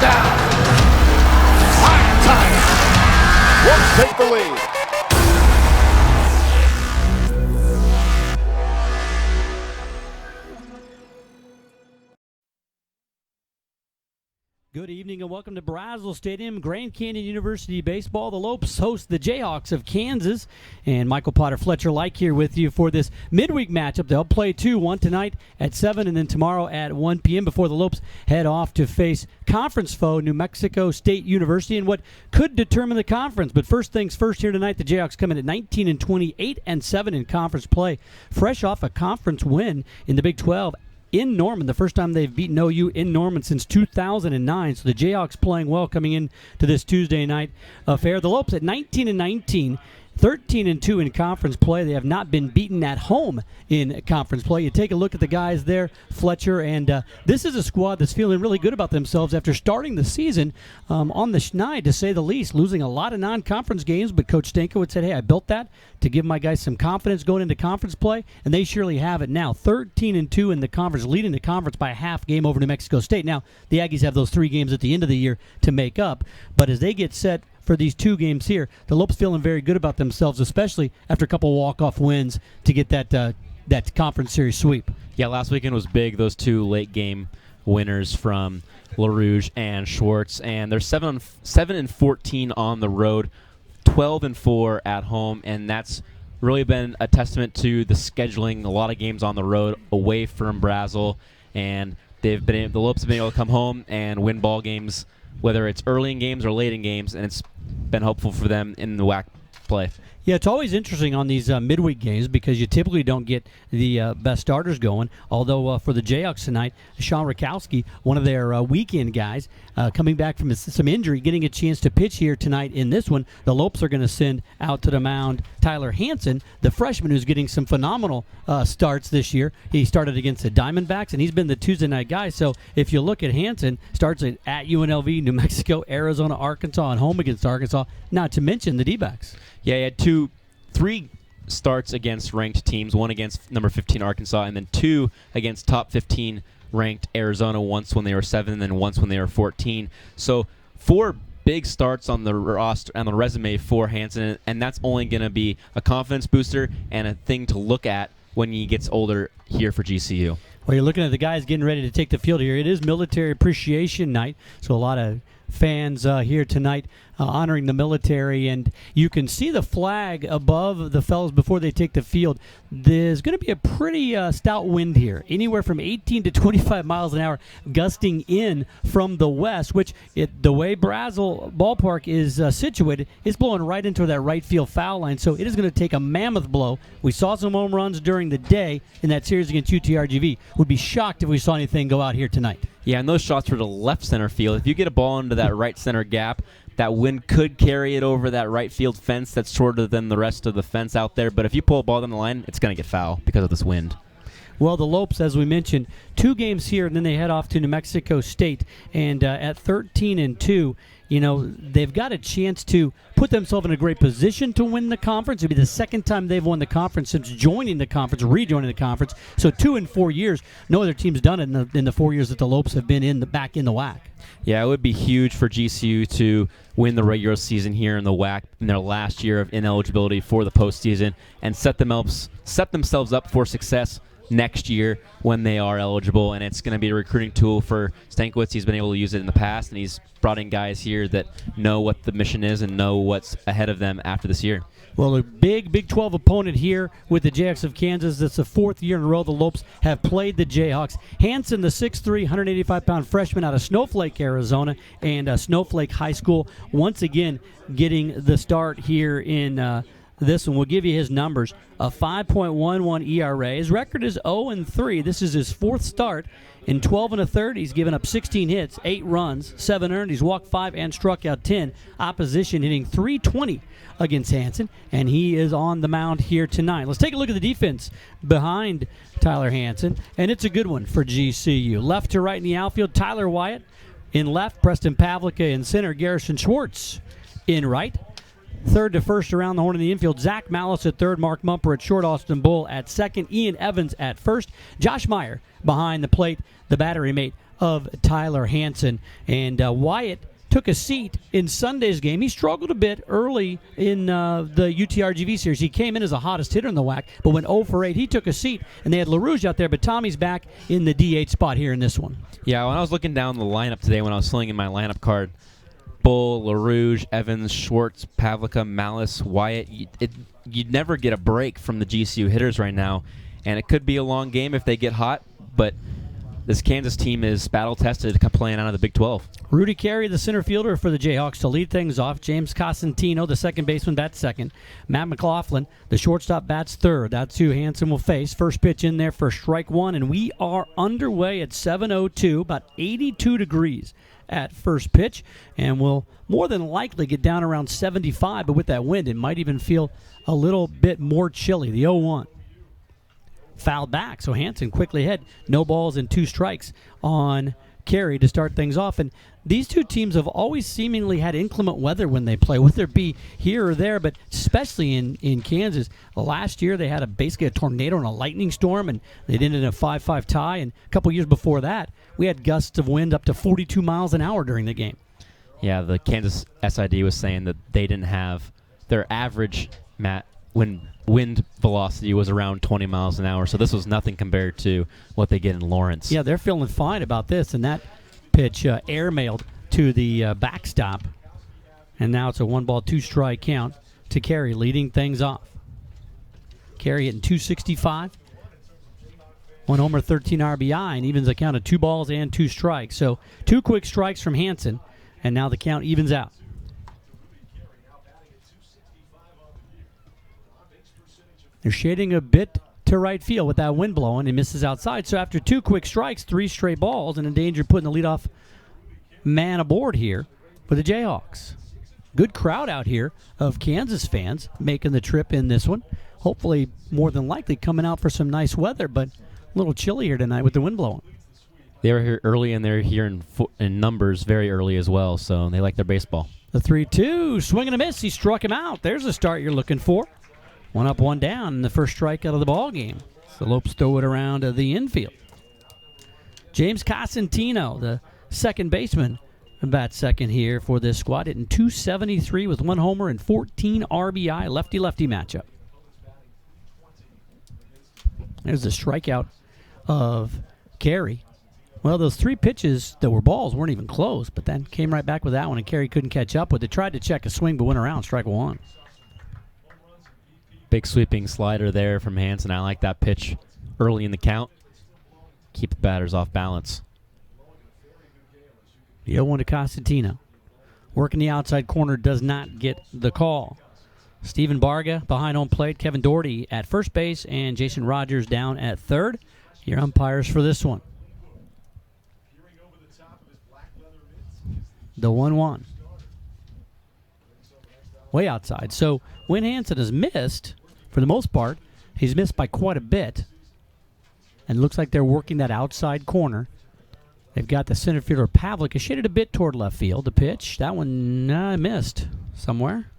down. Time. Lopes take the lead. Good evening and welcome to Brazos Stadium, Grand Canyon University Baseball. The Lopes host the Jayhawks of Kansas, and Michael Potter Fletcher Like here with you for this midweek matchup. They'll play 2-1 tonight at 7 and then tomorrow at 1 p.m. before the Lopes head off to face conference foe New Mexico State University in what could determine the conference. But first things first here tonight, the Jayhawks come in at 19-20, 8-7 in conference play, fresh off a conference win in the Big 12 in Norman, the first time they've beaten OU in Norman since 2009. So the Jayhawks playing well coming in to this Tuesday night affair. The Lopes at 19-19, 13-2 in conference play. They have not been beaten at home in conference play. You take a look at the guys there, Fletcher, and this is a squad that's feeling really good about themselves after starting the season on the schneid, to say the least, losing a lot of non-conference games. But Coach Stankiewicz said, hey, I built that to give my guys some confidence going into conference play, and they surely have it now. 13-2 in the conference, leading the conference by a half game over New Mexico State. Now, the Aggies have those 3 games at the end of the year to make up, but as they get set for these 2 games here, the Lopes feeling very good about themselves, especially after a couple walk-off wins to get that conference series sweep. Yeah, last weekend was big, those 2 late-game winners from LaRouge and Schwartz, and they're 7-14 on the road, 12-4 at home, and that's really been a testament to the scheduling. A lot of games on the road away from Brazil, and the Lopes have been able to come home and win ball games, whether it's early in games or late in games, and it's been helpful for them in the WAC play. Yeah, it's always interesting on these midweek games because you typically don't get the best starters going. Although for the Jayhawks tonight, Sean Rakowski, one of their weekend guys, coming back from some injury, getting a chance to pitch here tonight in this one. The Lopes are going to send out to the mound Tyler Hansen, the freshman who's getting some phenomenal starts this year. He started against the Diamondbacks, and he's been the Tuesday night guy. So if you look at Hansen, starts at UNLV, New Mexico, Arizona, Arkansas, and home against Arkansas, not to mention the D-backs. Yeah, he had 3 starts against ranked teams, 1 against number 15 Arkansas, and then 2 against top 15 ranked Arizona, once when they were 7 and then once when they were 14. So 4 big starts on the roster, on the resume for Hansen, and that's only going to be a confidence booster and a thing to look at when he gets older here for GCU. Well, you're looking at the guys getting ready to take the field here. It is Military Appreciation Night, so a lot of fans here tonight honoring the military, and you can see the flag above the fellows before they take the field. There's going to be a pretty stout wind here, anywhere from 18 to 25 miles an hour, gusting in from the west, which the way Brazil Ballpark is situated, it's blowing right into that right field foul line, so it is going to take a mammoth blow. We saw some home runs during the day in that series against UTRGV. Would be shocked if we saw anything go out here tonight. Yeah, and those shots were to left center field. If you get a ball into that right center gap, that wind could carry it over that right field fence that's shorter than the rest of the fence out there. But if you pull a ball down the line, it's going to get foul because of this wind. Well, the Lopes, as we mentioned, 2 games here, and then they head off to New Mexico State. And at 13-2, you know, they've got a chance to put themselves in a great position to win the conference. It'll be the second time they've won the conference since rejoining the conference. So 2 in 4 years. No other team's done it in the 4 years that the Lopes have been back in the WAC. Yeah, it would be huge for GCU to win the regular season here in the WAC in their last year of ineligibility for the postseason and set themselves up for success next year when they are eligible. And it's going to be a recruiting tool for Stankiewicz. He's been able to use it in the past, and he's brought in guys here that know what the mission is and know what's ahead of them after this year. Well, a Big 12 opponent here with the Jayhawks of Kansas. That's the 4th year in a row the Lopes have played the Jayhawks. Hansen, the 6'3", 185-pound freshman out of Snowflake, Arizona, and Snowflake High School, once again getting the start here in this one. We'll give you his numbers. A 5.11 ERA. His record is 0-3. This is his 4th start. In 12 1/3, he's given up 16 hits, 8 runs, 7 earned. He's walked 5 and struck out 10. Opposition hitting .320 against Hansen, and he is on the mound here tonight. Let's take a look at the defense behind Tyler Hansen, and it's a good one for GCU. Left to right in the outfield, Tyler Wyatt. In left, Preston Pavlica. In center, Garrison Schwartz. In right, Third to first around the horn in the infield. Zach Malice at third. Mark Mumper at short. Austin Bull at second. Ian Evans at first. Josh Meyer behind the plate, the battery mate of Tyler Hansen. And Wyatt took a seat in Sunday's game. He struggled a bit early in the UTRGV series. He came in as the hottest hitter in the WAC, but went 0 for 8. He took a seat, and they had LaRouge out there, but Tommy's back in the DH spot here in this one. Yeah, when I was looking down the lineup today, when I was filling in my lineup card, Bull, LaRouge, Evans, Schwartz, Pavlica, Malice, Wyatt, you'd never get a break from the GCU hitters right now, and it could be a long game if they get hot, but this Kansas team is battle-tested playing out of the Big 12. Rudy Carey, the center fielder for the Jayhawks, to lead things off. James Cosentino, the second baseman, bats second. Matt McLaughlin, the shortstop, bats third. That's who Hansen will face. First pitch in there for strike one, and we are underway at 7:02, about 82 degrees at first pitch, and we'll more than likely get down around 75, but with that wind, it might even feel a little bit more chilly. The 0-1. Fouled back, so Hansen quickly ahead. No balls and 2 strikes on Carey to start things off. And these two teams have always seemingly had inclement weather when they play, whether it be here or there, but especially in Kansas. Last year they had basically a tornado and a lightning storm, and they ended in a 5-5 tie. And a couple years before that, we had gusts of wind up to 42 miles an hour during the game. Yeah, the Kansas SID was saying that they didn't have their average, when wind velocity was around 20 miles an hour, so this was nothing compared to what they get in Lawrence. Yeah, they're feeling fine about this, and that pitch air-mailed to the backstop, and now it's a 1-ball, 2-strike count to Carey, leading things off. Carey hitting .265, 1 homer, 13 RBI, and evens the count of 2 balls and 2 strikes. So 2 quick strikes from Hansen, and now the count evens out. They're shading a bit to right field with that wind blowing. He misses outside. So after 2 quick strikes, 3 straight balls, and in danger of putting the leadoff man aboard here for the Jayhawks. Good crowd out here of Kansas fans making the trip in this one. Hopefully, more than likely, coming out for some nice weather, but a little chilly here tonight with the wind blowing. They were here early, and they're here in numbers very early as well, so they like their baseball. The 3-2, swing and a miss. He struck him out. There's the start you're looking for. 1 up, 1 down, and the first strikeout of the ball game. So the Lopes throw it around the infield. James Cosentino, the second baseman, bats second here for this squad, hitting .273 with 1 homer and 14 RBI, lefty-lefty matchup. There's the strikeout of Carey. Well, those 3 pitches that were balls weren't even close, but then came right back with that one, and Carey couldn't catch up with it. Tried to check a swing, but went around, strike 1. Big sweeping slider there from Hansen. I like that pitch early in the count. Keep the batters off balance. The 0-1 to Cosentino. Working the outside corner, does not get the call. Stephen Barga behind home plate. Kevin Doherty at first base, and Jason Rogers down at third. Your umpires for this one. The 1-1. Way outside. So when Hansen has missed, for the most part, he's missed by quite a bit. And looks like they're working that outside corner. They've got the center fielder Pavlica shaded a bit toward left field. The pitch, that one missed somewhere.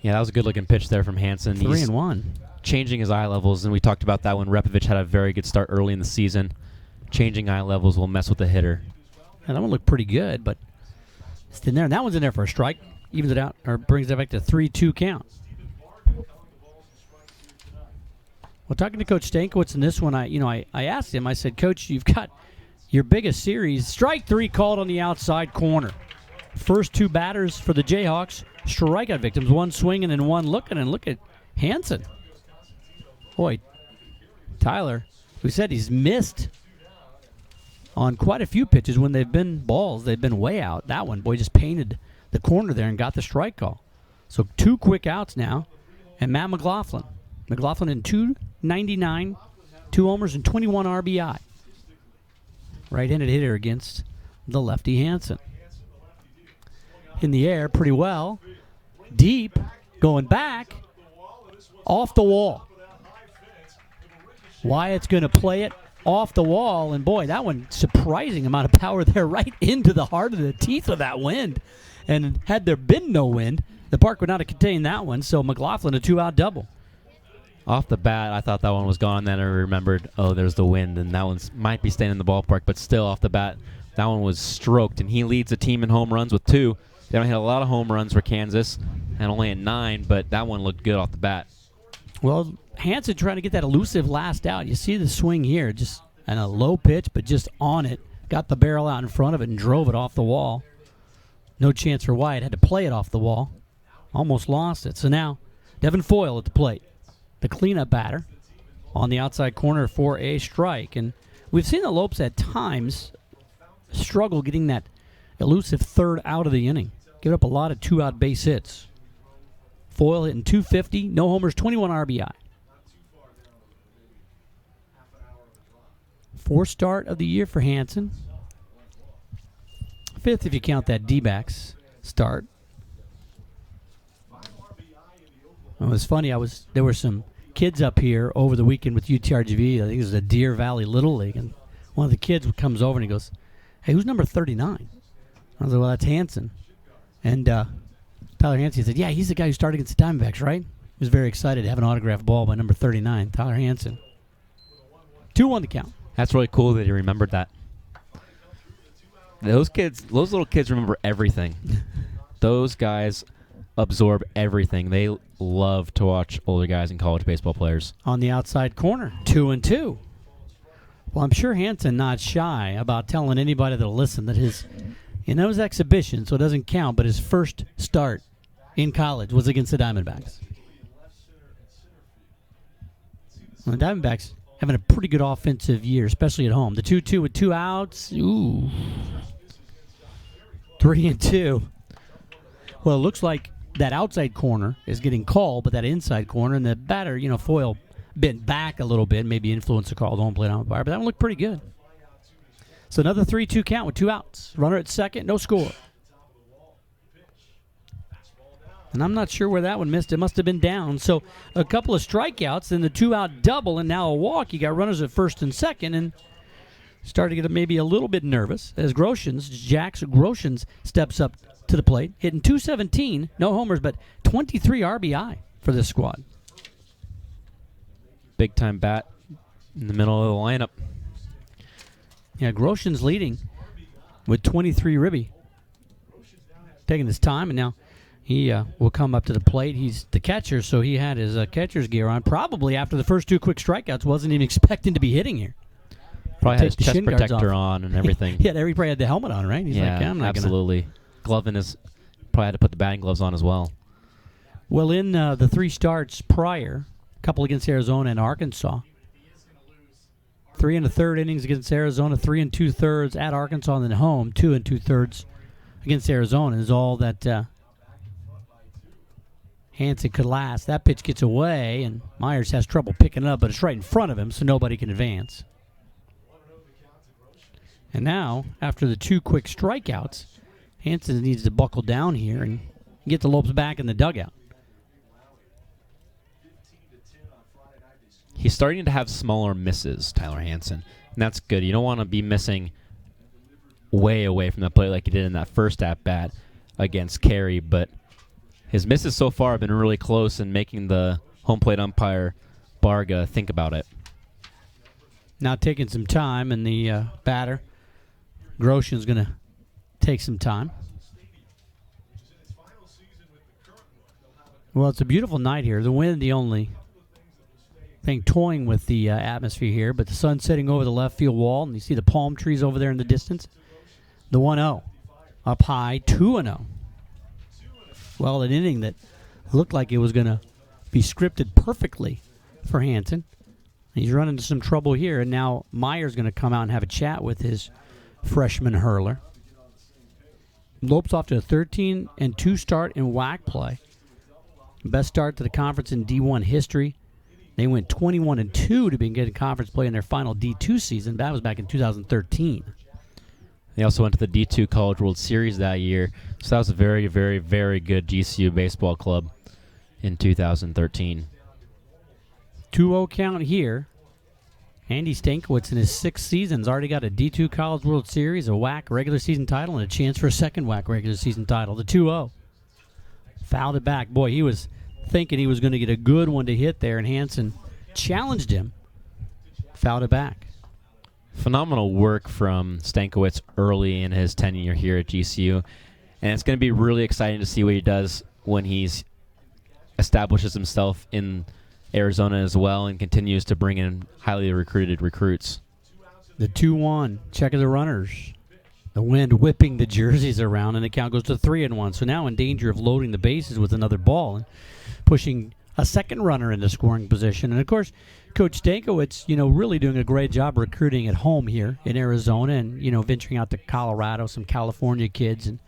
Yeah, that was a good-looking pitch there from Hansen. 3-1. Changing his eye levels, and we talked about that when Repovich had a very good start early in the season. Changing eye levels will mess with the hitter. Yeah, that one looked pretty good, but it's in there. And that one's in there for a strike. Evens it out, or brings it back to 3-2 count. Well, talking to Coach Stankiewicz in this one, I asked him, I said, Coach, you've got your biggest series. Strike 3 called on the outside corner. First 2 batters for the Jayhawks, strikeout victims, 1 swinging and 1 looking, and look at Hansen. Boy, Tyler, who said he's missed on quite a few pitches when they've been balls, they've been way out. That one, boy, just painted the corner there and got the strike call. So 2 quick outs now, and Matt McLaughlin. McLaughlin in .299, 2 homers and 21 RBI. Right-handed hitter against the lefty Hansen. In the air pretty well. Deep, going back, off the wall. Wyatt's going to play it off the wall, and boy, that one, surprising amount of power there right into the heart of the teeth of that wind. And had there been no wind, the park would not have contained that one. So McLaughlin, a 2-out double. Off the bat, I thought that one was gone. Then I remembered, oh, there's the wind, and that one might be staying in the ballpark. But still, off the bat, that one was stroked, and he leads the team in home runs with 2. They don't hit a lot of home runs for Kansas, and only at 9, but that one looked good off the bat. Well, Hansen trying to get that elusive last out. You see the swing here, just and a low pitch, but just on it. Got the barrel out in front of it and drove it off the wall. No chance for Wyatt. Had to play it off the wall. Almost lost it. So now, Devin Foyle at the plate. The cleanup batter on the outside corner for a strike. And we've seen the Lopes at times struggle getting that elusive third out of the inning. Give up a lot of 2-out base hits. Foyle hitting .250, no homers, 21 RBI. 4th start of the year for Hansen. 5th if you count that D-backs start. It was funny. There were some kids up here over the weekend with UTRGV. I think it was the Deer Valley Little League, and one of the kids comes over and he goes, "Hey, who's number 39?" I was like, "Well, that's Hansen." And Tyler Hansen said, "Yeah, he's the guy who started against the Diamondbacks, right?" He was very excited to have an autographed ball by number 39, Tyler Hansen. 2-1 the count. That's really cool that he remembered that. Those little kids remember everything. Those guys absorb everything. They love to watch older guys and college baseball players. On the outside corner, 2-2. Well, I'm sure Hansen not shy about telling anybody that'll listen that his exhibition, so it doesn't count, but his first start in college was against the Diamondbacks. Well, the Diamondbacks having a pretty good offensive year, especially at home. The 2-2 with 2 outs. Ooh. 3-2. Well, it looks like that outside corner is getting called, but that inside corner and the batter, Foyle bent back a little bit, maybe influenced the call, the home plate umpire, but that one looked pretty good. So another 3-2 count with 2 outs. Runner at second, no score. And I'm not sure where that one missed. It must have been down. So a couple of strikeouts, then the 2-out double, and now a walk. You got runners at first and second, and starting to get maybe a little bit nervous as Jax Groshans steps up to the plate, hitting .217, no homers, but 23 RBI for this squad. Big-time bat in the middle of the lineup. Yeah, Groshans leading with 23 ribby. Taking his time, and now he will come up to the plate. He's the catcher, so he had his catcher's gear on. Probably after the first 2 quick strikeouts, wasn't even expecting to be hitting here. Probably had his chest protector on and everything. Yeah, he probably had the helmet on, right? He's like, I'm not absolutely. Glove in his, probably had to put the batting gloves on as well. Well, in the 3 starts prior, a couple against Arizona and Arkansas, 3 1/3 innings against Arizona, 3 2/3 at Arkansas, and then home, 2 2/3 against Arizona is all that Hansen could last. That pitch gets away, and Myers has trouble picking it up, but it's right in front of him, so nobody can advance. And now, after the 2 quick strikeouts, Hansen needs to buckle down here and get the Lopes back in the dugout. He's starting to have smaller misses, Tyler Hansen, and that's good. You don't want to be missing way away from the plate like he did in that first at-bat against Carey, but his misses so far have been really close in making the home plate umpire, Barga, think about it. Now taking some time, and the batter, Grosjean's going to take some time. Well, it's a beautiful night here. The wind, the only thing toying with the atmosphere here, but the sun's setting over the left field wall, and you see the palm trees over there in the distance. The 1-0 up high, 2-0. Well, an inning that looked like it was going to be scripted perfectly for Hansen. He's run into some trouble here, and now Meyer's going to come out and have a chat with his freshman hurler. Lopes off to a 13-2 start in WAC play. Best start to the conference in D1 history. They went 21-2 to begin conference play in their final D2 season. That was back in 2013. They also went to the D2 College World Series that year. So that was a very, very, very good GCU baseball club in 2013. 2-0 count here. Andy Stankiewicz in his 6th season has already got a D2 College World Series, a WAC regular season title, and a chance for a second WAC regular season title. The 2-0. Fouled it back. Boy, he was thinking he was going to get a good one to hit there, and Hansen challenged him. Fouled it back. Phenomenal work from Stankiewicz early in his tenure here at GCU. And it's going to be really exciting to see what he does when he's establishes himself in Arizona as well and continues to bring in highly recruited recruits. The 2-1. Check of the runners. The wind whipping the jerseys around, and the count goes to 3-1. So now in danger of loading the bases with another ball and pushing a second runner into scoring position. And, of course, Coach Stankiewicz, really doing a great job recruiting at home here in Arizona and, venturing out to Colorado, some California kids. And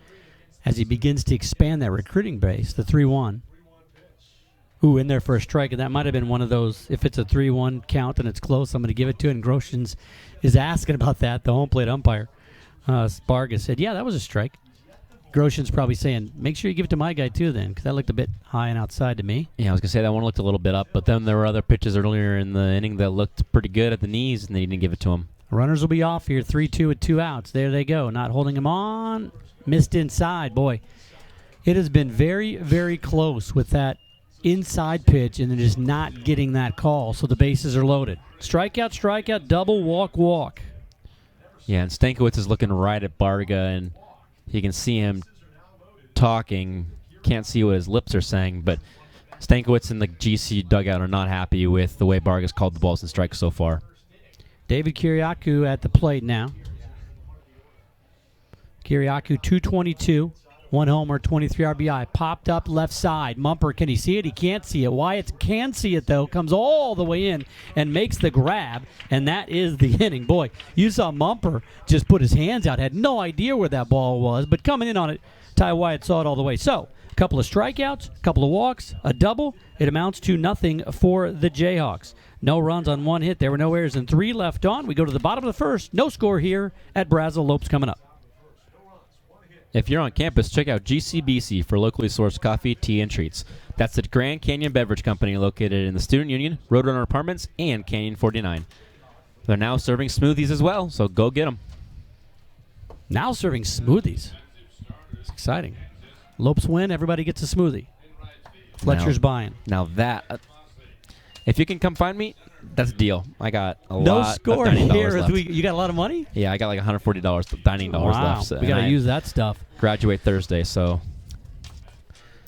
as he begins to expand that recruiting base, the 3-1. Ooh, in there for a strike, and that might have been one of those, if it's a 3-1 count and it's close, I'm going to give it to it. And Groshans is asking about that, the home plate umpire. Sparga said, yeah, that was a strike. Groshans probably saying, make sure you give it to my guy too then, because that looked a bit high and outside to me. Yeah, I was going to say that one looked a little bit up, but then there were other pitches earlier in the inning that looked pretty good at the knees, and they didn't give it to him. Runners will be off here, 3-2 with 2 outs. There they go, not holding him on. Missed inside. Boy, it has been very, very close with that inside pitch, and they're just not getting that call, so the bases are loaded. Strikeout, strikeout, double, walk, walk. Yeah, and Stankiewicz is looking right at Barga, and you can see him talking. Can't see what his lips are saying, but Stankiewicz and the GC dugout are not happy with the way Barga's called the balls and strikes so far. David Kiriakou at the plate now. Kiriakou, 222. 1 homer, 23 RBI. Popped up left side. Mumper, can he see it? He can't see it. Wyatt can see it, though. Comes all the way in and makes the grab, and that is the inning. Boy, you saw Mumper just put his hands out. Had no idea where that ball was, but coming in on it, Ty Wyatt saw it all the way. So, a couple of strikeouts, a couple of walks, a double. It amounts to nothing for the Jayhawks. No runs on 1 hit. There were no errors and 3 left on. We go to the bottom of the first. No score here at Brazil. Lopes coming up. If you're on campus, check out GCBC for locally sourced coffee, tea, and treats. That's the Grand Canyon Beverage Company located in the Student Union, Roadrunner Apartments, and Canyon 49. They're now serving smoothies as well, so go get them. Now serving smoothies. It's exciting. Lopes win, everybody gets a smoothie. Fletcher's buying. Now that, if you can come find me, that's a deal. I got a no lot score of dining here. dollars left. You got a lot of money? Yeah, I got like $140 dining dollars left. So, we got to use that stuff. Graduate Thursday, so.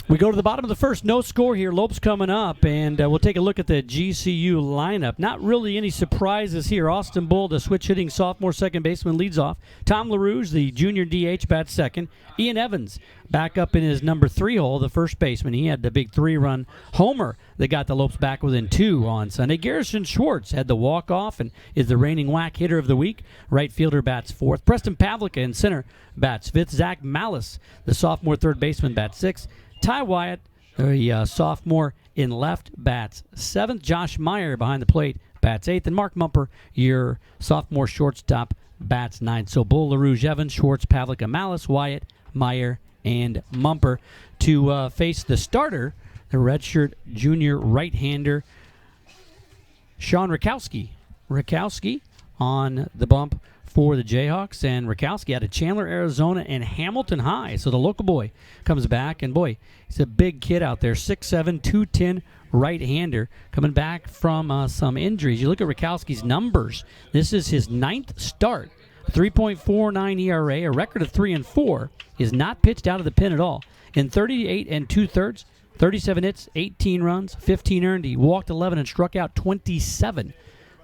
We go to the bottom of the first. No score here. Lopes coming up, and we'll take a look at the GCU lineup. Not really any surprises here. Austin Bull, the switch-hitting sophomore second baseman, leads off. Tom LaRouge, the junior DH, bats second. Ian Evans back up in his number 3 hole, the first baseman. He had the big 3-run homer that got the Lopes back within 2 on Sunday. Garrison Schwartz had the walk-off and is the reigning WAC hitter of the week. Right fielder bats 4th. Preston Pavlica in center bats 5th. Zach Malice, the sophomore third baseman, bats 6th. Ty Wyatt, the sophomore in left, bats 7th. Josh Meyer behind the plate, bats 8th. And Mark Mumper, your sophomore shortstop, bats 9th. So Bull, LaRouge, Evans, Schwartz, Pavlica, Malice, Wyatt, Meyer, and Mumper to face the starter, the redshirt junior right-hander, Sean Rakowski. Rakowski on the bump for the Jayhawks, and Rakowski out of Chandler, Arizona, and Hamilton High. So the local boy comes back, and boy, he's a big kid out there, 6'7", 210 right-hander, coming back from some injuries. You look at Rakowski's numbers. This is his 9th start. 3.49 ERA, a record of 3-4. Is not pitched out of the pen at all. In 38 2/3, 37 hits, 18 runs, 15 earned. He walked 11 and struck out 27.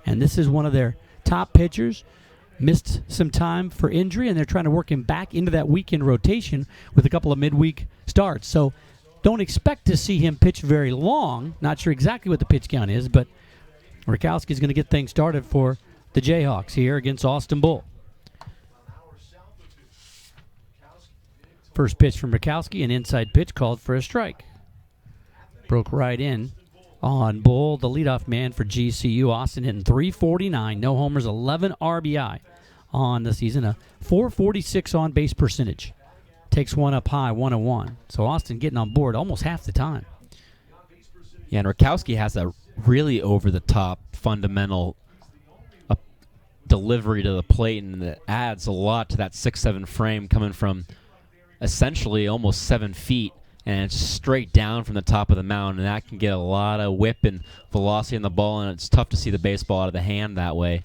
And this is one of their top pitchers. Missed some time for injury, and they're trying to work him back into that weekend rotation with a couple of midweek starts. So don't expect to see him pitch very long. Not sure exactly what the pitch count is, but Rakowski's going to get things started for the Jayhawks here against Austin Bull. First pitch from Rakowski, an inside pitch called for a strike. Broke right in on Bull, the leadoff man for GCU. Austin hitting .349, no homers, 11 RBI on the season, a .446 on base percentage. Takes one up high, 1-1. So Austin getting on board almost half the time. Yeah, and Rakowski has a really over-the-top fundamental delivery to the plate, and it adds a lot to that 6'7" frame coming from essentially almost 7 feet, and it's straight down from the top of the mound, and that can get a lot of whip and velocity on the ball, and it's tough to see the baseball out of the hand that way.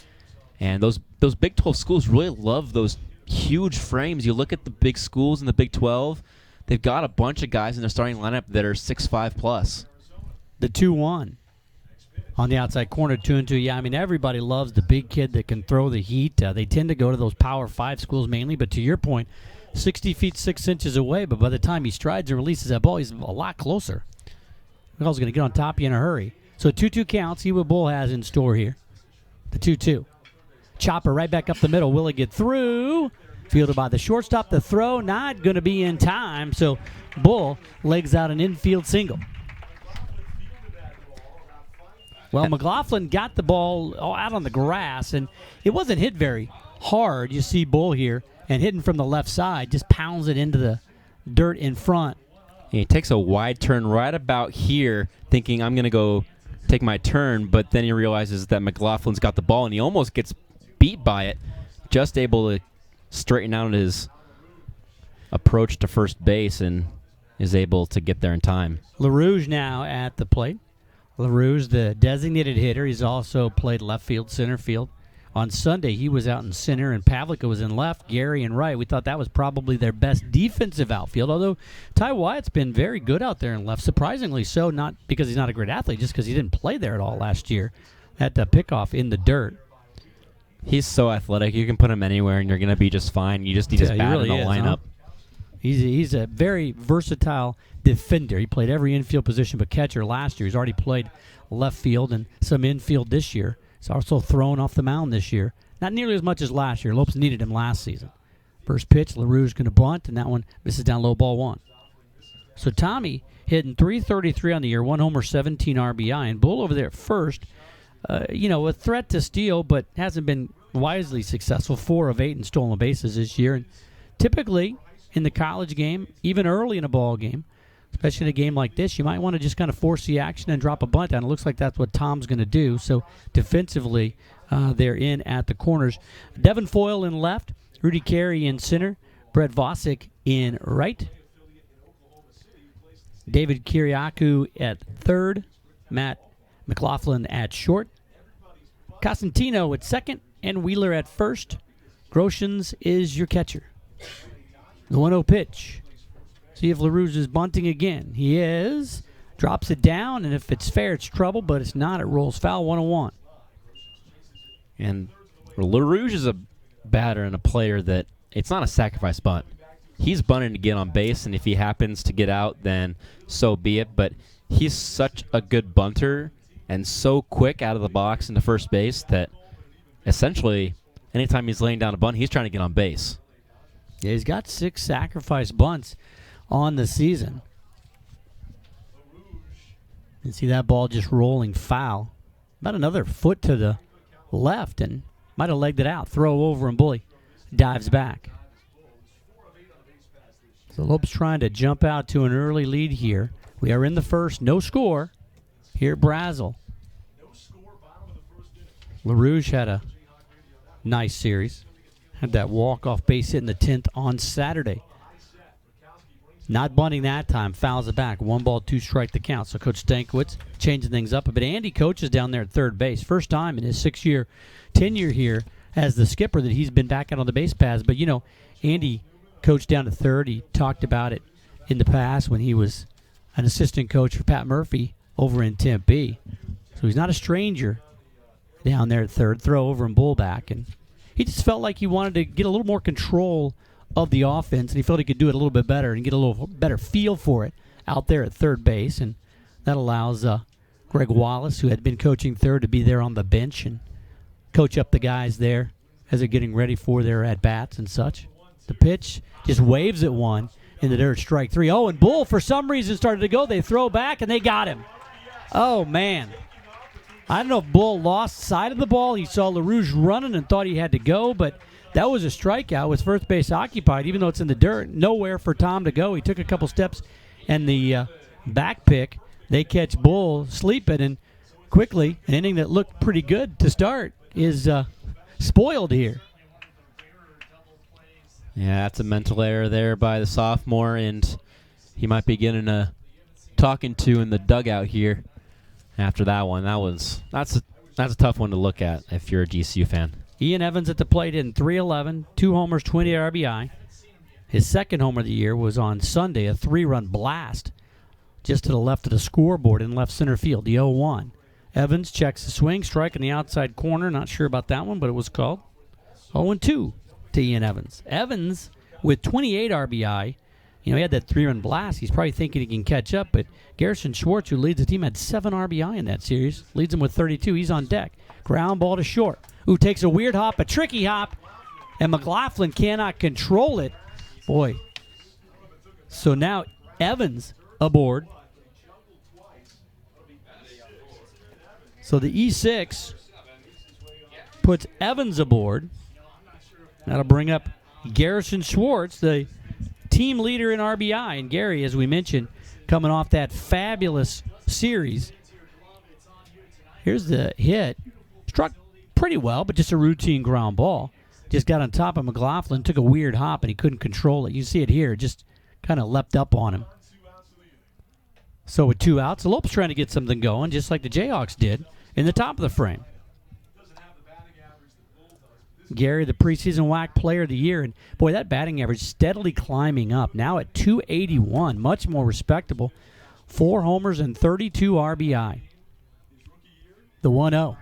And those Big 12 schools really love those huge frames. You look at the big schools in the Big 12, they've got a bunch of guys in their starting lineup that are 6'5" plus. The 2-1 on the outside corner, 2-2. Yeah, I mean, everybody loves the big kid that can throw the heat. They tend to go to those Power 5 schools mainly, but to your point, 60 feet 6 inches away, but by the time he strides and releases that ball, he's a lot closer. Ball's going to get on top of you in a hurry. So 2-2 count. See what Bull has in store here. The 2-2. Chopper right back up the middle. Will it get through? Fielded by the shortstop. The throw not going to be in time, so Bull legs out an infield single. Well, McLaughlin got the ball out on the grass, and it wasn't hit very hard. You see Bull here, and hitting from the left side, just pounds it into the dirt in front. And he takes a wide turn right about here, thinking, I'm going to go take my turn, but then he realizes that McLaughlin's got the ball, and he almost gets beat by it, just able to straighten out his approach to first base and is able to get there in time. LaRouge now at the plate. LaRouge, the designated hitter. He's also played left field, center field. On Sunday, he was out in center, and Pavlica was in left, Gary in right. We thought that was probably their best defensive outfield, although Ty Wyatt's been very good out there in left, surprisingly so, not because he's not a great athlete, just because he didn't play there at all last year at the pickoff in the dirt. He's so athletic. You can put him anywhere, and you're going to be just fine. You just need his bat in the lineup. He's a very versatile defender. He played every infield position but catcher last year. He's already played left field and some infield this year. He's also thrown off the mound this year. Not nearly as much as last year. Lopes needed him last season. First pitch, LaRouge going to bunt, and that one misses down low, ball 1. So Tommy hitting .333 on the year, 1 homer, 17 RBI, and Bull over there at first, a threat to steal, but hasn't been wisely successful. 4 of 8 in stolen bases this year. And typically, in the college game, even early in a ball game, especially in a game like this, you might want to just kind of force the action and drop a bunt down. It looks like that's what Tom's going to do. So defensively, they're in at the corners. Devin Foyle in left, Rudy Carey in center, Brett Vosick in right, David Kiriakou at third, Matt McLaughlin at short, Cosentino at second, and Wheeler at first. Groshans is your catcher. The 1-0 pitch. See if LaRouge is bunting again. He is. Drops it down, and if it's fair, it's trouble, but it's not. It rolls foul, 1-1. And LaRouge is a batter and a player that it's not a sacrifice bunt. He's bunting to get on base, and if he happens to get out, then so be it. But he's such a good bunter and so quick out of the box into first base that essentially anytime he's laying down a bunt, he's trying to get on base. Yeah, he's got 6 sacrifice bunts on the season. You see that ball just rolling foul. About another foot to the left, and might have legged it out. Throw over, and Bully dives back. So Lopes trying to jump out to an early lead here. We are in the first. No score here at Brazel. LaRouge had a nice series. Had that walk-off base hit in the 10th on Saturday. Not bunting that time. Fouls it back. 1 ball, 2 strike the count. So Coach Stankiewicz changing things up a bit. Andy coaches down there at third base. First time in his 6-year tenure here as the skipper that he's been back out on the base paths. But, Andy coached down to third. He talked about it in the past when he was an assistant coach for Pat Murphy over in Tempe. So he's not a stranger down there at third. Throw over and Bull back. And he just felt like he wanted to get a little more control of the offense, and he felt he could do it a little bit better and get a little better feel for it out there at third base. And that allows Greg Wallace, who had been coaching third, to be there on the bench and coach up the guys there as they're getting ready for their at-bats and such. The pitch just waves at one in the dirt, strike 3. Oh, and Bull, for some reason, started to go. They throw back, and they got him. Oh, man. I don't know if Bull lost sight of the ball. He saw LaRouge running and thought he had to go, but that was a strikeout with first base occupied, even though it's in the dirt. Nowhere for Tom to go. He took a couple steps, and the back pick, they catch Bull sleeping, and quickly, an inning that looked pretty good to start is spoiled here. Yeah, that's a mental error there by the sophomore, and he might be getting a talking to in the dugout here after that one. That's a tough one to look at if you're a GCU fan. Ian Evans at the plate in 311, 2 homers, 20 RBI. His second homer of the year was on Sunday, a 3-run blast just to the left of the scoreboard in left center field, the 0-1. Evans checks the swing, strike in the outside corner. Not sure about that one, but it was called. 0-2 to Ian Evans. Evans with 28 RBI. He had that 3-run blast. He's probably thinking he can catch up, but Garrison Schwartz, who leads the team, had 7 RBI in that series. Leads him with 32. He's on deck. Ground ball to short. Who takes a weird hop, a tricky hop, and McLaughlin cannot control it. Boy. So now Evans aboard. So the E6 puts Evans aboard. That'll bring up Garrison Schwartz, the team leader in RBI. And Gary, as we mentioned, coming off that fabulous series. Here's the hit. Struck pretty well, but just a routine ground ball. Just got on top of McLaughlin, took a weird hop, and he couldn't control it. You see it here, just kind of leapt up on him. So with 2 outs, the Lopes trying to get something going, just like the Jayhawks did in the top of the frame. Gary, the preseason WAC player of the year, and boy, that batting average steadily climbing up. Now at 281, much more respectable. 4 homers and 32 RBI. The 1-0.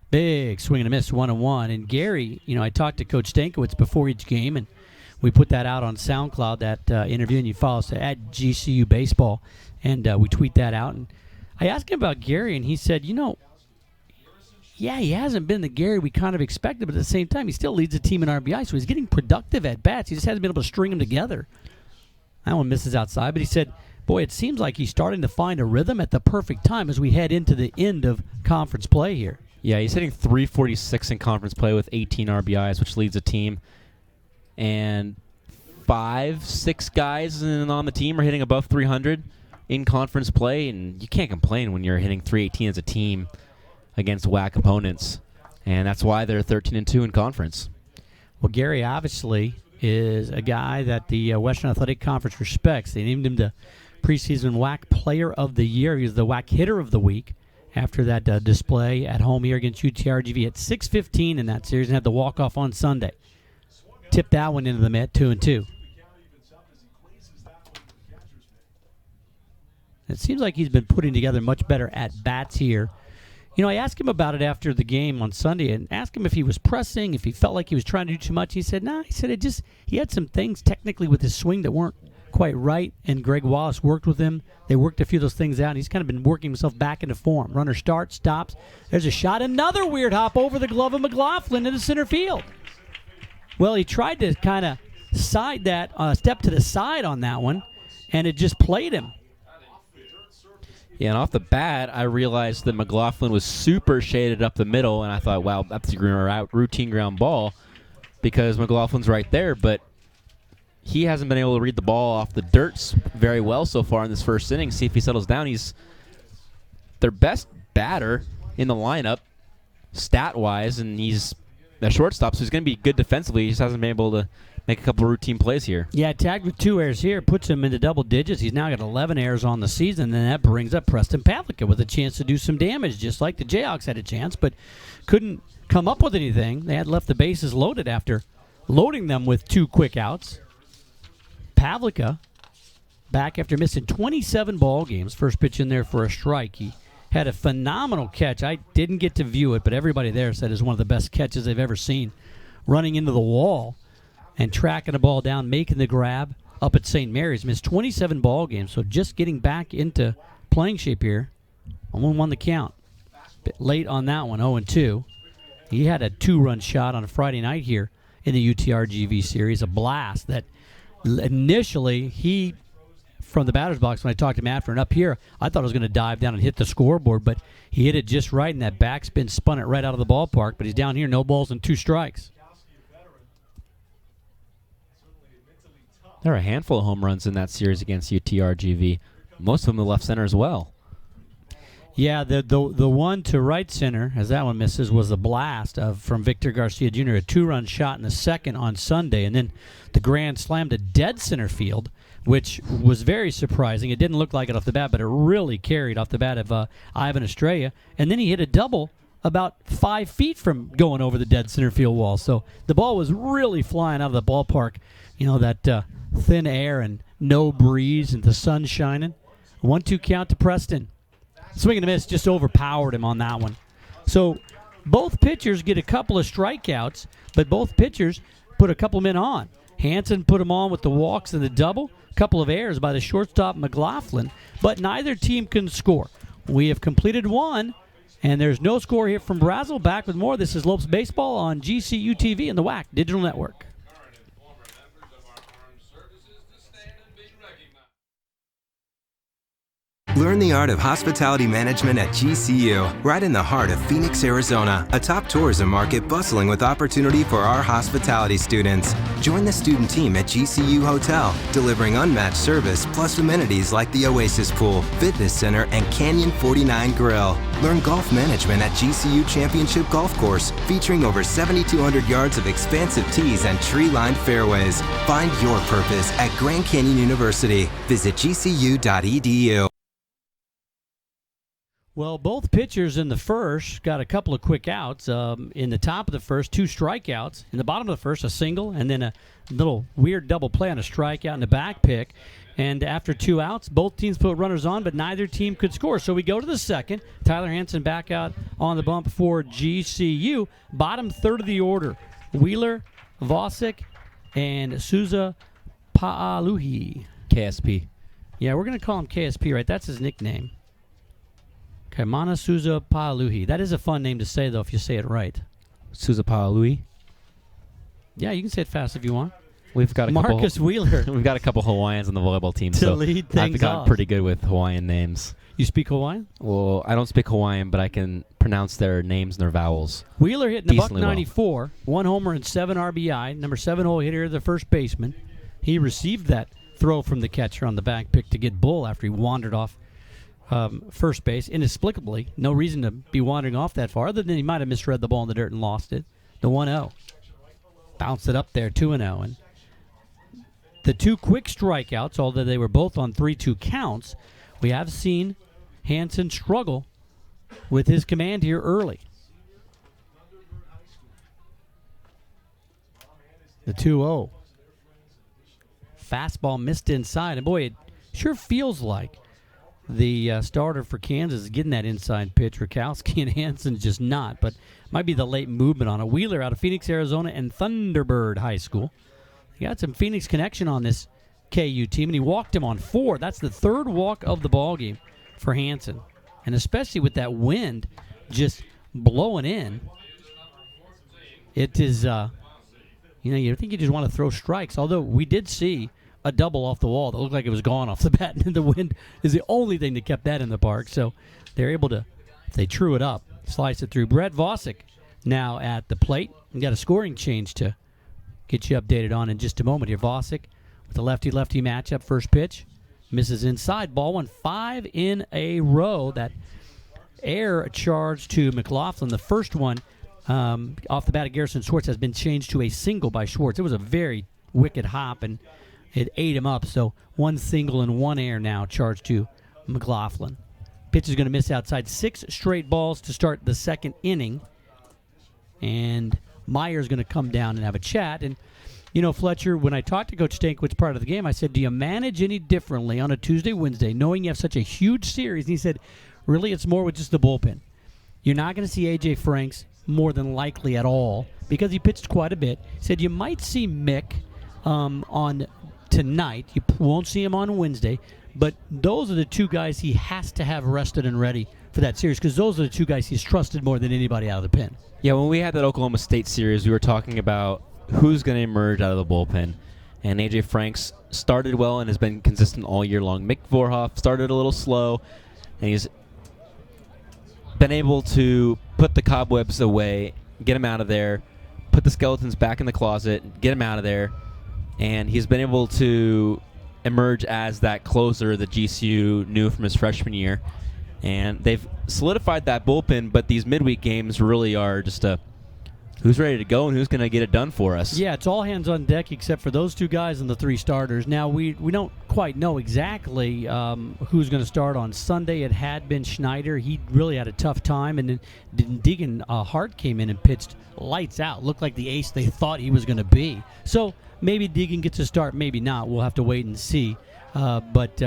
Big swing and a miss, 1-1. And Gary, I talked to Coach Stankiewicz before each game, and we put that out on SoundCloud, that interview, and you follow us at GCU Baseball, and we tweet that out. And I asked him about Gary, and he said, yeah, he hasn't been the Gary we kind of expected, but at the same time, he still leads the team in RBI, so he's getting productive at bats. He just hasn't been able to string them together. That one misses outside, but he said, boy, it seems like he's starting to find a rhythm at the perfect time as we head into the end of conference play here. Yeah, he's hitting 346 in conference play with 18 RBIs, which leads the team. And 5-6 guys on the team are hitting above 300 in conference play, and you can't complain when you're hitting 318 as a team against WAC opponents. And that's why they're 13-2 in conference. Well, Gary obviously is a guy that the Western Athletic Conference respects. They named him the preseason WAC Player of the Year. He was the WAC Hitter of the Week after that display at home here against UTRGV at 6:15 in that series, and had the walk-off on Sunday. Tipped that one into the mitt, 2-2. It seems like he's been putting together much better at-bats here. I asked him about it after the game on Sunday and asked him if he was pressing, if he felt like he was trying to do too much. He said, nah. He said he had some things technically with his swing that weren't quite right, and Greg Wallace worked with him. They worked a few of those things out, and he's kind of been working himself back into form. Runner starts, stops. There's a shot. Another weird hop over the glove of McLaughlin into center field. Well, he tried to kind of side that, step to the side on that one, and it just played him. Yeah, and off the bat, I realized that McLaughlin was super shaded up the middle, and I thought, wow, that's a routine ground ball because McLaughlin's right there, but he hasn't been able to read the ball off the dirt very well so far in this first inning. See if he settles down. He's their best batter in the lineup, stat-wise, and he's a shortstop, so he's going to be good defensively. He just hasn't been able to make a couple of routine plays here. Yeah, tagged with 2 errors here. Puts him into double digits. He's now got 11 errors on the season, and that brings up Preston Pavlica with a chance to do some damage, just like the Jayhawks had a chance, but couldn't come up with anything. They had left the bases loaded after loading them with 2 quick outs. Pavlica, back after missing 27 ball games, first pitch in there for a strike. He had a phenomenal catch. I didn't get to view it, but everybody there said it was one of the best catches they've ever seen. Running into the wall and tracking the ball down, making the grab up at St. Mary's. Missed 27 ball games, so just getting back into playing shape here. Only won the count. Bit late on that one, 0-2. He had a 2-run shot on a Friday night here in the UTRGV series, a blast that initially he, from the batter's box when I talked to him after and up here, I thought it was going to dive down and hit the scoreboard, but he hit it just right, and that backspin spun it right out of the ballpark. But he's down here, no balls and 2 strikes. There are a handful of home runs in that series against UTRGV. Most of them the left center as well. Yeah, the one to right center, as that one misses, was a blast from Victor Garcia Jr., a 2-run shot in the second on Sunday. And then the grand slam to dead center field, which was very surprising. It didn't look like it off the bat, but it really carried off the bat of Ivan Estrella. And then he hit a double about 5 feet from going over the dead center field wall. So the ball was really flying out of the ballpark. You know, that thin air and no breeze and the sun shining. 1-2 count to Preston. Swing and a miss just overpowered him on that one. So both pitchers get a couple of strikeouts, but both pitchers put a couple men on. Hansen put them on with the walks and the double. A couple of errors by the shortstop McLaughlin, but neither team can score. We have completed one, and there's no score here from Brazel. Back with more. This is Lopes Baseball on GCU TV and the WAC Digital Network. Learn the art of hospitality management at GCU, right in the heart of Phoenix, Arizona, a top tourism market bustling with opportunity for our hospitality students. Join the student team at GCU Hotel, delivering unmatched service plus amenities like the Oasis Pool, Fitness Center, and Canyon 49 Grill. Learn golf management at GCU Championship Golf Course, featuring over 7,200 yards of expansive tees and tree-lined fairways. Find your purpose at Grand Canyon University. Visit gcu.edu. Well, both pitchers in the first got a couple of quick outs. In the top of the first, 2 strikeouts. In the bottom of the first, a single, and then a little weird double play on a strikeout and a back pick. And after 2 outs, both teams put runners on, but neither team could score. So we go to the second. Tyler Hansen back out on the bump for GCU. Bottom third of the order, Wheeler, Vosick, and Souza Paaluhi. KSP. Yeah, we're going to call him KSP, right? That's his nickname. Okay, Mana Souza Paaluhi. That is a fun name to say, though, if you say it right. Souza Paaluhi. Yeah, you can say it fast if you want. We've got a Marcus couple, Wheeler. We've got a couple Hawaiians on the volleyball team, to so lead I've things gotten off. pretty good with Hawaiian names. You speak Hawaiian? Well, I don't speak Hawaiian, but I can pronounce their names and their vowels. Wheeler hitting a Decently $194, 1 homer and 7 RBI. Number 7 hole hitter, the first baseman. He received that throw from the catcher on the back pick to get Bull after he wandered off first base. Inexplicably, no reason to be wandering off that far, other than he might have misread the ball in the dirt and lost it. The 1-0. Bounced it up there, 2-0. And the 2 quick strikeouts, although they were both on 3-2 counts, we have seen Hansen struggle with his command here early. The 2-0. Fastball missed inside. And boy, it sure feels like the starter for Kansas is getting that inside pitch. Rakowski and Hansen just not, but might be the late movement on a Wheeler out of Phoenix, Arizona, and Thunderbird High School. He got some Phoenix connection on this KU team, and he walked him on 4. That's the 3rd walk of the ballgame for Hansen. And especially with that wind just blowing in, it is, you think you just want to throw strikes. Although we did see a double off the wall that looked like it was gone off the bat, and the wind is the only thing that kept that in the park. So they're able to, if they true it up, slice it through. Brett Vosick now at the plate. We got a scoring change to get you updated on in just a moment here. Vosick with the lefty-lefty matchup. First pitch misses inside. Ball 1, 5 in a row. That air charge to McLaughlin. The first one off the bat of Garrison Schwartz has been changed to a single by Schwartz. It was a very wicked hop, and it ate him up. So 1 single and 1 air now charged to McLaughlin. Pitch is going to miss outside. 6 straight balls to start the second inning. And Meyer's going to come down and have a chat. And, Fletcher, when I talked to Coach Stankiewicz part of the game, I said, do you manage any differently on a Tuesday, Wednesday, knowing you have such a huge series? And he said, really, it's more with just the bullpen. You're not going to see A.J. Franks more than likely at all because he pitched quite a bit. He said you might see Mick on tonight. You won't see him on Wednesday. But those are the 2 guys he has to have rested and ready for that series because those are the 2 guys he's trusted more than anybody out of the pen. Yeah, when we had that Oklahoma State series, we were talking about who's going to emerge out of the bullpen. And A.J. Franks started well and has been consistent all year long. Mick Vorhoff started a little slow, and he's been able to put the cobwebs away, get him out of there, put the skeletons back in the closet, get him out of there. And he's been able to emerge as that closer that GCU knew from his freshman year. And they've solidified that bullpen, but these midweek games really are just who's ready to go and who's going to get it done for us. Yeah, it's all hands on deck except for those 2 guys and the 3 starters. Now, we don't quite know exactly who's going to start on Sunday. It had been Schneider. He really had a tough time. And then Deegan Hart came in and pitched lights out. Looked like the ace they thought he was going to be. So maybe Deegan gets a start, maybe not. We'll have to wait and see. But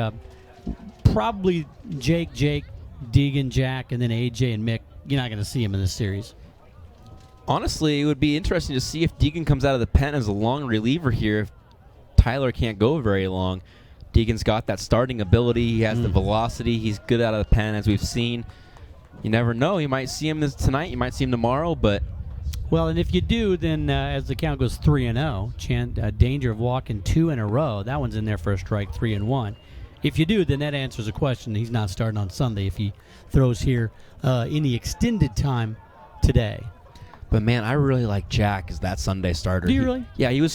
probably Jake, Deegan, Jack, and then AJ and Mick. You're not going to see him in this series. Honestly, it would be interesting to see if Deegan comes out of the pen as a long reliever here. If Tyler can't go very long, Deegan's got that starting ability. He has the velocity. He's good out of the pen, as we've seen. You never know. You might see him tonight. You might see him tomorrow. But well, and if you do, then as the count goes 3-0, danger of walking 2 in a row. That one's in there for a strike, 3-1. If you do, then that answers the question. He's not starting on Sunday if he throws here in the extended time today. But man, I really like Jack as that Sunday starter. Do you really? Yeah, he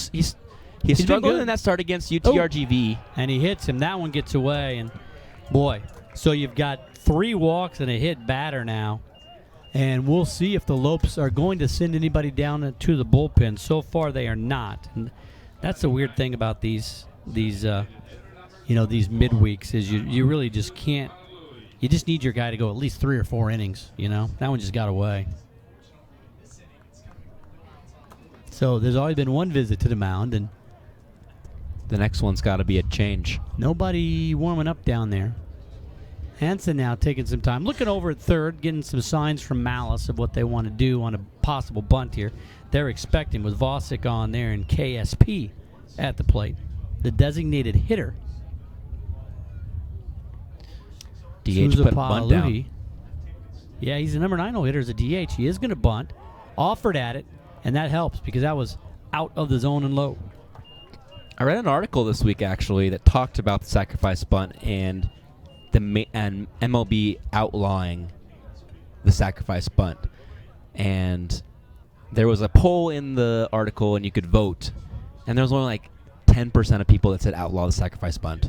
struggled in that start against UTRGV. And he hits him. That one gets away. And boy, so you've got 3 walks and a hit batter now. And we'll see if the Lopes are going to send anybody down to the bullpen. So far, they are not. And that's the weird thing about these midweeks is you really just can't. You just need your guy to go at least 3 or 4 innings. That one just got away. So there's always been 1 visit to the mound, and the next one's got to be a change. Nobody warming up down there. Hansen now taking some time. Looking over at third, getting some signs from Malice of what they want to do on a possible bunt here. They're expecting with Vosick on there and KSP at the plate. The designated hitter. DH put bunt down. Yeah, he's the number 9 hole hitter as a DH. He is going to bunt. Offered at it. And that helps because that was out of the zone and low. I read an article this week, actually, that talked about the sacrifice bunt and MLB outlawing the sacrifice bunt. And there was a poll in the article, and you could vote. And there was only like 10% of people that said outlaw the sacrifice bunt.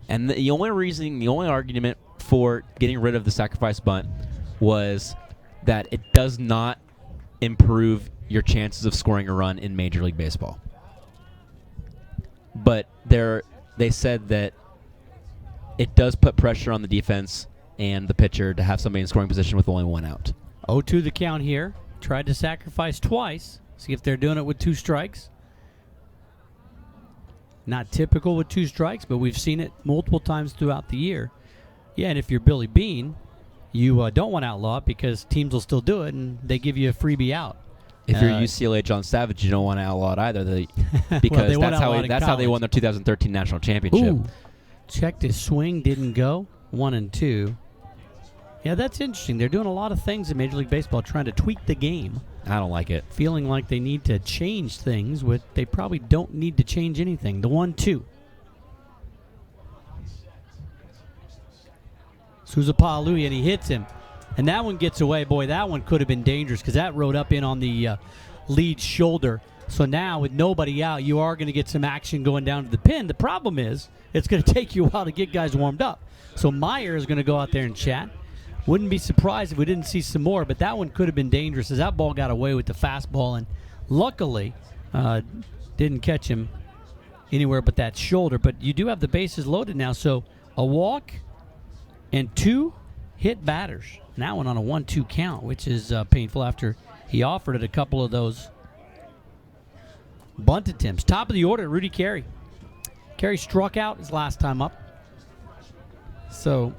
And the only argument for getting rid of the sacrifice bunt was that it does not improve your chances of scoring a run in Major League Baseball. But they said that it does put pressure on the defense and the pitcher to have somebody in scoring position with only 1 out. 0-2 the count here. Tried to sacrifice twice. See if they're doing it with 2 strikes. Not typical with 2 strikes, but we've seen it multiple times throughout the year. Yeah, and if you're Billy Bean, you don't want to outlaw it because teams will still do it, and they give you a freebie out. If you're UCLA John Savage, you don't want to outlaw it either, because well, that's how they won their 2013 national championship. Ooh. Checked his swing, didn't go. 1-2. Yeah, that's interesting. They're doing a lot of things in Major League Baseball, trying to tweak the game. I don't like it. Feeling like they need to change things, but they probably don't need to change anything. The 1-2. Souza Paului, and he hits him. And that one gets away. Boy, that one could have been dangerous because that rode up in on the lead shoulder. So now with nobody out, you are going to get some action going down to the pin. The problem is it's going to take you a while to get guys warmed up. So Meyer is going to go out there and chat. Wouldn't be surprised if we didn't see some more, but that one could have been dangerous as that ball got away with the fastball and luckily didn't catch him anywhere but that shoulder. But you do have the bases loaded now, so a walk and 2 hit batters. And that one on a 1-2 count, which is painful after he offered it a couple of those bunt attempts. Top of the order, Rudy Carey. Carey struck out his last time up. So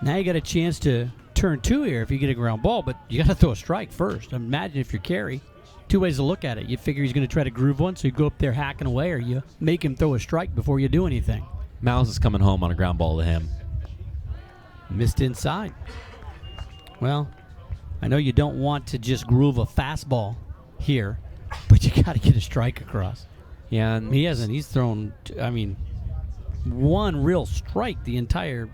now you got a chance to turn 2 here if you get a ground ball, but you got to throw a strike first. Imagine if you're Carey. 2 ways to look at it. You figure he's going to try to groove one, so you go up there hacking away, or you make him throw a strike before you do anything. Miles is coming home on a ground ball to him. Missed inside. Well, I know you don't want to just groove a fastball here, but you got to get a strike across. Yeah, and he hasn't. He's thrown, 1 real strike the entire.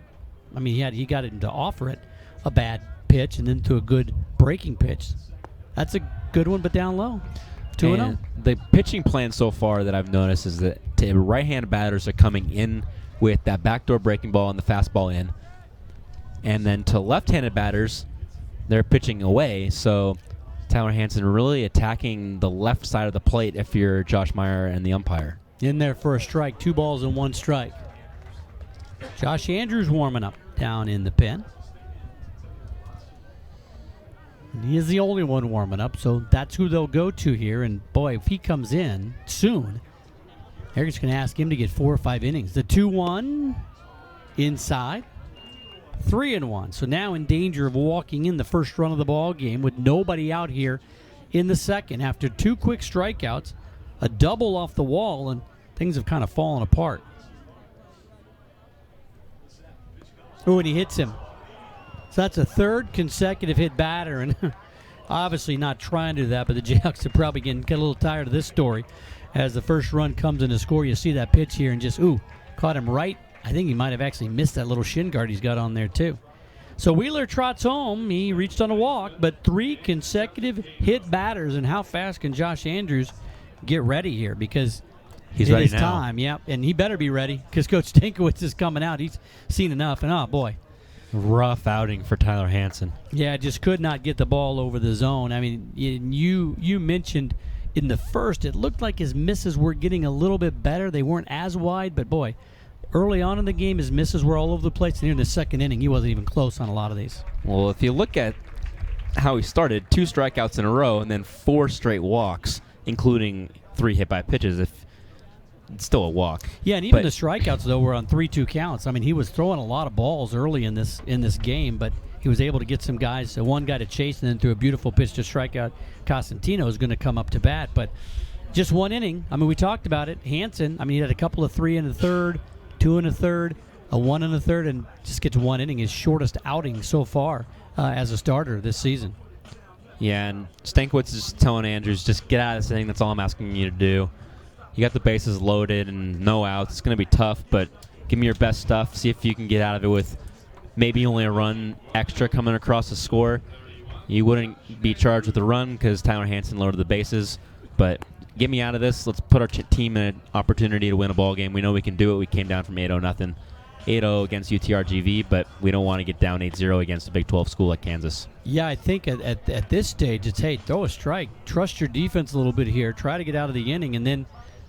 He got him to offer it a bad pitch and then to a good breaking pitch. That's a good one, but down low. 2-0. The pitching plan so far that I've noticed is that right-hand batters are coming in with that backdoor breaking ball and the fastball in. And then to left-handed batters, they're pitching away. So Tyler Hansen really attacking the left side of the plate if you're Josh Meyer and the umpire. In there for a strike, 2 balls and 1 strike. Josh Andrews warming up down in the pen. And he is the only one warming up, so that's who they'll go to here. And boy, if he comes in soon, they're just going to ask him to get 4 or 5 innings. The 2-1 inside, 3-1. So now in danger of walking in the first run of the ball game with nobody out here in the second after 2 quick strikeouts, a double off the wall, and things have kind of fallen apart. Oh, and he hits him. So that's a 3rd consecutive hit batter, and obviously not trying to do that, but the Jayhawks are probably get a little tired of this story. As the first run comes in to score, you see that pitch here and just, caught him right. I think he might have actually missed that little shin guard he's got on there too. So Wheeler trots home. He reached on a walk, but 3 consecutive hit batters, and how fast can Josh Andrews get ready here? Because he's it ready is now. Time, yep, and he better be ready because Coach Stankiewicz is coming out. He's seen enough, and oh boy. Rough outing for Tyler Hansen. Yeah, just could not get the ball over the zone. I mean, you mentioned in the first, it looked like his misses were getting a little bit better. They weren't as wide, but boy, early on in the game, his misses were all over the place. And here in the second inning, he wasn't even close on a lot of these. Well, if you look at how he started, 2 strikeouts in a row and then 4 straight walks, including 3 hit by pitches. It's still a walk. Yeah, and even the strikeouts, though, were on 3-2 counts. I mean, he was throwing a lot of balls early in this game, but he was able to get some guys, one guy to chase, and then threw a beautiful pitch to strike out. Cosentino is going to come up to bat, but just 1 inning. I mean, we talked about it. Hansen, I mean, he had a couple of 3 in the third, 2 in the third, a 1 in the third, and just gets 1 inning, his shortest outing so far as a starter this season. Yeah, and Stankiewicz is telling Andrews, just get out of this inning. That's all I'm asking you to do. You got the bases loaded and no outs. It's going to be tough, but give me your best stuff. See if you can get out of it with maybe only a run extra coming across the score. You wouldn't be charged with a run because Tyler Hansen loaded the bases, but get me out of this. Let's put our team in an opportunity to win a ball game. We know we can do it. We came down from 8-0 against UTRGV, but we don't want to get down 8-0 against a Big 12 school like Kansas. Yeah, I think at this stage it's, hey, throw a strike. Trust your defense a little bit here. Try to get out of the inning, and then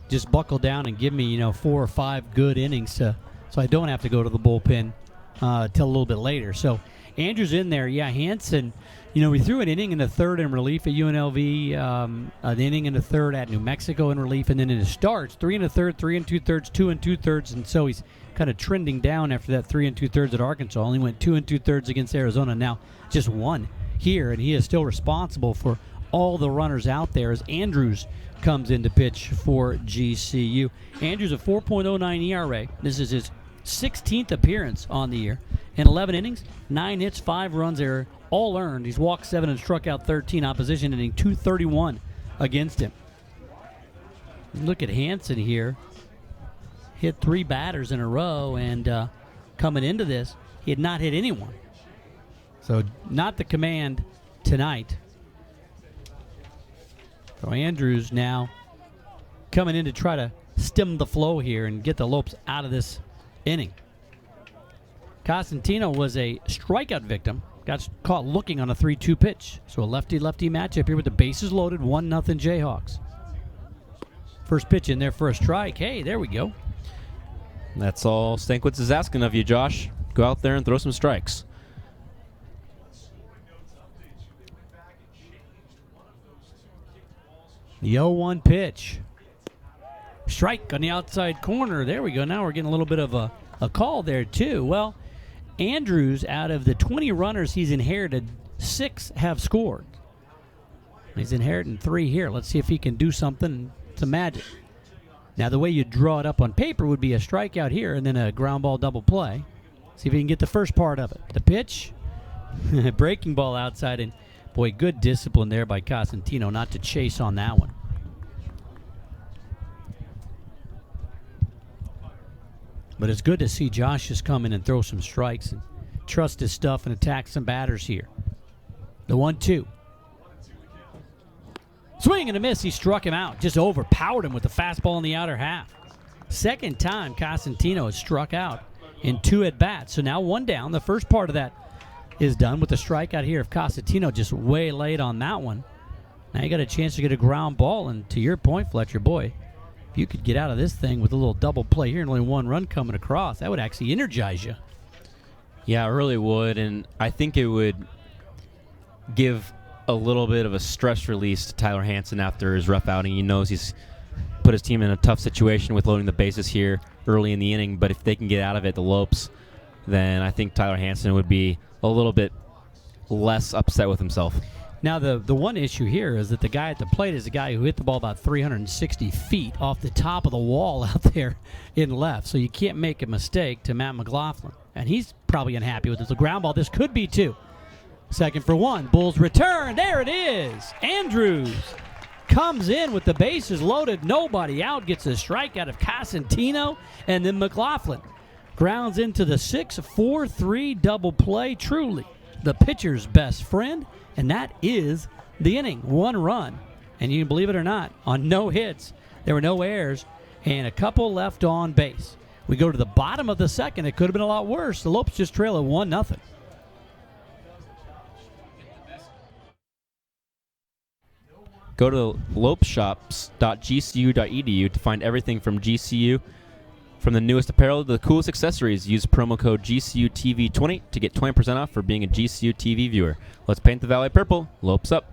just buckle down and give me, 4 or 5 good innings so I don't have to go to the bullpen till a little bit later. So Andrews in there. Yeah, Hansen, we threw an inning in the third in relief at UNLV, an inning in the third at New Mexico in relief, and then in his starts, 3 1/3, 3 2/3, 2 2/3, and so he's kind of trending down after that 3 2/3 at Arkansas. Only went 2 2/3 against Arizona. Now just 1 here, and he is still responsible for all the runners out there as Andrews comes in to pitch for GCU. Andrews a 4.09 ERA. This is his 16th appearance on the year. In 11 innings, 9 hits, 5 runs there, all earned. He's walked 7 and struck out 13. Opposition hitting .231 against him. Look at Hansen here. Hit 3 batters in a row, and coming into this, he had not hit anyone. So not the command tonight. So Andrews now coming in to try to stem the flow here and get the Lopes out of this inning. Cosentino was a strikeout victim. Got caught looking on a 3-2 pitch. So a lefty-lefty matchup here with the bases loaded, 1-0 Jayhawks. First pitch in there for a strike. Hey, there we go. That's all Stankiewicz is asking of you, Josh. Go out there and throw some strikes. The 0-1 pitch. Strike on the outside corner. There we go. Now we're getting a little bit of a call there, too. Well, Andrews, out of the 20 runners he's inherited, 6 have scored. He's inheriting 3 here. Let's see if he can do something. Some magic. Now, the way you draw it up on paper would be a strikeout here and then a ground ball double play. See if he can get the first part of it. The pitch, breaking ball outside, and boy, good discipline there by Cosentino not to chase on that one. But it's good to see Josh just come in and throw some strikes and trust his stuff and attack some batters here. The 1-2. Swing and a miss. He struck him out. Just overpowered him with the fastball in the outer half. Second time Cosentino has struck out in 2 at-bats. So now 1 down. The first part of that is done with the strikeout here of Cosentino, just way late on that one. Now you got a chance to get a ground ball, and to your point, Fletcher, boy, if you could get out of this thing with a little double play here and only 1 run coming across, that would actually energize you. Yeah, it really would, and I think it would give a little bit of a stress release to Tyler Hansen after his rough outing. He knows he's put his team in a tough situation with loading the bases here early in the inning, but if they can get out of it, the Lopes, then I think Tyler Hansen would be a little bit less upset with himself. Now, the one issue here is that the guy at the plate is a guy who hit the ball about 360 feet off the top of the wall out there in left, so you can't make a mistake to Matt McLaughlin, and he's probably unhappy with it. The ground ball, this could be 2. Second for 1. Bulls return. There it is. Andrews comes in with the bases loaded, nobody out, gets a strikeout of Cosentino, and then McLaughlin grounds into the 6-4-3 double play. Truly the pitcher's best friend, and that is the inning. 1 run, and you can believe it or not, on no hits, there were no errors, and a couple left on base. We go to the bottom of the second. It could have been a lot worse. The Lopes just trail at 1-0. Go to lopeshops.gcu.edu to find everything from GCU, from the newest apparel to the coolest accessories. Use promo code GCUTV20 to get 20% off for being a GCU TV viewer. Let's paint the Valley purple. Lopes up.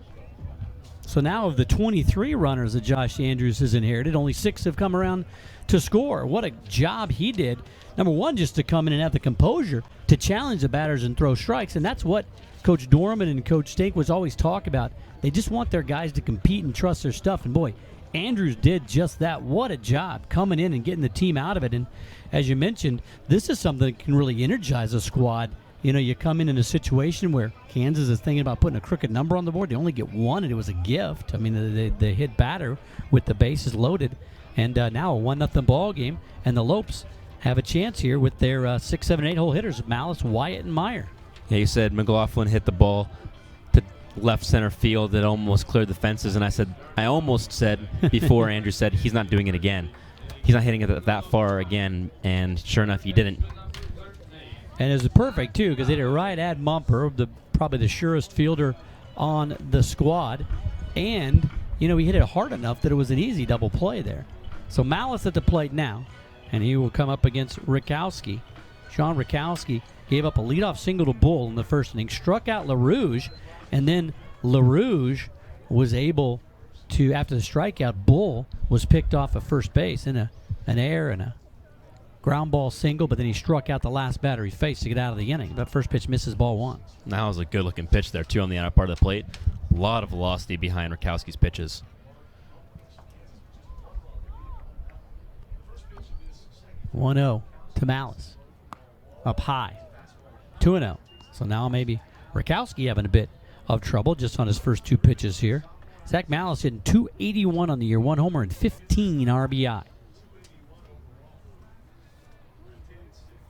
So now of the 23 runners that Josh Andrews has inherited, only 6 have come around to score. What a job he did. Number one, just to come in and have the composure to challenge the batters and throw strikes, and that's what Coach Dorman and Coach Stink was always talk about. They just want their guys to compete and trust their stuff, and boy, Andrews did just that. What a job coming in and getting the team out of it. And as you mentioned, this is something that can really energize a squad. You know, you come in a situation where Kansas is thinking about putting a crooked number on the board. They only get 1, and it was a gift. I mean, they hit batter with the bases loaded. And now a 1-0 ball game, and the Lopes have a chance here with their 6, 7, 8 hole hitters, Malice, Wyatt, and Meyer. Yeah, you said McLaughlin hit the ball to left center field that almost cleared the fences, and I almost said before Andrew said he's not doing it again. He's not hitting it that far again, and sure enough, he didn't. And it was perfect, too, because they hit it right at Mumper, probably the surest fielder on the squad. And, you know, he hit it hard enough that it was an easy double play there. So Malice at the plate now, and he will come up against Rakowski. Sean Rakowski gave up a leadoff single to Bull in the first inning, struck out LaRouge, and then LaRouge was able to, after the strikeout, Bull was picked off at first base in an error and a ground ball single, but then he struck out the last batter he faced to get out of the inning. That first pitch misses, ball 1. That was a good-looking pitch there, too, on the outer part of the plate. A lot of velocity behind Rakowski's pitches. 1-0 to Malice. Up high. 2-0. So now maybe Rakowski having a bit of trouble just on his first 2 pitches here. Zach Malice hitting .281 on the year, 1 homer and 15 RBI.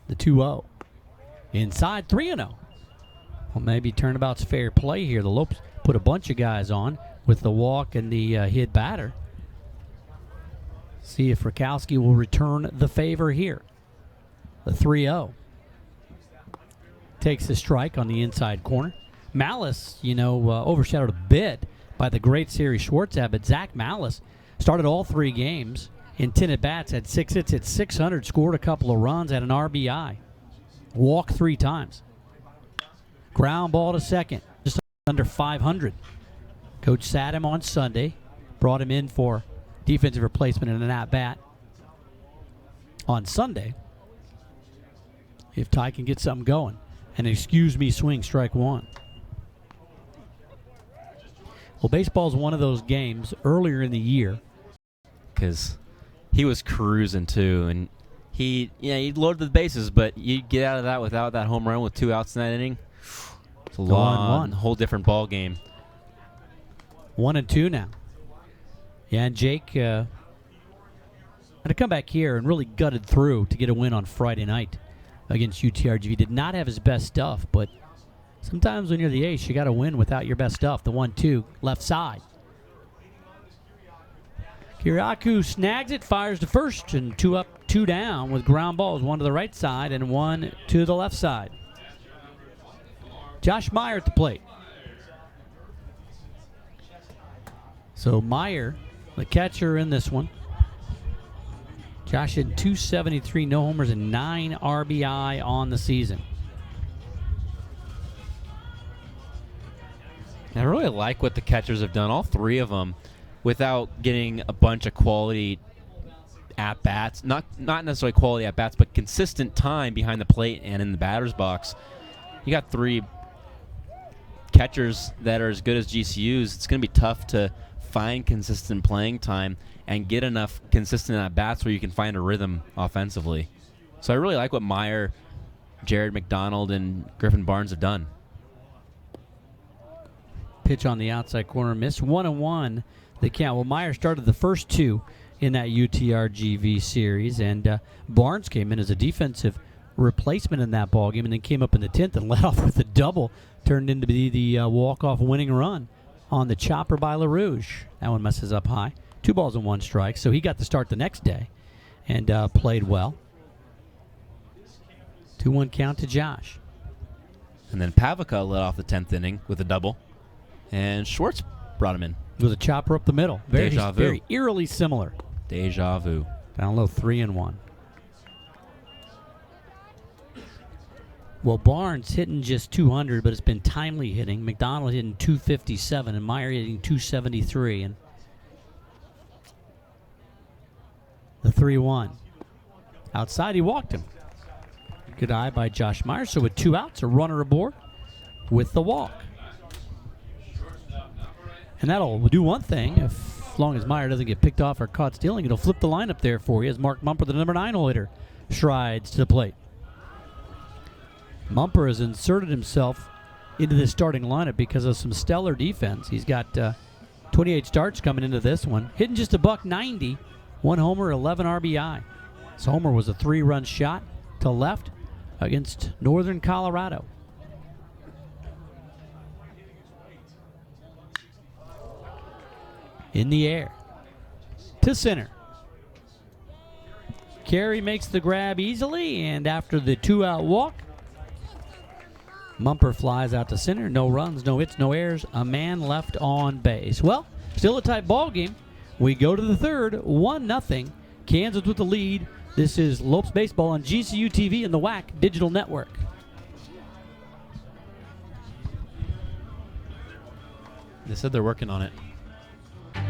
The 2-0. Inside, 3-0. Well, maybe turnabout's fair play here. The Lopes put a bunch of guys on with the walk and the hit batter. See if Rakowski will return the favor here. The 3-0. Takes the strike on the inside corner. Malice, overshadowed a bit by the great Siri Schwartzab, but Zach Malice started all 3 games in 10 at-bats, had 6 hits, hit .600, scored a couple of runs, had an RBI. Walked 3 times. Ground ball to second, just under .500. Coach sat him on Sunday, brought him in for defensive replacement in an at-bat on Sunday. If Ty can get something going. And excuse me, swing, strike 1. Well, baseball's one of those games earlier in the year. Because he was cruising, too. And he loaded the bases, but you get out of that without that home run with 2 outs in that inning. It's a whole different ball game. 1-2 now. Yeah, and Jake had to come back here and really gutted through to get a win on Friday night against UTRGV. Did not have his best stuff, but sometimes when you're the ace, you got to win without your best stuff. The 1-2, left side. Kiriakou snags it, fires to first, and 2 up, 2 down with ground balls, one to the right side and one to the left side. Josh Meyer at the plate. So Meyer, the catcher in this one. Josh had 273, no homers, and 9 RBI on the season. I really like what the catchers have done, all 3 of them, without getting a bunch of quality at-bats. Not necessarily quality at-bats, but consistent time behind the plate and in the batter's box. You got 3 catchers that are as good as GCU's. It's going to be tough to find consistent playing time and get enough consistent at-bats where you can find a rhythm offensively. So I really like what Meyer, Jared McDonald, and Griffin Barnes have done. Pitch on the outside corner, miss. 1-1 the count. Well, Meyer started the first 2 in that UTRGV series, and Barnes came in as a defensive replacement in that ballgame and then came up in the 10th and led off with a double. Turned into the walk-off winning run on the chopper by LaRouge. That one messes up high. 2 balls and 1 strike, so he got the start the next day and played well. 2-1 count to Josh. And then Pavica led off the 10th inning with a double, and Schwartz brought him in. It was a chopper up the middle. Deja vu. Very eerily similar. Deja vu. Down low, 3-1. Well, Barnes hitting just 200, but it's been timely hitting. McDonald hitting 257, and Meyer hitting 273. And the 3-1. Outside, he walked him. Good eye by Josh Meyer. So with 2 outs, a runner aboard with the walk. And that'll do one thing. As long as Meyer doesn't get picked off or caught stealing, it'll flip the lineup there for you as Mark Mumper, the number 9 hole hitter, strides to the plate. Mumper has inserted himself into this starting lineup because of some stellar defense. He's got 28 starts coming into this one. Hitting just a $190, 1 homer, 11 RBI. His homer was a 3-run shot to left against Northern Colorado. In the air to center. Carey makes the grab easily, and after the 2-out walk, Mumper flies out to center. No runs, no hits, no errors. A man left on base. Well, still a tight ball game. We go to the 3rd, 1-0. Kansas with the lead. This is Lopes Baseball on GCU TV and the WAC Digital Network. They said they're working on it.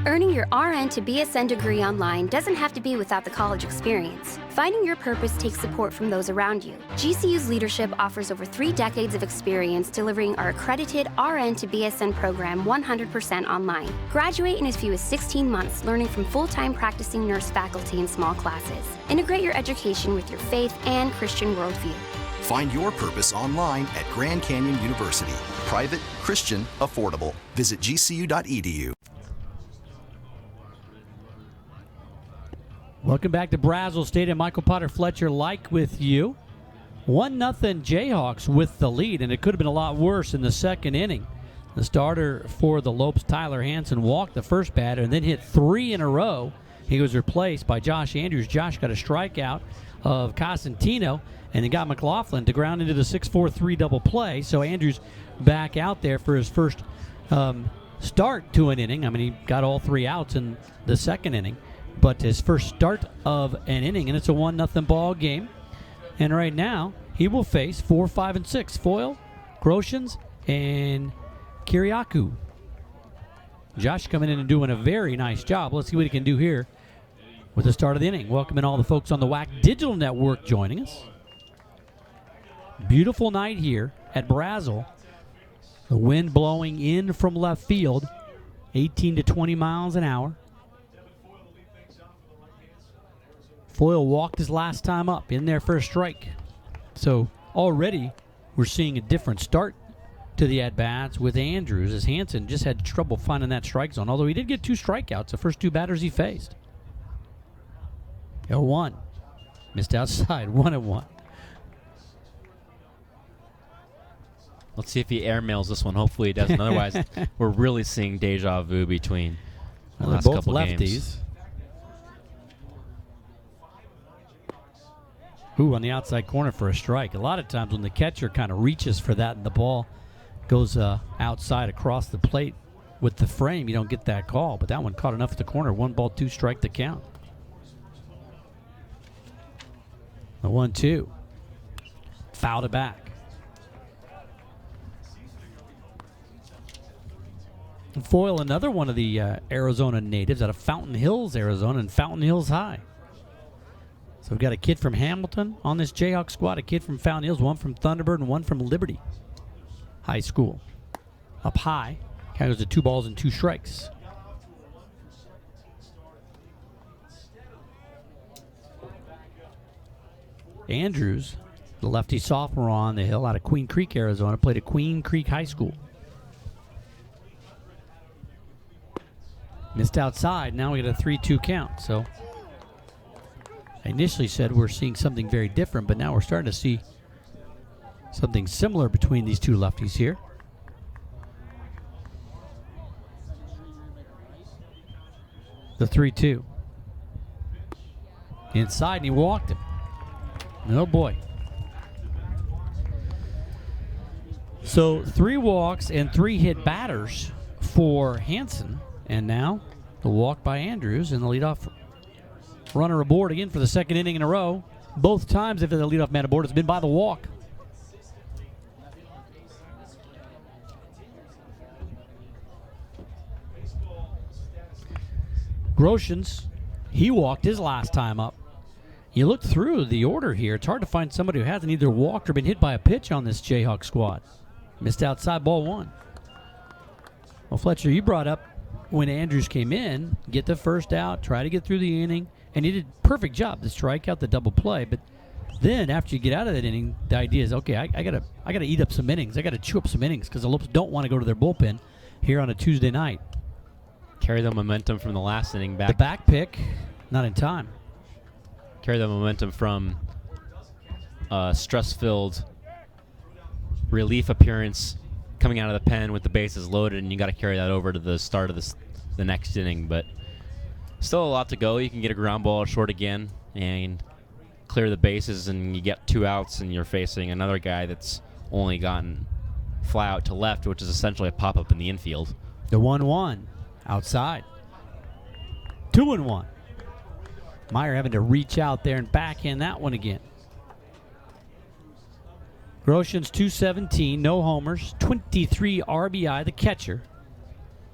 Earning your RN to BSN degree online doesn't have to be without the college experience. Finding your purpose takes support from those around you. GCU's leadership offers over 3 decades of experience delivering our accredited RN to BSN program 100% online. Graduate in as few as 16 months, learning from full-time practicing nurse faculty in small classes. Integrate your education with your faith and Christian worldview. Find your purpose online at Grand Canyon University. Private, Christian, affordable. Visit gcu.edu. Welcome back to Brazos Stadium. Michael Potter Fletcher like with you. 1-0 Jayhawks with the lead, and it could have been a lot worse in the 2nd inning. The starter for the Lopes, Tyler Hansen, walked the first batter and then hit 3 in a row. He was replaced by Josh Andrews. Josh got a strikeout of Cosentino and then got McLaughlin to ground into the 6-4-3 double play. So Andrews back out there for his first start to an inning. I mean, he got all 3 outs in the 2nd inning. But his first start of an inning, and it's a 1-0 ball game. And right now, he will face 4, 5, and 6. Foyle, Groshans, and Kiriakou. Josh coming in and doing a very nice job. Let's see what he can do here with the start of the inning. Welcoming all the folks on the WAC Digital Network joining us. Beautiful night here at Brazil. The wind blowing in from left field, 18 to 20 miles an hour. Foyle walked his last time up, in there for a strike. So already we're seeing a different start to the at-bats with Andrews, as Hansen just had trouble finding that strike zone, although he did get 2 strikeouts the first 2 batters he faced. 0-1. Missed outside, 1-1. Let's see if he airmails this one. Hopefully he doesn't. Otherwise, we're really seeing deja vu between the last both couple lefties. games. Ooh, on the outside corner for a strike. A lot of times when the catcher kind of reaches for that and the ball goes outside across the plate with the frame, you don't get that call. But that one caught enough at the corner. 1 ball, 2 strike to count. The 1-2. Fouled it back. And foil another one of the Arizona natives out of Fountain Hills, Arizona, and Fountain Hills High. So we've got a kid from Hamilton on this Jayhawk squad, a kid from Fountain Hills, one from Thunderbird, and one from Liberty High School. Up high, count goes to 2 balls and 2 strikes. Andrews, the lefty sophomore on the hill out of Queen Creek, Arizona, played at Queen Creek High School. Missed outside. Now we get a 3-2 count. So I initially said we're seeing something very different, but now we're starting to see something similar between these two lefties here. The 3-2. Inside, and he walked him. Oh boy. So 3 walks and 3 hit batters for Hansen. And now the walk by Andrews, and the leadoff runner aboard again for the 2nd inning in a row. Both times if the leadoff man aboard has been by the walk. Groshans, he walked his last time up. You look through the order here, it's hard to find somebody who hasn't either walked or been hit by a pitch on this Jayhawk squad. Missed outside, ball 1. Well, Fletcher, you brought up when Andrews came in, get the first out, try to get through the inning, and he did a perfect job, the strikeout, the double play. But then after you get out of that inning, the idea is, okay, I gotta eat up some innings. I gotta chew up some innings because the Lopes don't want to go to their bullpen here on a Tuesday night. Carry the momentum from the last inning back. The back pick, not in time. Carry the momentum from stress-filled relief appearance coming out of the pen with the bases loaded, and you got to carry that over to the start of the next inning. But still a lot to go. You can get a ground ball short again and clear the bases, and you get 2 outs, and you're facing another guy that's only gotten fly out to left, which is essentially a pop-up in the infield. The 1-1 outside. 2-1. Meyer having to reach out there and backhand that one again. Groshans 217, no homers, 23 RBI, the catcher.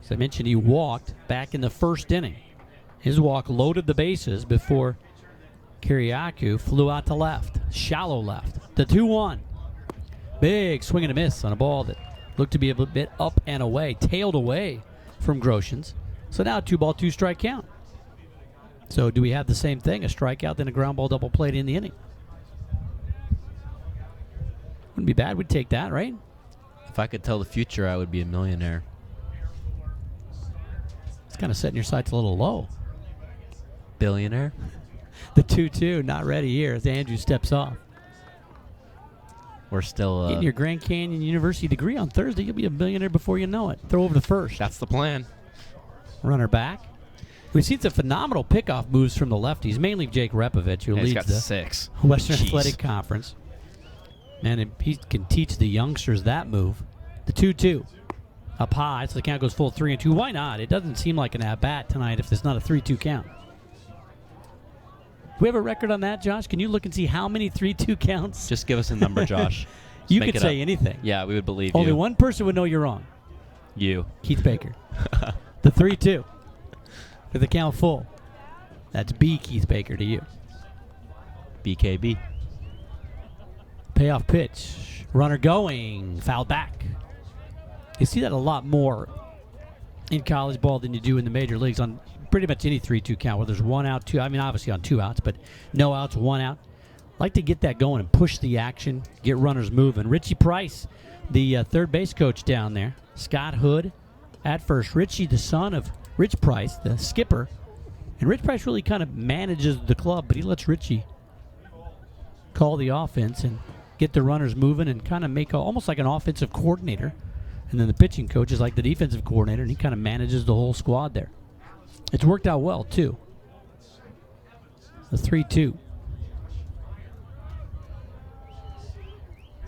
As I mentioned, he walked back in the 1st inning. His walk loaded the bases before Kiriakou flew out to left, shallow left. The 2-1. Big swing and a miss on a ball that looked to be a bit up and away, tailed away from Groshans. So now 2 ball, 2 strike count. So do we have the same thing, a strikeout, then a ground ball double play in the inning? Wouldn't be bad. We'd take that, right? If I could tell the future, I would be a millionaire. It's kind of setting your sights a little low. Billionaire? The 2-2, not ready here as Andrew steps off. We're still... Getting your Grand Canyon University degree on Thursday, you'll be a billionaire before you know it. Throw over to first. That's the plan. Runner back. We've seen some phenomenal pickoff moves from the lefties, mainly Jake Repovich, who He's leads got the 6. Western Jeez. Athletic Conference. And he can teach the youngsters that move. The 2-2. Up high, so the count goes full 3-2. Why not? It doesn't seem like an at-bat tonight if there's not a 3-2 count. Do we have a record on that, Josh? Can you look and see how many 3-2 counts? Just give us a number, Josh. You Make could it say up. anything. Yeah, we would believe Only you. one person would know you're wrong. You. Keith Baker. The 3-2. With the count full. That's B. Keith Baker to you. BKB. Payoff pitch. Runner going. Foul back. You see that a lot more in college ball than you do in the major leagues on pretty much any 3-2 count where there's 1 out, 2. I mean, obviously on 2 outs, but no outs, 1 out. Like to get that going and push the action, get runners moving. Richie Price, the third base coach down there. Scott Hood at first. Richie, the son of Rich Price, the skipper. And Rich Price really kind of manages the club, but he lets Richie call the offense and get the runners moving and kind of make almost like an offensive coordinator. And then the pitching coach is like the defensive coordinator, and he kind of manages the whole squad there. It's worked out well, too. The 3-2.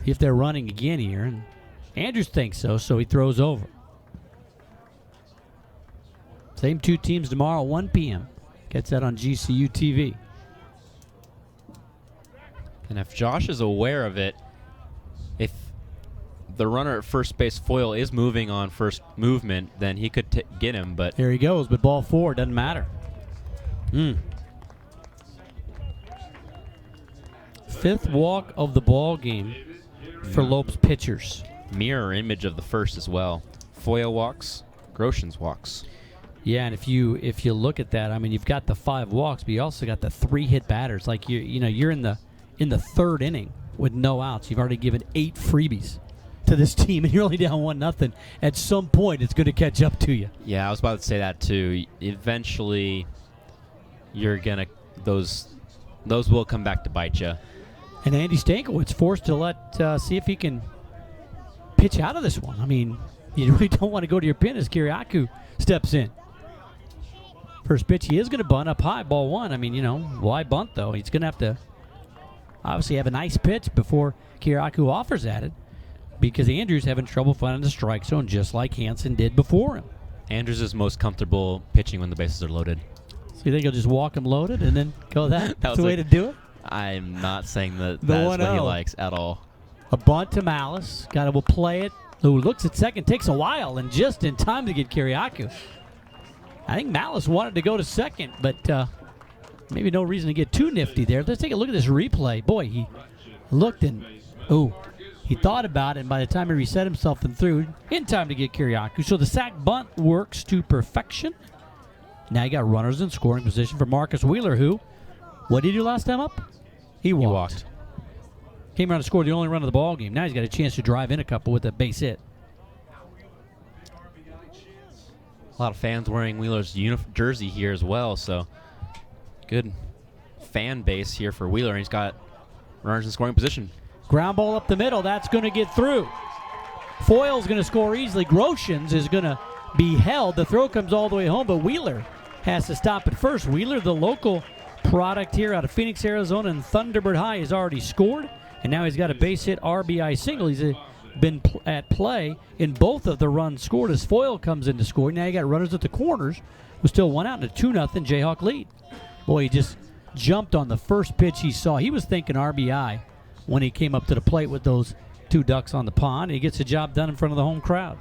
if they're running again here. And Andrews thinks so he throws over. Same two teams tomorrow, 1 p.m. Gets that on GCU TV. And if Josh is aware of it, if the runner at first base, Foyle, is moving on first movement, then he could get him. But here he goes, but ball 4, doesn't matter. Fifth walk of the ball game for Lopes pitchers. Mirror image of the first as well. Foyle walks, Groshans walks. Yeah, and if you look at that, I mean, you've got the 5 walks, but you also got the 3 hit batters. Like you're in the third inning with no outs. You've already given 8 freebies to this team, and you're only down 1-0. At some point, it's going to catch up to you. Yeah, I was about to say that too. Eventually, you're gonna those will come back to bite you. And Andy Stankiewicz forced to see if he can pitch out of this one. I mean, you really don't want to go to your pin as Kiriakou steps in. First pitch, he is going to bunt up high, ball 1. I mean, why bunt though? He's going to have to obviously have a nice pitch before Kiriakou offers at it, because Andrews having trouble finding the strike zone just like Hansen did before him. Andrews is most comfortable pitching when the bases are loaded. So you think he'll just walk him loaded and then go that's the way to do it? I'm not saying that The is what he 1-0. likes at all. A bunt to Malice. Got to play it. Who looks at second, takes a while, and just in time to get Kiriakou. I think Malice wanted to go to second, but maybe no reason to get too nifty there. Let's take a look at this replay. Boy, he looked and, he thought about it, and by the time he reset himself and threw, in time to get Kiriakou. So the sack bunt works to perfection. Now you got runners in scoring position for Marcus Wheeler, who, what did he do last time up? He walked. Came around to score the only run of the ball game. Now he's got a chance to drive in a couple with a base hit. A lot of fans wearing Wheeler's jersey here as well, so good fan base here for Wheeler. He's got runners in scoring position. Ground ball up the middle. That's going to get through. Foyle's going to score easily. Groshans is going to be held. The throw comes all the way home, but Wheeler has to stop at first. Wheeler, the local product here out of Phoenix, Arizona, and Thunderbird High, has already scored, and now he's got a base hit RBI single. He's been at play in both of the runs scored as Foyle comes into scoring. Now you got runners at the corners with still 1 out and a 2-0 Jayhawk lead. Boy, he just jumped on the first pitch he saw. He was thinking RBI when he came up to the plate with those 2 ducks on the pond, and he gets the job done in front of the home crowd.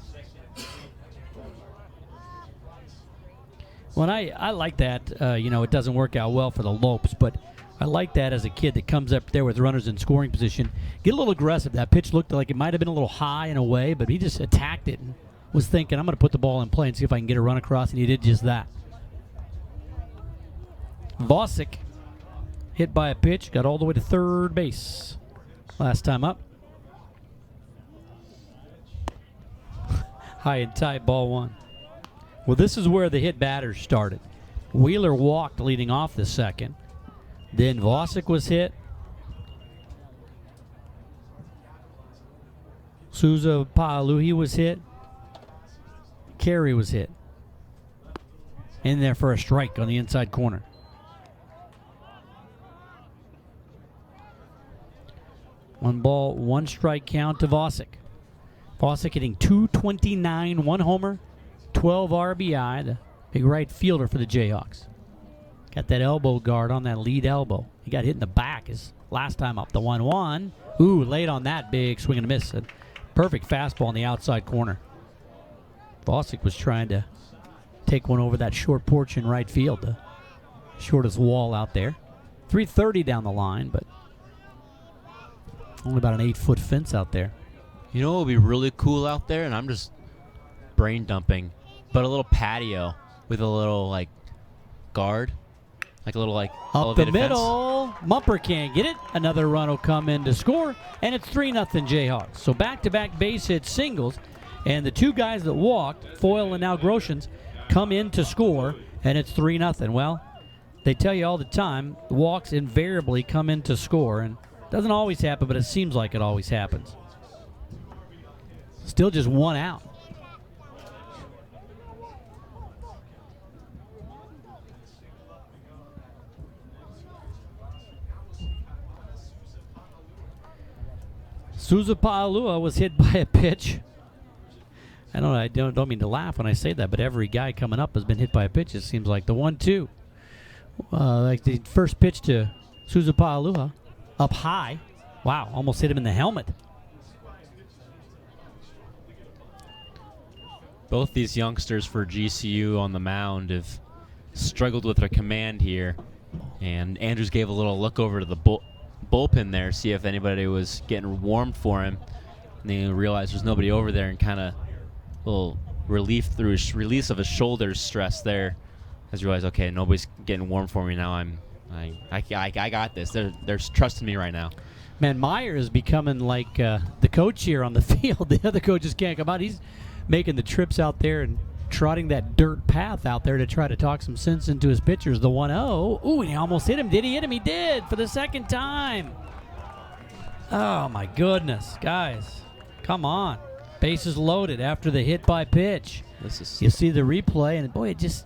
Well, I like that. It doesn't work out well for the Lopes, but I like that as a kid that comes up there with runners in scoring position. Get a little aggressive. That pitch looked like it might have been a little high in a way, but he just attacked it and was thinking, I'm going to put the ball in play and see if I can get a run across, and he did just that. Vosick hit by a pitch, got all the way to third base last time up. High and tight, ball 1. Well, this is where the hit batters started. Wheeler walked leading off the second. Then Vosick was hit. Souza Paaluhi was hit. Carey was hit. In there for a strike on the inside corner. One ball, 1 strike count to Vosick. Vosick hitting .229, 1 homer, 12 RBI, the big right fielder for the Jayhawks. Got that elbow guard on that lead elbow. He got hit in the back his last time up. The 1-1. Ooh, late on that big swing and a miss. A perfect fastball in the outside corner. Vosick was trying to take one over that short porch in right field, the shortest wall out there. 330 down the line, but only about an 8-foot fence out there. You know what would be really cool out there, and I'm just brain dumping, but a little patio with a little guard, like a little up the elevated middle. Mumper can't get it. Another run will come in to score, and it's 3-0 Jayhawks. So back-to-back base hit singles, and the 2 guys that walked, Foyle and now Groshans, come in to score, and it's 3-0. Well, they tell you all the time, walks invariably come in to score, and it doesn't always happen, but it seems like it always happens. Still just 1 out. Souza Pa'alua was hit by a pitch. I don't mean to laugh when I say that, but every guy coming up has been hit by a pitch, it seems like. The 1-2. Like the first pitch to Souza Pa'alua, up high. Wow, almost hit him in the helmet. Both these youngsters for GCU on the mound have struggled with their command here. And Andrews gave a little look over to the bullpen there, see if anybody was getting warmed for him. And then he realized there's nobody over there, and kind of a little release of his shoulders stress there. As you realize, okay, nobody's getting warm for me now. I got this. They're trusting me right now. Man, Meyer is becoming like the coach here on the field. The other coaches can't come out. He's making the trips out there and trotting that dirt path out there to try to talk some sense into his pitchers. The 1-0. Ooh, he almost hit him. Did he hit him? He did for the second time. Oh, my goodness. Guys, come on. Bases loaded after the hit by pitch. You see the replay, and boy, it just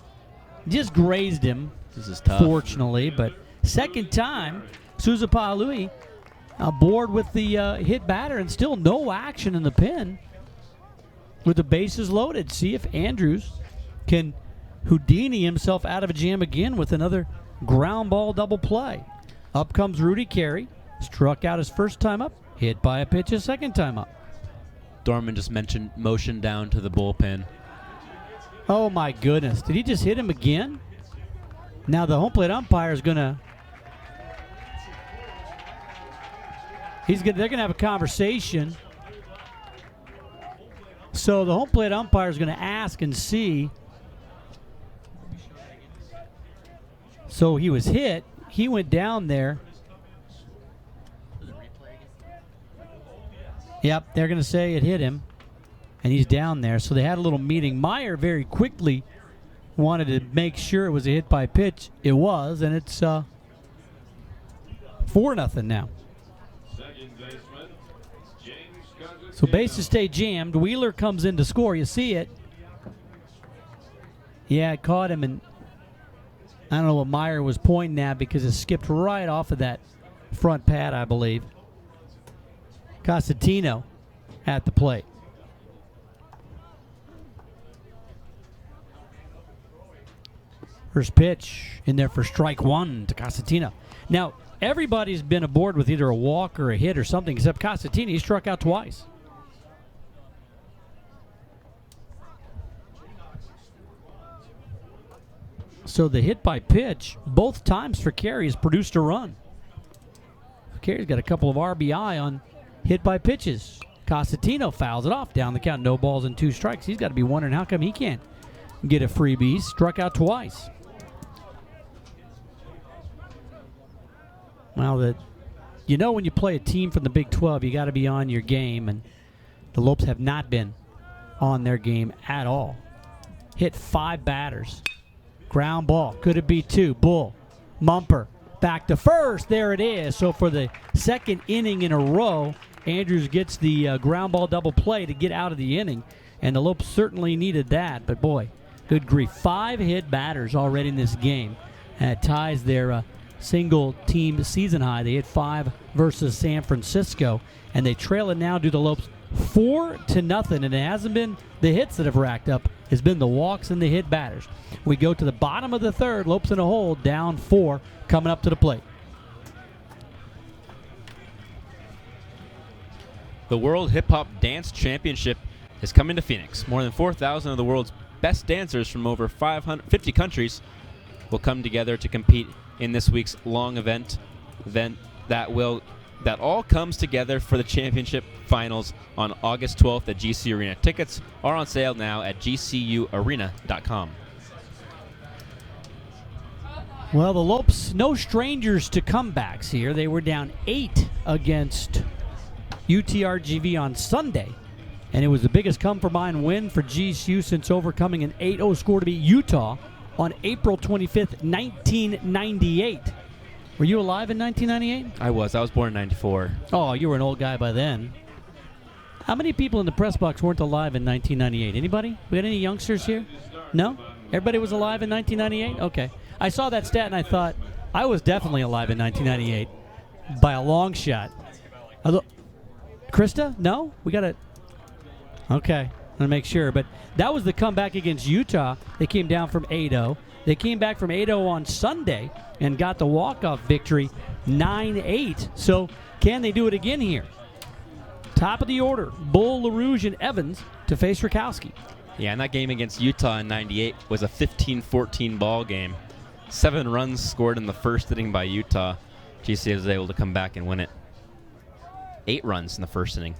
grazed him. This is tough. Fortunately, but second time, Souza Pa'alua aboard with the hit batter, and still no action in the pen with the bases loaded. See if Andrews can Houdini himself out of a jam again with another ground ball double play. Up comes Rudy Carey, struck out his first time up, hit by a pitch his second time up. Dorman just motioned down to the bullpen. Oh my goodness, did he just hit him again? Now the home plate umpire is gonna they're gonna have a conversation. So the home plate umpire is gonna ask and see. So he was hit, he went down there. Yep, they're going to say it hit him, and he's down there. So they had a little meeting. Meyer very quickly wanted to make sure it was a hit by pitch. It was, and it's 4-0 now. So bases stay jammed. Wheeler comes in to score. You see it. Yeah, it caught him, and I don't know what Meyer was pointing at because it skipped right off of that front pad, I believe. Cosentino at the plate. First pitch in there for strike one to Cosentino. Now, everybody's been aboard with either a walk or a hit or something except Cosentino. He struck out twice. So the hit by pitch, both times for Carey, has produced a run. Carey's got a couple of RBI on hit by pitches. Cosentino fouls it off down the count. No balls and 2 strikes. He's got to be wondering how come he can't get a freebie. He's struck out twice. Well, when you play a team from the Big 12, you got to be on your game, and the Lopes have not been on their game at all. Hit 5 batters. Ground ball. Could it be 2? Bull. Mumper. Back to first. There it is. So for the second inning in a row, Andrews gets the ground ball double play to get out of the inning. And the Lopes certainly needed that. But boy, good grief. 5 hit batters already in this game. That ties their single team season high. They hit 5 versus San Francisco. And they trail it now to the Lopes 4-0. And it hasn't been the hits that have racked up. It's been the walks and the hit batters. We go to the bottom of the third. Lopes in a hole, down 4, coming up to the plate. The World Hip Hop Dance Championship is coming to Phoenix. More than 4,000 of the world's best dancers from over 550 countries will come together to compete in this week's long event that all comes together for the championship finals on August 12th at GC Arena. Tickets are on sale now at gcuarena.com. Well, the Lopes, no strangers to comebacks here. They were down 8 against UTRGV on Sunday, and it was the biggest come-from-behind win for GCU since overcoming an 8-0 score to beat Utah on April 25th, 1998. Were you alive in 1998? I was born in 94. Oh, you were an old guy by then. How many people in the press box weren't alive in 1998? Anybody? We got any youngsters here? No? Everybody was alive in 1998? Okay. I saw that stat and I thought, I was definitely alive in 1998 by a long shot. Krista? No? We got it. Okay. I'm going to make sure. But that was the comeback against Utah. They came down from 8-0. They came back from 8-0 on Sunday and got the walk-off victory 9-8. So can they do it again here? Top of the order, Bull, LaRouge, and Evans to face Rakowski. Yeah, and that game against Utah in 98 was a 15-14 ball game. 7 runs scored in the first inning by Utah. GCU was able to come back and win it. 8 runs in the first inning.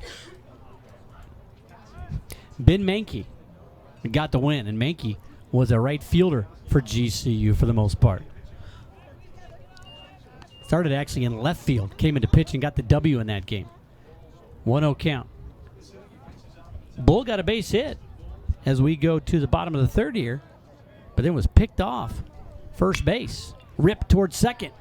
Ben Mankey got the win, and Mankey was a right fielder for GCU for the most part. Started actually in left field, came into pitch and got the W in that game. 1-0 count. Bull got a base hit as we go to the bottom of the third here, but then was picked off. First base, ripped towards second.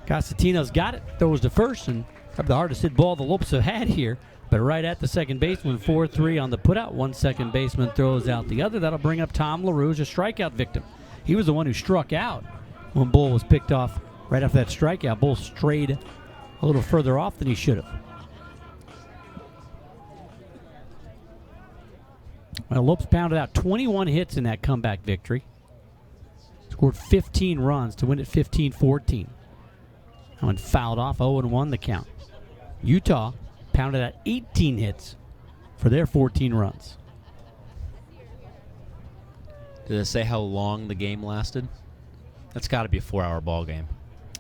Costantino's got it, throws to first, and the hardest hit ball the Lopes have had here, but right at the second baseman, 4-3 on the putout. One second baseman throws out the other. That'll bring up Tom LaRouge, a strikeout victim. He was the one who struck out when Bull was picked off right after that strikeout. Bull strayed a little further off than he should have. Well, Lopes pounded out 21 hits in that comeback victory. Scored 15 runs to win it 15-14. That one fouled off, 0-1 the count. Utah pounded out 18 hits for their 14 runs. Did it say how long the game lasted? That's got to be a 4-hour ball game.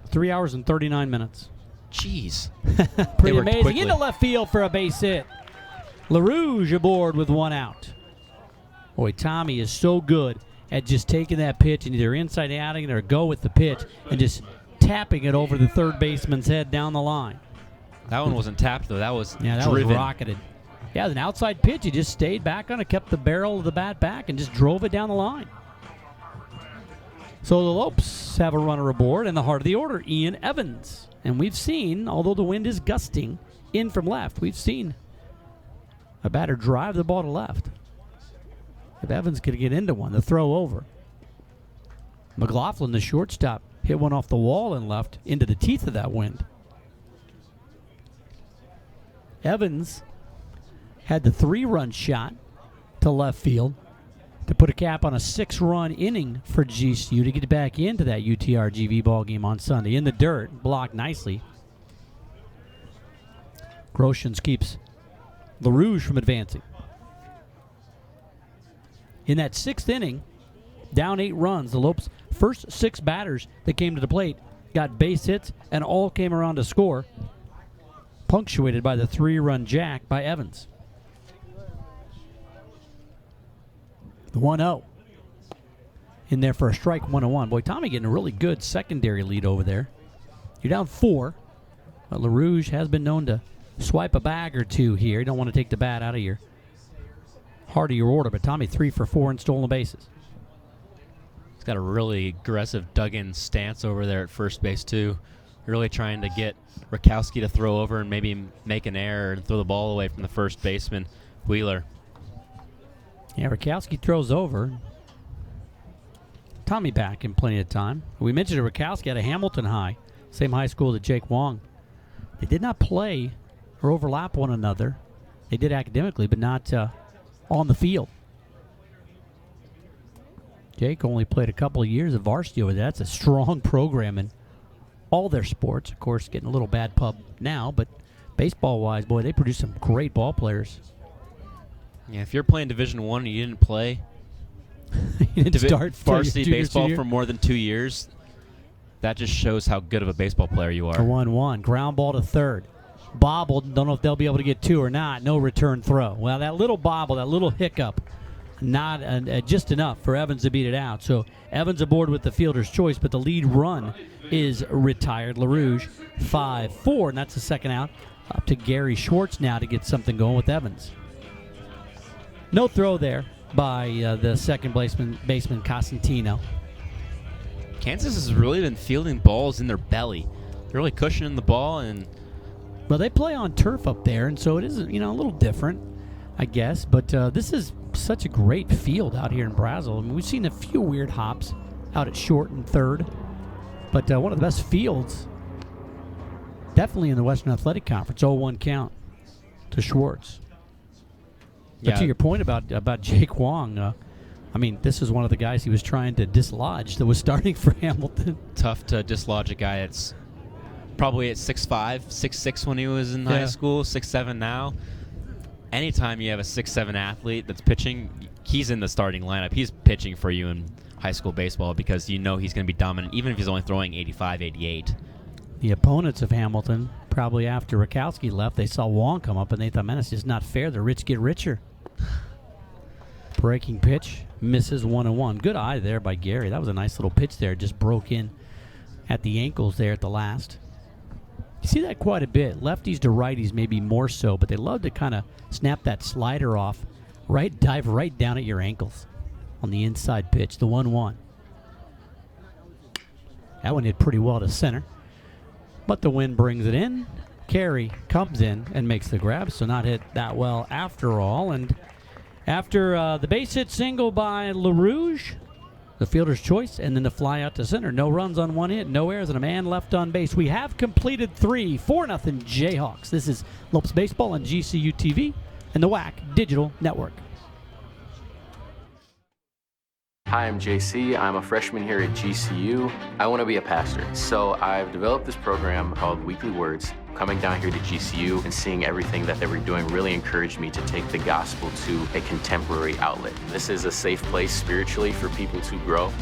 3 hours and 39 minutes. Jeez. Pretty amazing. Quickly. Into left field for a base hit. LaRouge aboard with 1 out. Boy, Tommy is so good at just taking that pitch and either inside outing it or go with the pitch and just tapping it over the third baseman's head down the line. That one wasn't tapped, though. That was that driven. was rocketed. Yeah, it was an outside pitch. He just stayed back on it, kept the barrel of the bat back, and just drove it down the line. So the Lopes have a runner aboard in the heart of the order, Ian Evans. And we've seen, although the wind is gusting in from left, we've seen a batter drive the ball to left. If Evans could get into one, the throw over. McLaughlin, the shortstop, hit one off the wall and left into the teeth of that wind. Evans had the 3-run shot to left field to put a cap on a 6-run inning for GCU to get back into that UTR-GV ball game on Sunday. In the dirt, blocked nicely. Groshans keeps LaRouge from advancing. In that 6th inning, down 8 runs, the Lopes' first 6 batters that came to the plate got base hits and all came around to score, punctuated by the 3-run jack by Evans. The 1-0 in there for a strike, 1-1. Boy, Tommy getting a really good secondary lead over there. You're down 4, but LaRouge has been known to swipe a bag or two here. You don't want to take the bat out of your heart of your order, but Tommy 3 for 4 in stolen bases. He's got a really aggressive dug-in stance over there at first base, too. Really trying to get Rakowski to throw over and maybe make an error and throw the ball away from the first baseman, Wheeler. Yeah, Rakowski throws over. Tommy back in plenty of time. We mentioned that Rakowski had a Hamilton High, same high school that Jake Wong. They did not play or overlap one another. They did academically, but not on the field. Jake only played a couple of years of varsity over there. That's a strong program in all their sports. Of course, getting a little bad pub now, but baseball-wise, boy, they produce some great ball players. Yeah, if you're playing Division I and you didn't play you didn't start varsity baseball for more than 2 years, that just shows how good of a baseball player you are. 1-1. Ground ball to third. Bobbled. Don't know if they'll be able to get 2 or not. No return throw. Well, that little bobble, that little hiccup, not just enough for Evans to beat it out. So Evans aboard with the fielder's choice, but the lead run is retired. LaRouge 5-4, and that's the second out. Up to Gary Schwartz now to get something going with Evans. No throw there by the second baseman Costantino. Kansas has really been fielding balls in their belly. They're really cushioning the ball, and well, they play on turf up there, and so it is, a little different, I guess. But this is such a great field out here in Brazil. I mean, we've seen a few weird hops out at short and third, but one of the best fields, definitely in the Western Athletic Conference. 0-1 count. to Schwartz. But Yeah. to your point about Jake Wong, I mean, this is one of the guys he was trying to dislodge that was starting for Hamilton. Tough to dislodge a guy that's probably at 6'5", 6'6" when he was in high school, 6'7" now. Anytime you have a 6'7" athlete that's pitching, he's in the starting lineup. He's pitching for you in high school baseball because you know he's going to be dominant, even if he's only throwing 85, 88. The opponents of Hamilton, probably after Rakowski left, they saw Wong come up and they thought, man, it's just not fair. The rich get richer. Breaking pitch, misses 1-1. Good eye there by Gary. That was a nice little pitch there. Just broke in at the ankles there at the last. You see that quite a bit. Lefties to righties maybe more so, but they love to kind of snap that slider off, dive right down at your ankles on the inside pitch, the 1-1. That one hit pretty well to center, but the wind brings it in. Carey comes in and makes the grab, so not hit that well after all. And after the base hit single by LaRouge, the fielder's choice, and then the fly out to center. No runs on one hit, no errors, and a man left on base. We have completed 3, 4-0 Jayhawks. This is Lopes Baseball on GCU TV and the WAC Digital Network. Hi, I'm JC. I'm a freshman here at GCU. I want to be a pastor, so I've developed this program called Weekly Words. Coming down here to GCU and seeing everything that they were doing really encouraged me to take the gospel to a contemporary outlet. This is a safe place spiritually for people to grow.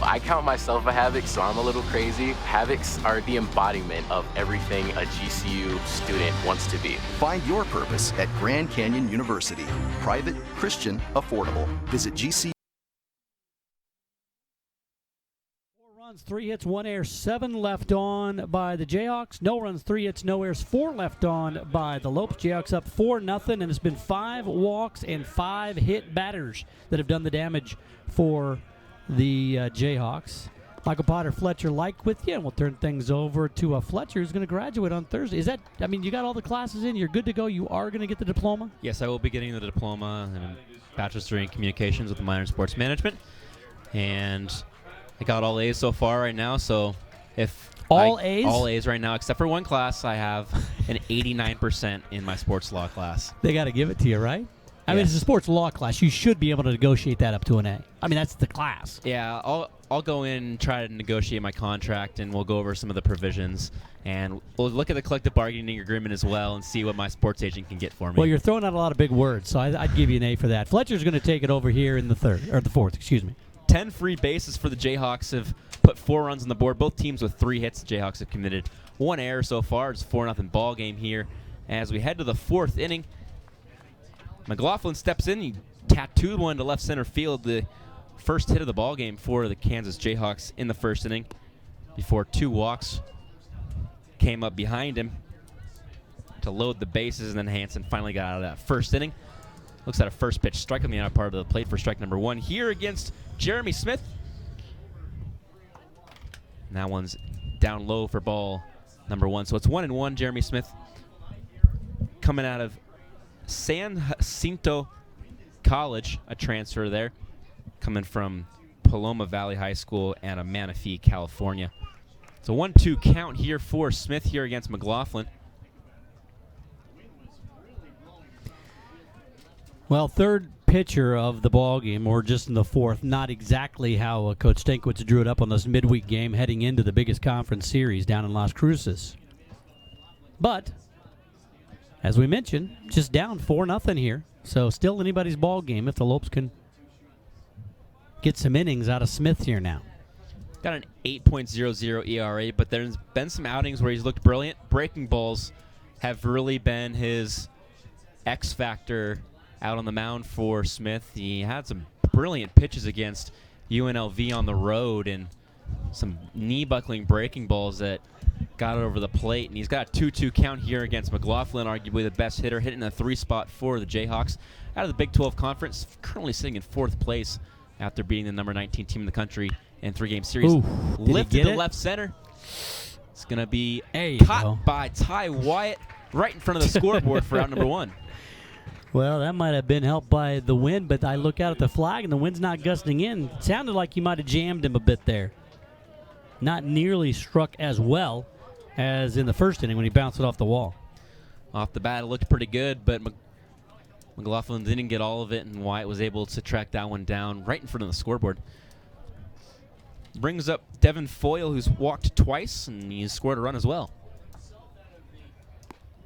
I count myself a Havoc, so I'm a little crazy. Havocs are the embodiment of everything a GCU student wants to be. Find your purpose at Grand Canyon University. Private, Christian, affordable. Visit GCU. 4 runs, 3 hits, 1 error, 7 left on by the Jayhawks. No runs, 3 hits, no errors, 4 left on by the Lopes. Jayhawks up 4-0, and it's been 5 walks and 5 hit batters that have done the damage for the Jayhawks. Michael Potter, Fletcher, like with you, and we'll turn things over to Fletcher, who's going to graduate on Thursday. Is that, I mean, you got all the classes in, you're good to go, you are going to get the diploma? Yes, I will be getting the diploma and a bachelor's degree in communications with a minor in sports management. And I got all A's so far right now, so if A's? All A's right now, except for one class, I have an 89% in my sports law class. They got to give it to you, right? I mean, Yes. it's a sports law class. You should be able to negotiate that up to an A. I mean, that's the class. Yeah, I'll go in and try to negotiate my contract, and we'll go over some of the provisions, and we'll look at the collective bargaining agreement as well and see what my sports agent can get for me. Well, you're throwing out a lot of big words, so I'd give you an A for that. Fletcher's going to take it over here in the fourth, excuse me. 10 free bases for the Jayhawks have put 4 runs on the board. Both teams with 3 hits. The Jayhawks have committed 1 error so far. It's a 4-0 ball game here. As we head to the 4th inning, McLaughlin steps in. He tattooed one to left center field. The first hit of the ball game for the Kansas Jayhawks in the 1st inning before 2 walks came up behind him to load the bases, and then Hansen finally got out of that 1st inning. Looks at a first pitch strike on the outer part of the plate for strike number 1 here against Jeremy Smith. And that one's down low for ball number 1. So it's 1-1. Jeremy Smith coming out of San Jacinto College, a transfer there, coming from Paloma Valley High School and Manatee, California. It's a 1-2 count here for Smith here against McLaughlin. Well, third pitcher of the ball game, or just in the 4th, not exactly how Coach Stankiewicz drew it up on this midweek game heading into the biggest conference series down in Las Cruces. But, as we mentioned, just down 4-0 here, so still anybody's ball game if the Lopes can get some innings out of Smith here now. Got an 8.00 ERA, but there's been some outings where he's looked brilliant. Breaking balls have really been his X factor out on the mound for Smith. He had some brilliant pitches against UNLV on the road and some knee-buckling breaking balls that got it over the plate. And he's got a 2-2 count here against McLaughlin, arguably the best hitter, hitting the 3 spot for the Jayhawks. Out of the Big 12 Conference, currently sitting in 4th place after beating the number 19 team in the country in 3-game series. Ooh, lifted to left center. It's going to be caught by Ty Wyatt right in front of the scoreboard for out number 1. Well, that might have been helped by the wind, but I look out at the flag and the wind's not gusting in. It sounded like you might have jammed him a bit there. Not nearly struck as well as in the 1st inning when he bounced it off the wall. Off the bat, it looked pretty good, but McLaughlin didn't get all of it, and Wyatt was able to track that one down right in front of the scoreboard. Brings up Devin Foyle, who's walked twice, and he's scored a run as well.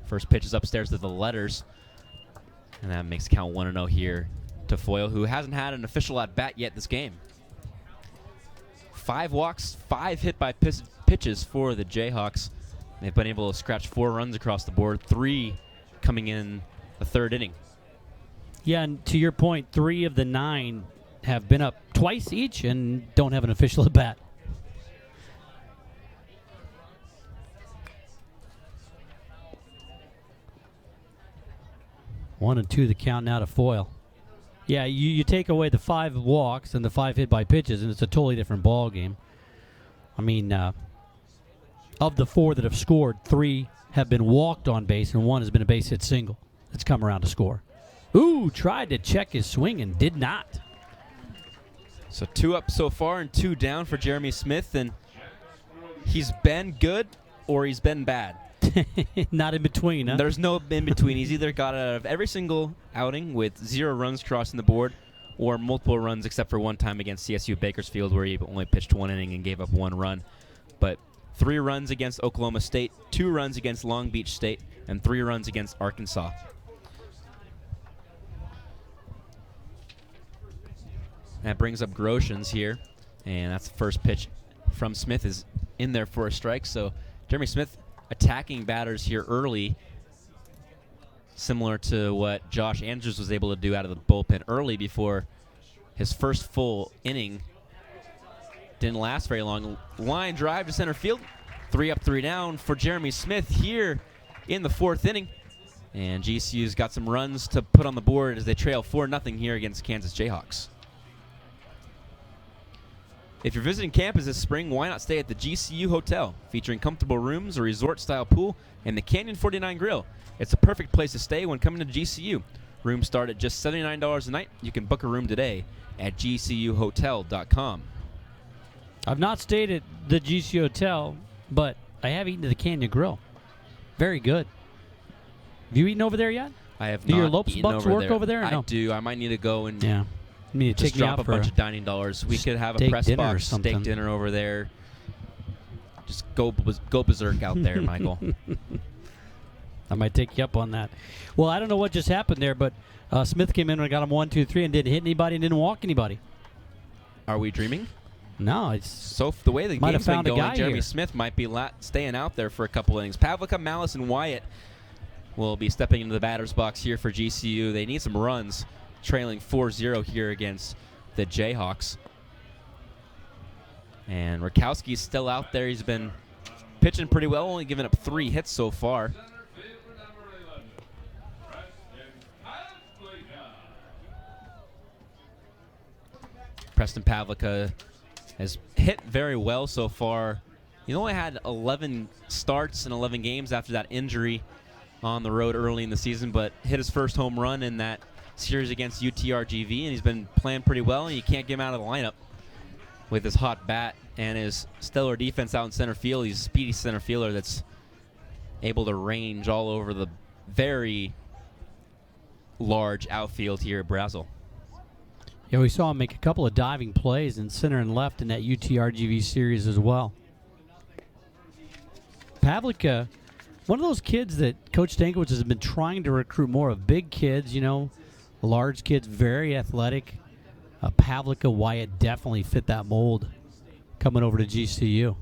First pitch is upstairs to the letters, and that makes count 1-0 here to Foyle, who hasn't had an official at-bat yet this game. 5 walks, 5 hit by pitches for the Jayhawks. They've been able to scratch 4 runs across the board, 3 coming in the 3rd inning. Yeah, and to your point, 3 of the 9 have been up twice each and don't have an official at bat. One and 2 the count now to Foyle. Yeah, you take away the 5 walks and the 5 hit by pitches, and it's a totally different ball game. I mean, of the 4 that have scored, 3 have been walked on base, and 1 has been a base hit single that's come around to score. Ooh, tried to check his swing and did not. So 2 up so far and 2 down for Jeremy Smith, and he's been good or he's been bad. Not in between, huh? There's no in between. He's either got out of every single outing with 0 runs crossing the board or multiple runs, except for one time against CSU Bakersfield where he only pitched 1 inning and gave up 1 run. But 3 runs against Oklahoma State, 2 runs against Long Beach State, and 3 runs against Arkansas. That brings up Groshans here, and that's the first pitch from Smith is in there for a strike. So Jeremy Smith attacking batters here early, similar to what Josh Andrews was able to do out of the bullpen early before his first full inning. Didn't last very long. Line drive to center field. 3 up, 3 down for Jeremy Smith here in the 4th inning. And GCU's got some runs to put on the board as they trail 4-0 here against Kansas Jayhawks. If you're visiting campus this spring, why not stay at the GCU Hotel, featuring comfortable rooms, a resort-style pool, and the Canyon 49 Grill. It's a perfect place to stay when coming to GCU. Rooms start at just $79 a night. You can book a room today at gcuhotel.com. I've not stayed at the GCU Hotel, but I have eaten at the Canyon Grill. Very good. Have you eaten over there yet? I have Do not your Lopes eaten Bucks over work there. over there? Or I no? do. I might need to go and Yeah. You need to just take me drop out a for bunch of dining dollars. We could have a steak press dinner or box steak something. dinner over there. Just go berserk out there, Michael. I might take you up on that. Well, I don't know what just happened there, but Smith came in and got him 1, 2, 3 and didn't hit anybody and didn't walk anybody. Are we dreaming? No, it's So the way the Might game's have been found a going, guy Jeremy here. Smith might be staying out there for a couple innings. Pavlica, Malice, and Wyatt will be stepping into the batter's box here for GCU. They need some runs, trailing 4-0 here against the Jayhawks. And Rakowski's still out there. He's been pitching pretty well, only giving up 3 hits so far. Preston Pavlica has hit very well so far. He only had 11 starts in 11 games after that injury on the road early in the season, but hit his first home run in that series against UTRGV, and he's been playing pretty well, and you can't get him out of the lineup with his hot bat and his stellar defense out in center field. He's a speedy center fielder that's able to range all over the very large outfield here at Brazel. Yeah, we saw him make a couple of diving plays in center and left in that UTRGV series as well. Pavlica, one of those kids that Coach Stankiewicz has been trying to recruit more of. Big kids, you know, large kids, very athletic. Pavlica, Wyatt definitely fit that mold coming over to GCU.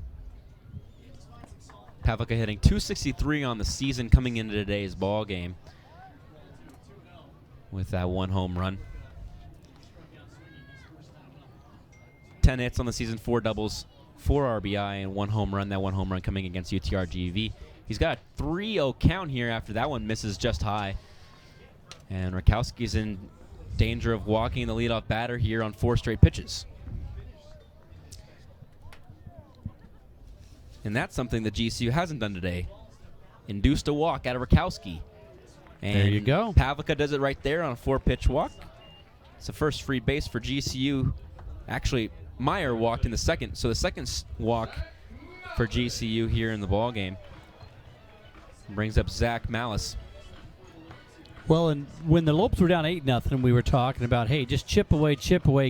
Pavlica hitting .263 on the season coming into today's ball game with that 1 home run. 10 hits on the season, 4 doubles, 4 RBI, and 1 home run. That 1 home run coming against UTRGV. He's got a 3-0 count here after that one misses just high. And Rakowski's in danger of walking the leadoff batter here on 4 straight pitches. And that's something that GCU hasn't done today. Induced a walk out of Rakowski. And there you go. Pavlica does it right there on a 4-pitch walk. It's the first free base for GCU. Actually, Meyer walked in the second, so the second walk for GCU here in the ball game. Brings up Zach Malice. Well, and when the Lopes were down 8-0, we were talking about, hey, just chip away,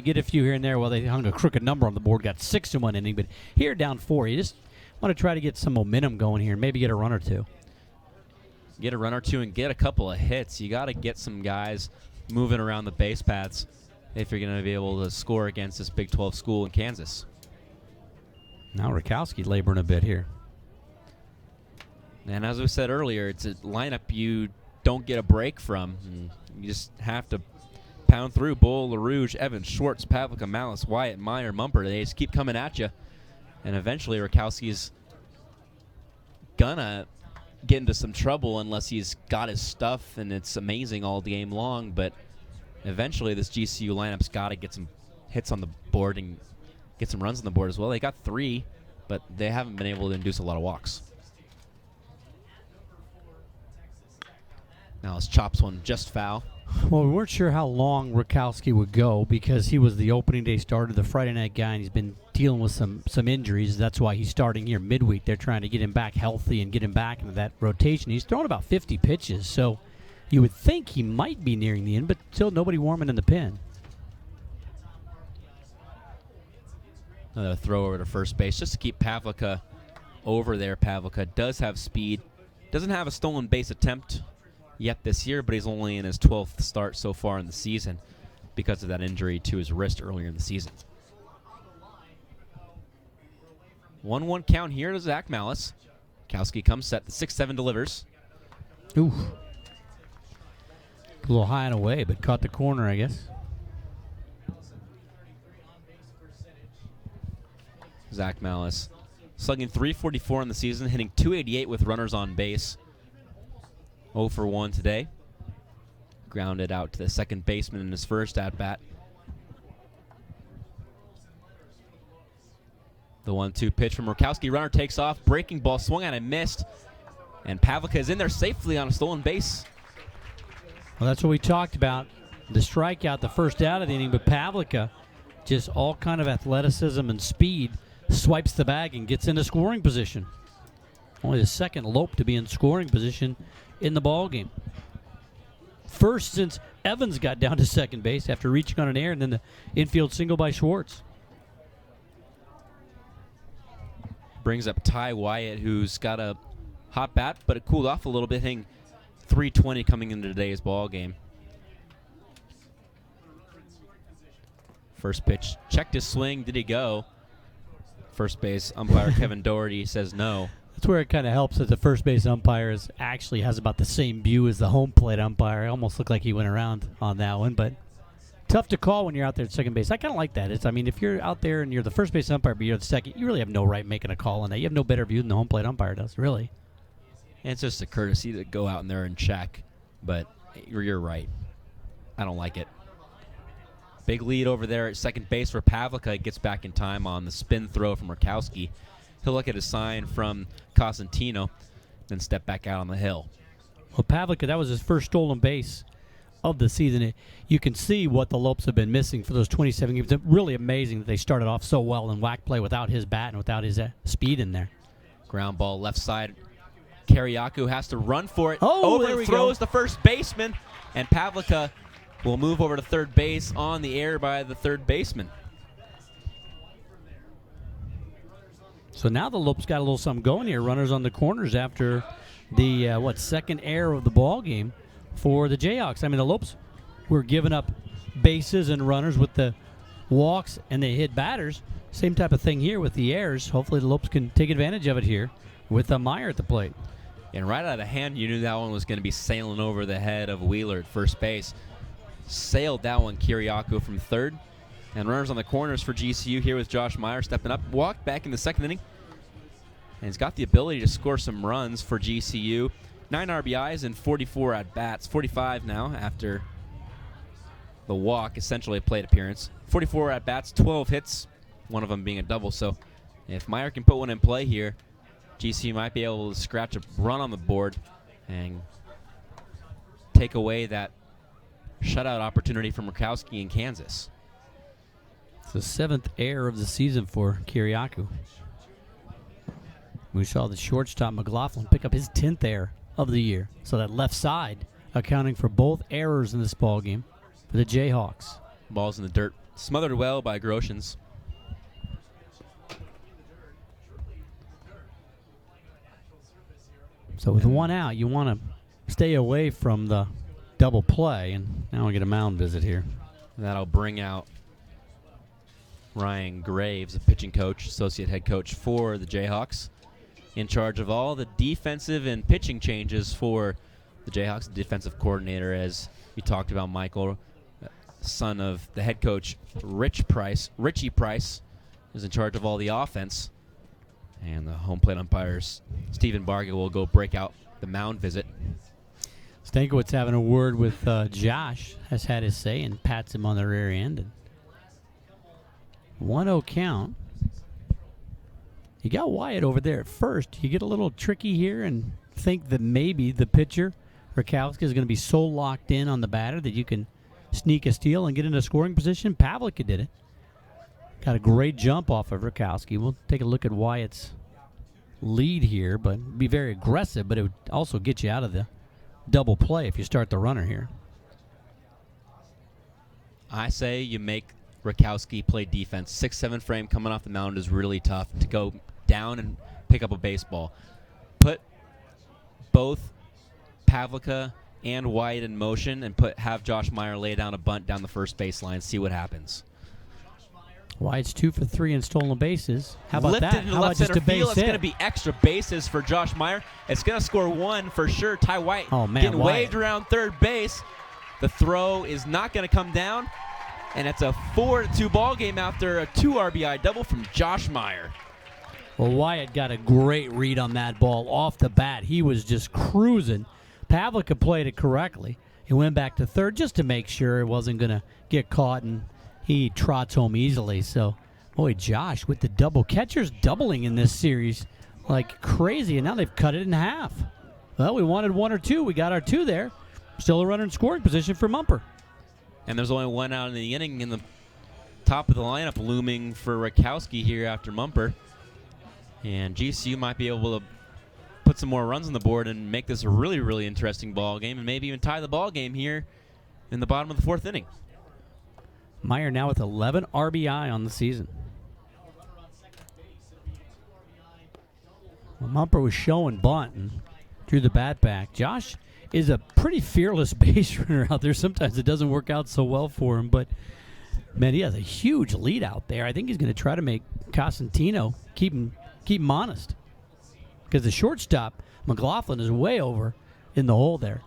get a few here and there. Well, they hung a crooked number on the board, got 6 in one inning. But here, down 4, you just want to try to get some momentum going here and maybe get a run or two. Get a run or two and get a couple of hits. You got to get some guys moving around the base paths if you're going to be able to score against this Big 12 school in Kansas. Now Rakowski laboring a bit here. And as we said earlier, it's a lineup you don't get a break from. You just have to pound through. Bull, LaRouge, Evans, Schwartz, Pavlica, Malice, Wyatt, Meyer, Mumper. They just keep coming at you. And eventually Rakowski's gonna get into some trouble unless he's got his stuff and it's amazing all game long. But eventually this GCU lineup's got to get some hits on the board and get some runs on the board as well. They got 3, but they haven't been able to induce a lot of walks. Now his chops one just foul. Well, we weren't sure how long Rakowski would go because he was the opening day starter, the Friday night guy, and he's been dealing with some injuries. That's why he's starting here midweek. They're trying to get him back healthy and get him back into that rotation. He's thrown about 50 pitches, so you would think he might be nearing the end, but still nobody warming in the pen. Another throw over to first base just to keep Pavlica over there. Pavlica does have speed. Doesn't have a stolen base attempt yet this year, but he's only in his 12th start so far in the season because of that injury to his wrist earlier in the season. 1-1 count here to Zach Malice. Kowski comes set. The 6-7 delivers. Ooh. A little high and away, but caught the corner, I guess. Zach Malice slugging .344 in the season, hitting .288 with runners on base. 0 for 1 today. Grounded out to the second baseman in his first at-bat. The 1-2 pitch from Rakowski. Runner takes off. Breaking ball swung at and missed. And Pavlica is in there safely on a stolen base. Well, that's what we talked about. The strikeout, the first out of the inning, but Pavlica, just all kind of athleticism and speed, swipes the bag and gets into scoring position. Only the second Lope to be in scoring position in the ball game. First since Evans got down to second base after reaching on an error, and then the infield single by Schwartz. Brings up Ty Wyatt, who's got a hot bat, but it cooled off a little bit, hitting .320 coming into today's ball game. First pitch, checked his swing. Did he go? First base umpire Kevin Doherty says no. That's where it kind of helps that the first base umpire actually has about the same view as the home plate umpire. It almost looked like he went around on that one, but tough to call when you're out there at second base. I kind of like that. If you're out there and you're the first base umpire, but you're the second, you really have no right making a call on that. You have no better view than the home plate umpire does, really. And it's just a courtesy to go out in there and check, but you're right. I don't like it. Big lead over there at second base for Pavlica. Gets back in time on the spin throw from Rakowski. He'll look at his sign from Cosentino, then step back out on the hill. Well, Pavlica, that was his first stolen base of the season. You can see what the Lopes have been missing for those 27 games. It's really amazing that they started off so well in whack play without his bat and without his speed in there. Ground ball left side. Kiriakou has to run for it. Oh, there we go. Overthrows the first baseman, and Pavlica will move over to third base on the air by the third baseman. So now the Lopes got a little something going here. Runners on the corners after the second error of the ball game for the Jayhawks. I mean, the Lopes were giving up bases and runners with the walks, and they hit batters. Same type of thing here with the errors. Hopefully the Lopes can take advantage of it here with Meyer at the plate. And right out of hand, you knew that one was going to be sailing over the head of Wheeler at first base. Sailed that one, Kiriakou from third. And runners on the corners for GCU here with Josh Meyer stepping up. Walked back in the second inning. And he's got the ability to score some runs for GCU. 9 RBIs and 44 at-bats. 45 now after the walk, essentially a plate appearance. 44 at-bats, 12 hits, one of them being a double. So if Meyer can put one in play here, GCU might be able to scratch a run on the board and take away that shutout opportunity from Rakowski in Kansas. It's the 7th error of the season for Kiriakou. We saw the shortstop McLaughlin pick up his 10th error of the year. So that left side accounting for both errors in this ball game for the Jayhawks. Ball's in the dirt. Smothered well by Groshans. So with one out, you want to stay away from the double play. And now we get a mound visit here. That'll bring out Ryan Graves, a pitching coach, associate head coach for the Jayhawks, in charge of all the defensive and pitching changes for the Jayhawks, defensive coordinator, as we talked about, Michael, son of the head coach, Richie Price, is in charge of all the offense. And the home plate umpires, Stephen Barga, will go break out the mound visit. Stankiewicz having a word with Josh, has had his say and pats him on the rear end. And 1-0 count. You got Wyatt over there at first. You get a little tricky here and think that maybe the pitcher, Rakowski, is going to be so locked in on the batter that you can sneak a steal and get into scoring position. Pavlica did it. Got a great jump off of Rakowski. We'll take a look at Wyatt's lead here, but be very aggressive, but it would also get you out of the double play if you start the runner here. I say you make Rakowski play defense. 6-7 frame coming off the mound is really tough to go down and pick up a baseball. Put both Pavlica and Wyatt in motion and have Josh Meyer lay down a bunt down the first baseline, see what happens. Wyatt's 2 for 3 in stolen bases. How about Lifted that? into How left about just center a base field. It's hit? going to be extra bases for Josh Meyer. It's going to score one for sure. Ty White getting Wyatt waved around third base. The throw is not going to come down, and it's a 4-2 ball game after a 2 RBI double from Josh Meyer. Well, Wyatt got a great read on that ball off the bat. He was just cruising. Pavlica played it correctly. He went back to third just to make sure it wasn't going to get caught, and he trots home easily. So, boy, Josh with the double. Catchers doubling in this series like crazy, and now they've cut it in half. Well, we wanted 1 or 2. We got our 2 there. Still a runner in scoring position for Mumper. And there's only 1 out in the inning in the top of the lineup looming for Rakowski here after Mumper. And GCU might be able to put some more runs on the board and make this a really, really interesting ball game and maybe even tie the ball game here in the bottom of the 4th inning. Meyer now with 11 RBI on the season. Well, Mumper was showing bunt and drew the bat back. Josh is a pretty fearless base runner out there. Sometimes it doesn't work out so well for him, but man, he has a huge lead out there. I think he's going to try to make Cosentino keep him honest, because the shortstop, McLaughlin, is way over in the hole there.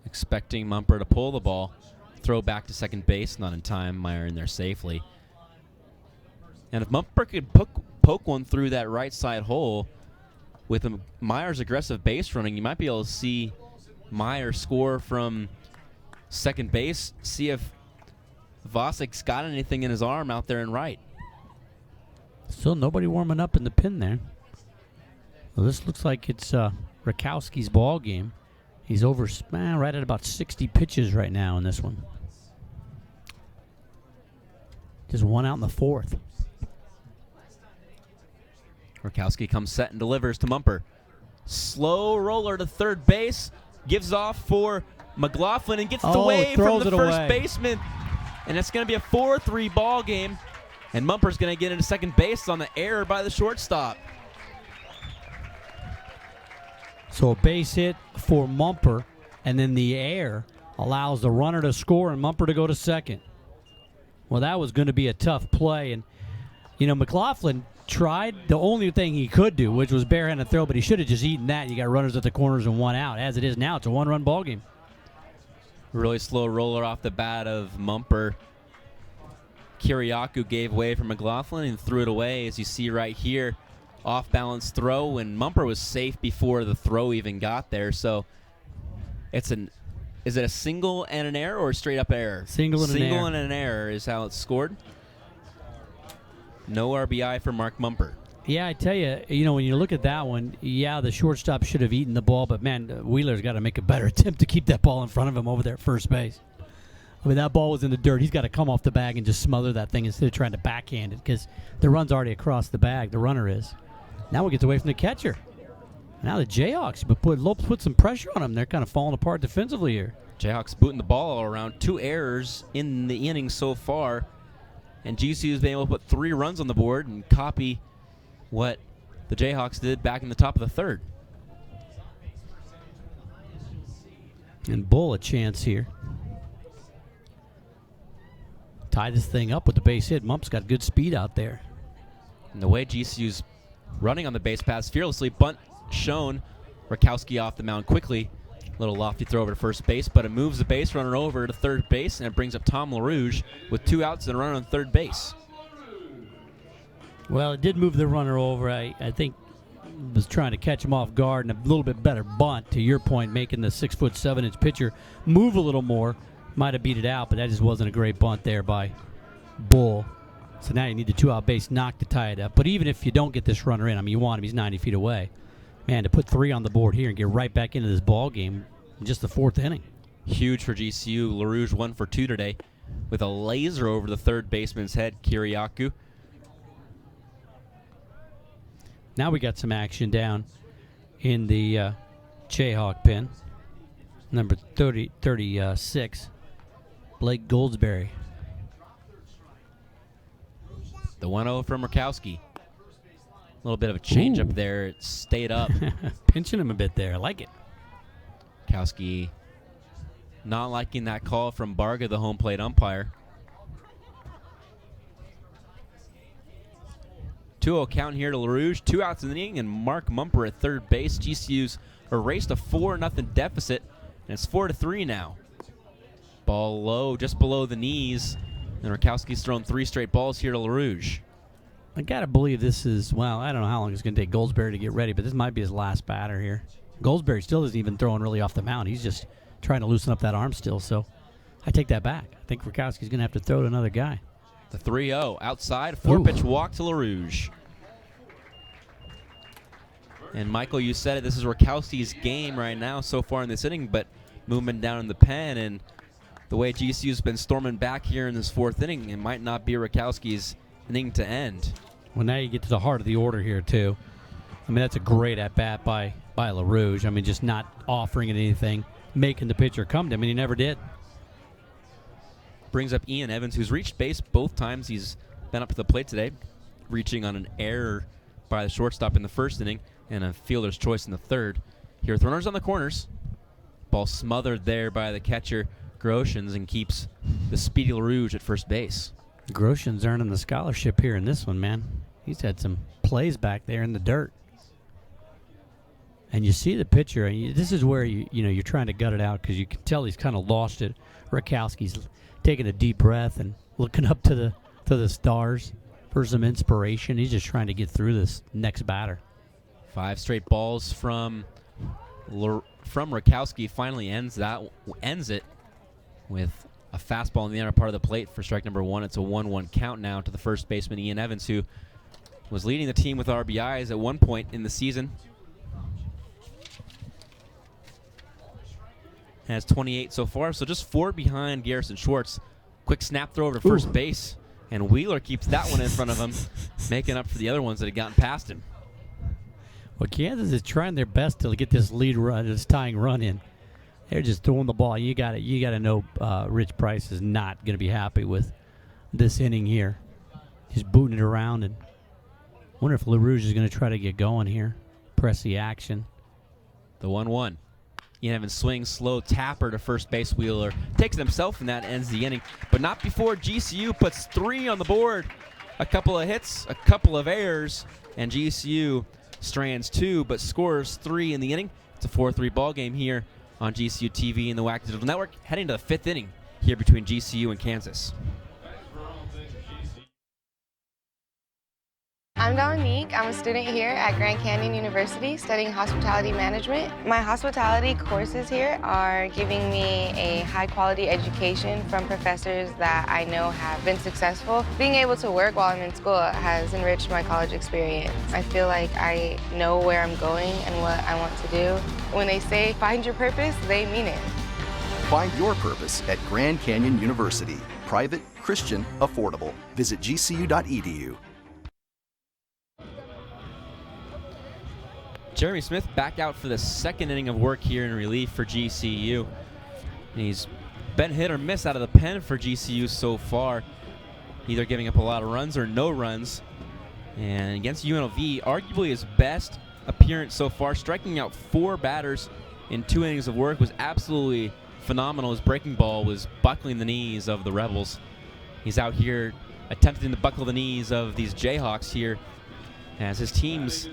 Expecting Mumper to pull the ball, throw back to second base, not in time. Meyer in there safely. And if Mumper could poke one through that right side hole with Meyer's aggressive base running, you might be able to see Meyer score from second base, see if Vosik's got anything in his arm out there in right. Still nobody warming up in the pin there. Well, this looks like it's Rakowski's ball game. He's over right at about 60 pitches right now in this one. Just 1 out in the 4th. Rakowski comes set and delivers to Mumper. Slow roller to third base. Gives off for McLaughlin and gets the wave from the first baseman. And it's going to be a 4-3 ball game. And Mumper's going to get into second base on the error by the shortstop. So a base hit for Mumper, and then the error allows the runner to score and Mumper to go to second. Well, that was going to be a tough play. And, McLaughlin tried the only thing he could do, which was barehanded throw, but he should have just eaten that. You got runners at the corners and 1 out. As it is now, it's a 1-run ball game. Really slow roller off the bat of Mumper. Kiriakou gave way for McLaughlin and threw it away, as you see right here. Off-balance throw, and Mumper was safe before the throw even got there. So is it a single and an error or a straight-up error? Single and an error is how it's scored. No RBI for Mark Mumper. Yeah, I tell you, when you look at that one, the shortstop should have eaten the ball, but, man, Wheeler's got to make a better attempt to keep that ball in front of him over there at first base. I mean, that ball was in the dirt. He's got to come off the bag and just smother that thing instead of trying to backhand it, because the run's already across the bag. The runner is. Now it gets away from the catcher. Now the Jayhawks, but Lopes put some pressure on them. They're kind of falling apart defensively here. Jayhawks booting the ball all around. 2 errors in the inning so far. And GCU has been able to put 3 runs on the board and copy what the Jayhawks did back in the top of the 3rd. And Bull a chance here. Tie this thing up with the base hit. Mump's got good speed out there. And the way GCU's running on the base paths fearlessly, bunt shown. Rakowski off the mound quickly. Little lofty throw over to first base, but it moves the base runner over to third base, and it brings up Tom LaRouge with 2 outs and a runner on third base. Well, it did move the runner over. I think was trying to catch him off guard, and a little bit better bunt, to your point, making the 6'7" pitcher move a little more. Might have beat it out, but that just wasn't a great bunt there by Bull. So now you need the 2-out base knock to tie it up. But even if you don't get this runner in, I mean, you want him, he's 90 feet away. Man, to put 3 on the board here and get right back into this ball game in just the 4th inning. Huge for GCU. LaRouge 1 for 2 today with a laser over the third baseman's head, Kiriakou. Now we got some action down in the Jayhawk pen. Number 36, Blake Goldsberry. The 1-0 from Rakowski. A little bit of a change up there. It stayed up. Pinching him a bit there. I like it. Rakowski not liking that call from Barga, the home plate umpire. 2-0 count here to LaRouge. 2 outs in the inning, and Mark Mumper at third base. GCU's erased a 4-0 deficit, and it's 4-3 now. Ball low, just below the knees, and Rakowski's thrown 3 straight balls here to LaRouge. I got to believe this is, well, I don't know how long it's going to take Goldsberry to get ready, but this might be his last batter here. Goldsberry still isn't even throwing really off the mound. He's just trying to loosen up that arm still, so I take that back. I think Rakowski's going to have to throw to another guy. The 3-0 outside, 4-pitch walk to LaRouge. And Michael, you said it, this is Rakowski's game right now so far in this inning, but movement down in the pen, and the way GCU's been storming back here in this 4th inning, it might not be Rakowski's inning to end. Well, now you get to the heart of the order here, too. I mean, that's a great at-bat by LaRouge. I mean, just not offering it anything, making the pitcher come to him, and he never did. Brings up Ian Evans, who's reached base both times he's been up to the plate today, reaching on an error by the shortstop in the 1st inning and a fielder's choice in the 3rd. Here with runners on the corners. Ball smothered there by the catcher, Groshans, and keeps the speedy LaRouge at first base. Groshans earning the scholarship here in this one, man. He's had some plays back there in the dirt. And you see the pitcher, and this is where you're trying to gut it out because you can tell he's kind of lost it. Rakowski's taking a deep breath and looking up to the stars for some inspiration. He's just trying to get through this next batter. 5 straight balls from Rakowski finally ends it with a fastball in the inner part of the plate for strike number 1. It's a 1-1 count now to the first baseman, Ian Evans, who was leading the team with RBIs at one point in the season. Has 28 so far, so just 4 behind Garrison Schwartz. Quick snap throw over to first base, and Wheeler keeps that one in front of him, making up for the other ones that had gotten past him. Well, Kansas is trying their best to get this lead run, this tying run in. They're just throwing the ball. You got to know Rich Price is not going to be happy with this inning here. He's booting it around, and wonder if LaRouge is going to try to get going here, press the action. The 1-1. Ian Evans swings slow tapper to first base. Wheeler takes it himself, and that ends the inning. But not before GCU puts 3 on the board. A couple of hits, a couple of errors, and GCU strands 2 but scores 3 in the inning. It's a 4-3 ball game here on GCU TV and the WAC Digital Network, heading to the 5th inning here between GCU and Kansas. I'm Dominique. I'm a student here at Grand Canyon University studying hospitality management. My hospitality courses here are giving me a high-quality education from professors that I know have been successful. Being able to work while I'm in school has enriched my college experience. I feel like I know where I'm going and what I want to do. When they say find your purpose, they mean it. Find your purpose at Grand Canyon University. Private, Christian, affordable. Visit gcu.edu. Jeremy Smith back out for the second inning of work here in relief for GCU. And he's been hit or miss out of the pen for GCU so far, either giving up a lot of runs or no runs. And against UNLV, arguably his best appearance so far, striking out 4 batters in 2 innings of work, was absolutely phenomenal. His breaking ball was buckling the knees of the Rebels. He's out here attempting to buckle the knees of these Jayhawks here, as his team's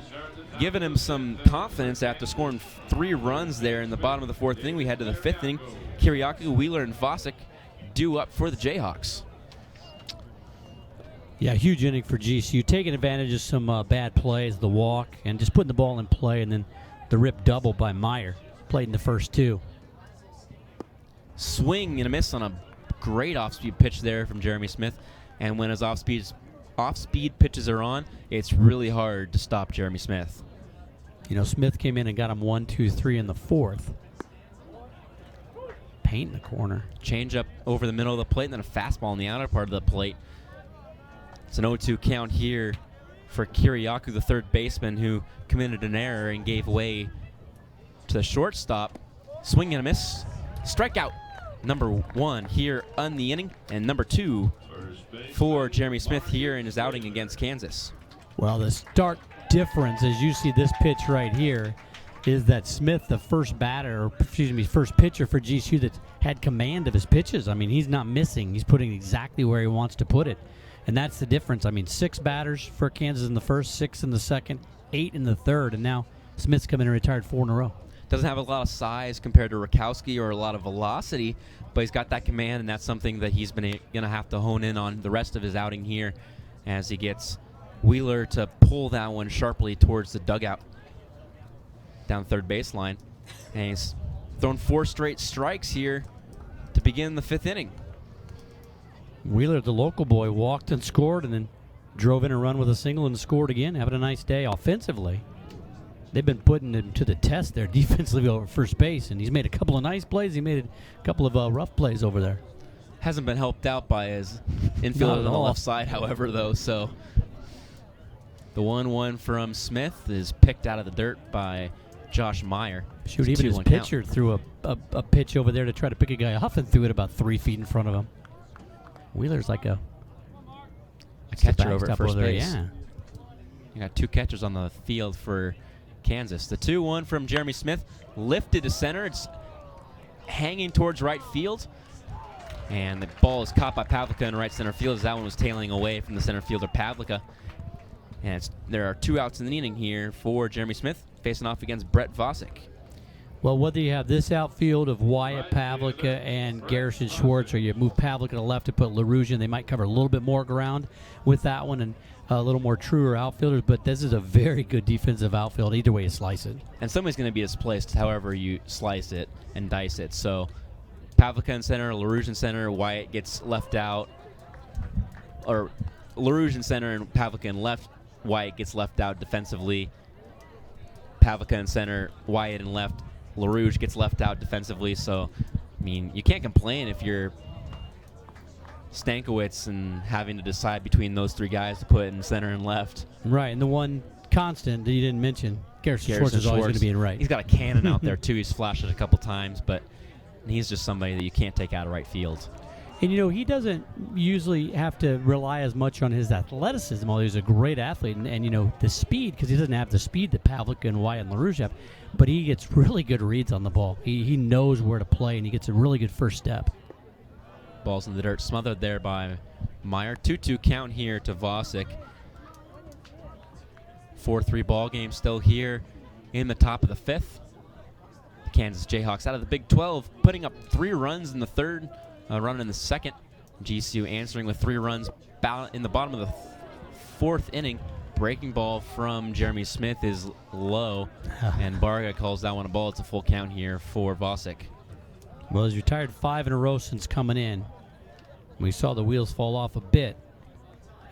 given him some confidence after scoring 3 runs there in the bottom of the 4th inning. We head to the 5th inning. Kiriakou, Wheeler, and Vosick due up for the Jayhawks. Yeah, huge inning for GCU, taking advantage of some bad plays, the walk, and just putting the ball in play, and then the rip double by Meyer, played in the first 2. Swing and a miss on a great off-speed pitch there from Jeremy Smith, and when his off-speed pitches are on, it's really hard to stop Jeremy Smith. You know, Smith came in and got him 1, 2, 3 in the 4th. Paint in the corner. Change up over the middle of the plate, and then a fastball in the outer part of the plate. It's an 0-2 count here for Kiriakou, the third baseman, who committed an error and gave way to the shortstop. Swing and a miss. Strikeout number 1 here on the inning, and number 2 for Jeremy Smith here in his outing against Kansas. Well, the stark difference, as you see this pitch right here, is that Smith, the first pitcher for GCU that had command of his pitches. I mean, he's not missing. He's putting exactly where he wants to put it. And that's the difference. I mean, 6 batters for Kansas in the first, 6 in the second, 8 in the third, and now Smith's come in and retired 4 in a row. Doesn't have a lot of size compared to Rakowski or a lot of velocity, but he's got that command, and that's something that he's going to have to hone in on the rest of his outing here as he gets Wheeler to pull that one sharply towards the dugout down third baseline. And he's thrown 4 straight strikes here to begin the 5th inning. Wheeler, the local boy, walked and scored and then drove in a run with a single and scored again, having a nice day offensively. They've been putting him to the test there defensively over first base, and he's made a couple of nice plays. He made a couple of rough plays over there. Hasn't been helped out by his infielder on the left side, however, though. So the 1-1 from Smith is picked out of the dirt by Josh Meyer. Shoot, even his pitcher threw a pitch over there to try to pick a guy off and threw it about 3 feet in front of him. Wheeler's like a catcher over at first base. Yeah. You got 2 catchers on the field for Kansas. The 2-1 from Jeremy Smith, lifted to center. It's hanging towards right field, and the ball is caught by Pavlica in right center field as that one was tailing away from the center fielder Pavlica. And there are 2 outs in the inning here for Jeremy Smith, facing off against Brett Vosick. Well, whether you have this outfield of Wyatt, Pavlica, and Garrison Schwartz, or you move Pavlica to left to put LaRouge in, they might cover a little bit more ground with that one and a little more truer outfielders, but this is a very good defensive outfield. Either way you slice it. And somebody's going to be displaced however you slice it and dice it. So Pavlica in center, LaRouge in center, Wyatt gets left out. Or LaRouge in center and Pavlica in left, Wyatt gets left out defensively. Pavlica in center, Wyatt in left, LaRouge gets left out defensively. So, I mean, you can't complain if you're Stankiewicz and having to decide between those 3 guys to put in center and left. Right, and the one constant that you didn't mention, Garrison Schwartz is always going to be in right. He's got a cannon out there, too. He's flashed it a couple times, but he's just somebody that you can't take out of right field. And, you know, he doesn't usually have to rely as much on his athleticism, although he's a great athlete. And you know, the speed, because he doesn't have the speed that Pavlica and Wyatt and LaRouge have, but he gets really good reads on the ball. He knows where to play, and he gets a really good first step. Ball's in the dirt, smothered there by Meyer. 2-2 count here to Vosick. 4-3 ball game still here in the top of the 5th. The Kansas Jayhawks out of the Big 12, putting up 3 runs in the 3rd, a run in the 2nd. GCU answering with 3 runs in the bottom of the 4th inning. Breaking ball from Jeremy Smith is low, and Barga calls that one a ball. It's a full count here for Vosick. Well, he's retired 5 in a row since coming in. We saw the wheels fall off a bit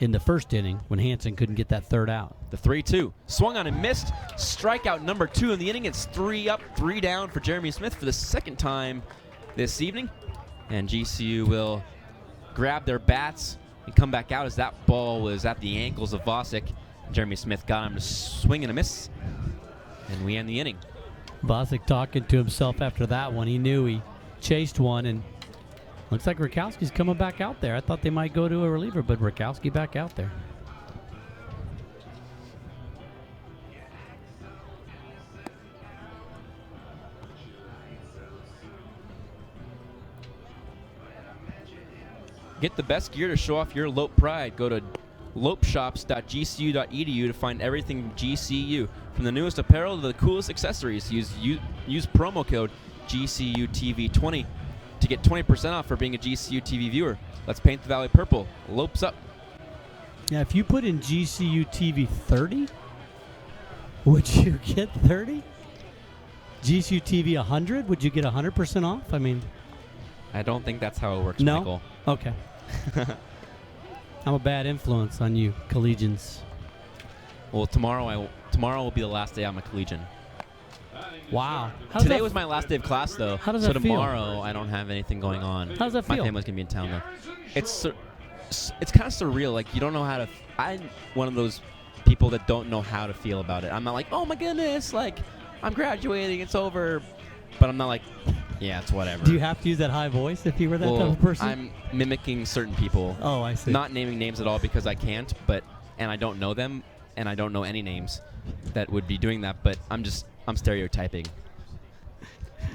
in the first inning when Hansen couldn't get that 3rd out. The 3-2. Swung on and missed. Strikeout number 2 in the inning. It's 3 up, 3 down for Jeremy Smith for the 2nd time this evening. And GCU will grab their bats and come back out as that ball was at the ankles of Vosick. Jeremy Smith got him to swing and a miss. And we end the inning. Bosick talking to himself after that one. He knew he chased one, and looks like Rakowski's coming back out there. I thought they might go to a reliever, but Rakowski back out there. Get the best gear to show off your Lope pride. Go to lopeshops.gcu.edu to find everything GCU. From the newest apparel to the coolest accessories. Use promo code GCUTV20 to get 20% off for being a GCU TV viewer. Let's paint the Valley purple. Lopes up. Yeah, if you put in GCU TV 30, would you get 30? GCU TV 100, would you get 100% off? I mean, I don't think that's how it works, no? Michael. Okay. I'm a bad influence on you, collegians. Well, tomorrow will be the last day I'm a collegian. Wow. Today was my last day of class, though. How does so that feel? tomorrow I don't have anything going on. How does that feel? My family's gonna be in town, though. It's kind of surreal. Like, you don't know how to. I'm one of those people that don't know how to feel about it. I'm not like, oh my goodness, like I'm graduating, it's over. But I'm not like, yeah, it's whatever. Do you have to use that high voice if you were that type of person? I'm mimicking certain people. Oh, I see. Not naming names at all because I can't, and I don't know them, and I don't know any names that would be doing that, but I'm stereotyping.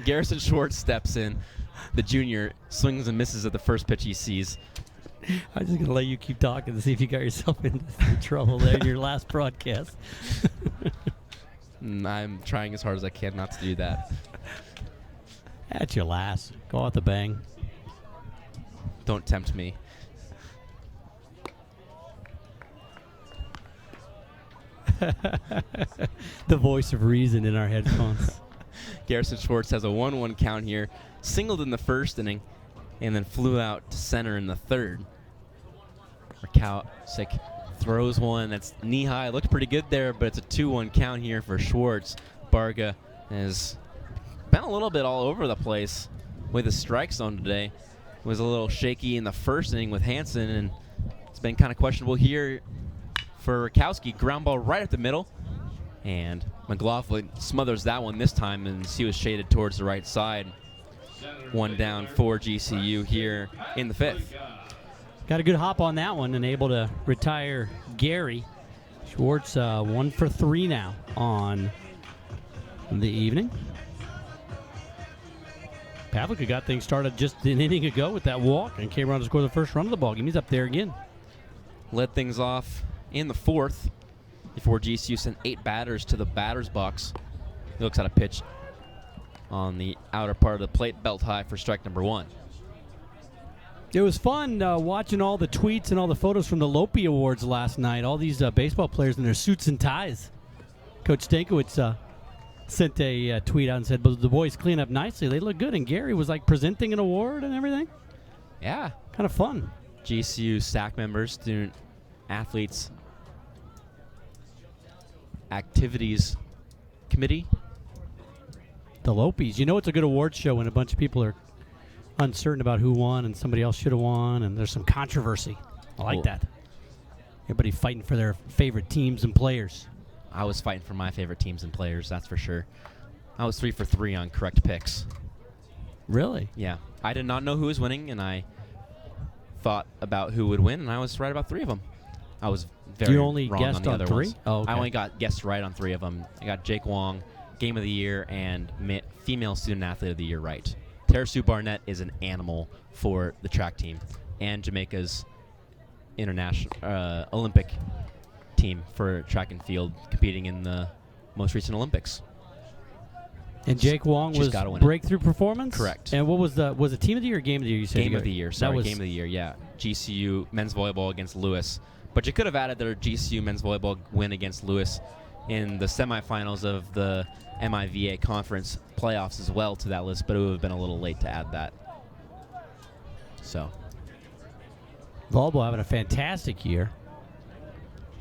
Garrison Schwartz steps in. The junior swings and misses at the first pitch he sees. I'm just going to let you keep talking to see if you got yourself into some trouble there in your last broadcast. I'm trying as hard as I can not to do that. That's your last. Go out the bang. Don't tempt me. The voice of reason in our headphones. Garrison Schwartz has a 1-1 count here. Singled in the first inning and then flew out to center in the third. Rakowski throws one that's knee-high. Looked pretty good there, but it's a 2-1 count here for Schwartz. Barga has been a little bit all over the place with the strike zone today. Was a little shaky in the first inning with Hansen, and it's been kind of questionable here for Rakowski. Ground ball right at the middle, and McLaughlin smothers that one this time, and he was shaded towards the right side. One down for GCU here in the fifth. Got a good hop on that one and able to retire Gary. Schwartz 1 for 3 now on the evening. Pavlica got things started just an inning ago with that walk and came around to score the first run of the ballgame. He's up there again. Led things off in the fourth before GCU sent 8 batters to the batter's box. He looks at a pitch on the outer part of the plate, belt high for strike number 1. It was fun watching all the tweets and all the photos from the Lope Awards last night. All these baseball players in their suits and ties. Coach Stankiewicz sent a tweet out and said, but the boys clean up nicely. They look good. And Gary was like presenting an award and everything. Yeah. Kind of fun. GCU SAC members, student athletes activities committee. The Lopes. You know it's a good award show when a bunch of people are uncertain about who won and somebody else should have won, and there's some controversy. I like that. Everybody fighting for their favorite teams and players. I was fighting for my favorite teams and players, that's for sure. I was 3 for 3 on correct picks. Really? Yeah. I did not know who was winning, and I thought about who would win, and I was right about 3 of them. I was very You only wrong guessed on the on other 3? ones. Oh, okay. I only got guessed right on 3 of them. I got Jake Wong, Game of the Year, and Female Student Athlete of the Year right. Tara Sue Barnett is an animal for the track team and Jamaica's international Olympic team for track and field, competing in the most recent Olympics. And Jake Wong She's was gotta win it. breakthrough performance? Correct. And what was it Team of the Year or Game of the Year you said? Game of the Year, sorry, was Game of the Year, yeah. GCU men's volleyball against Lewis. But you could have added their GCU men's volleyball win against Lewis in the semifinals of the MIVA conference playoffs as well to that list, but it would have been a little late to add that. So. Volleyball having a fantastic year.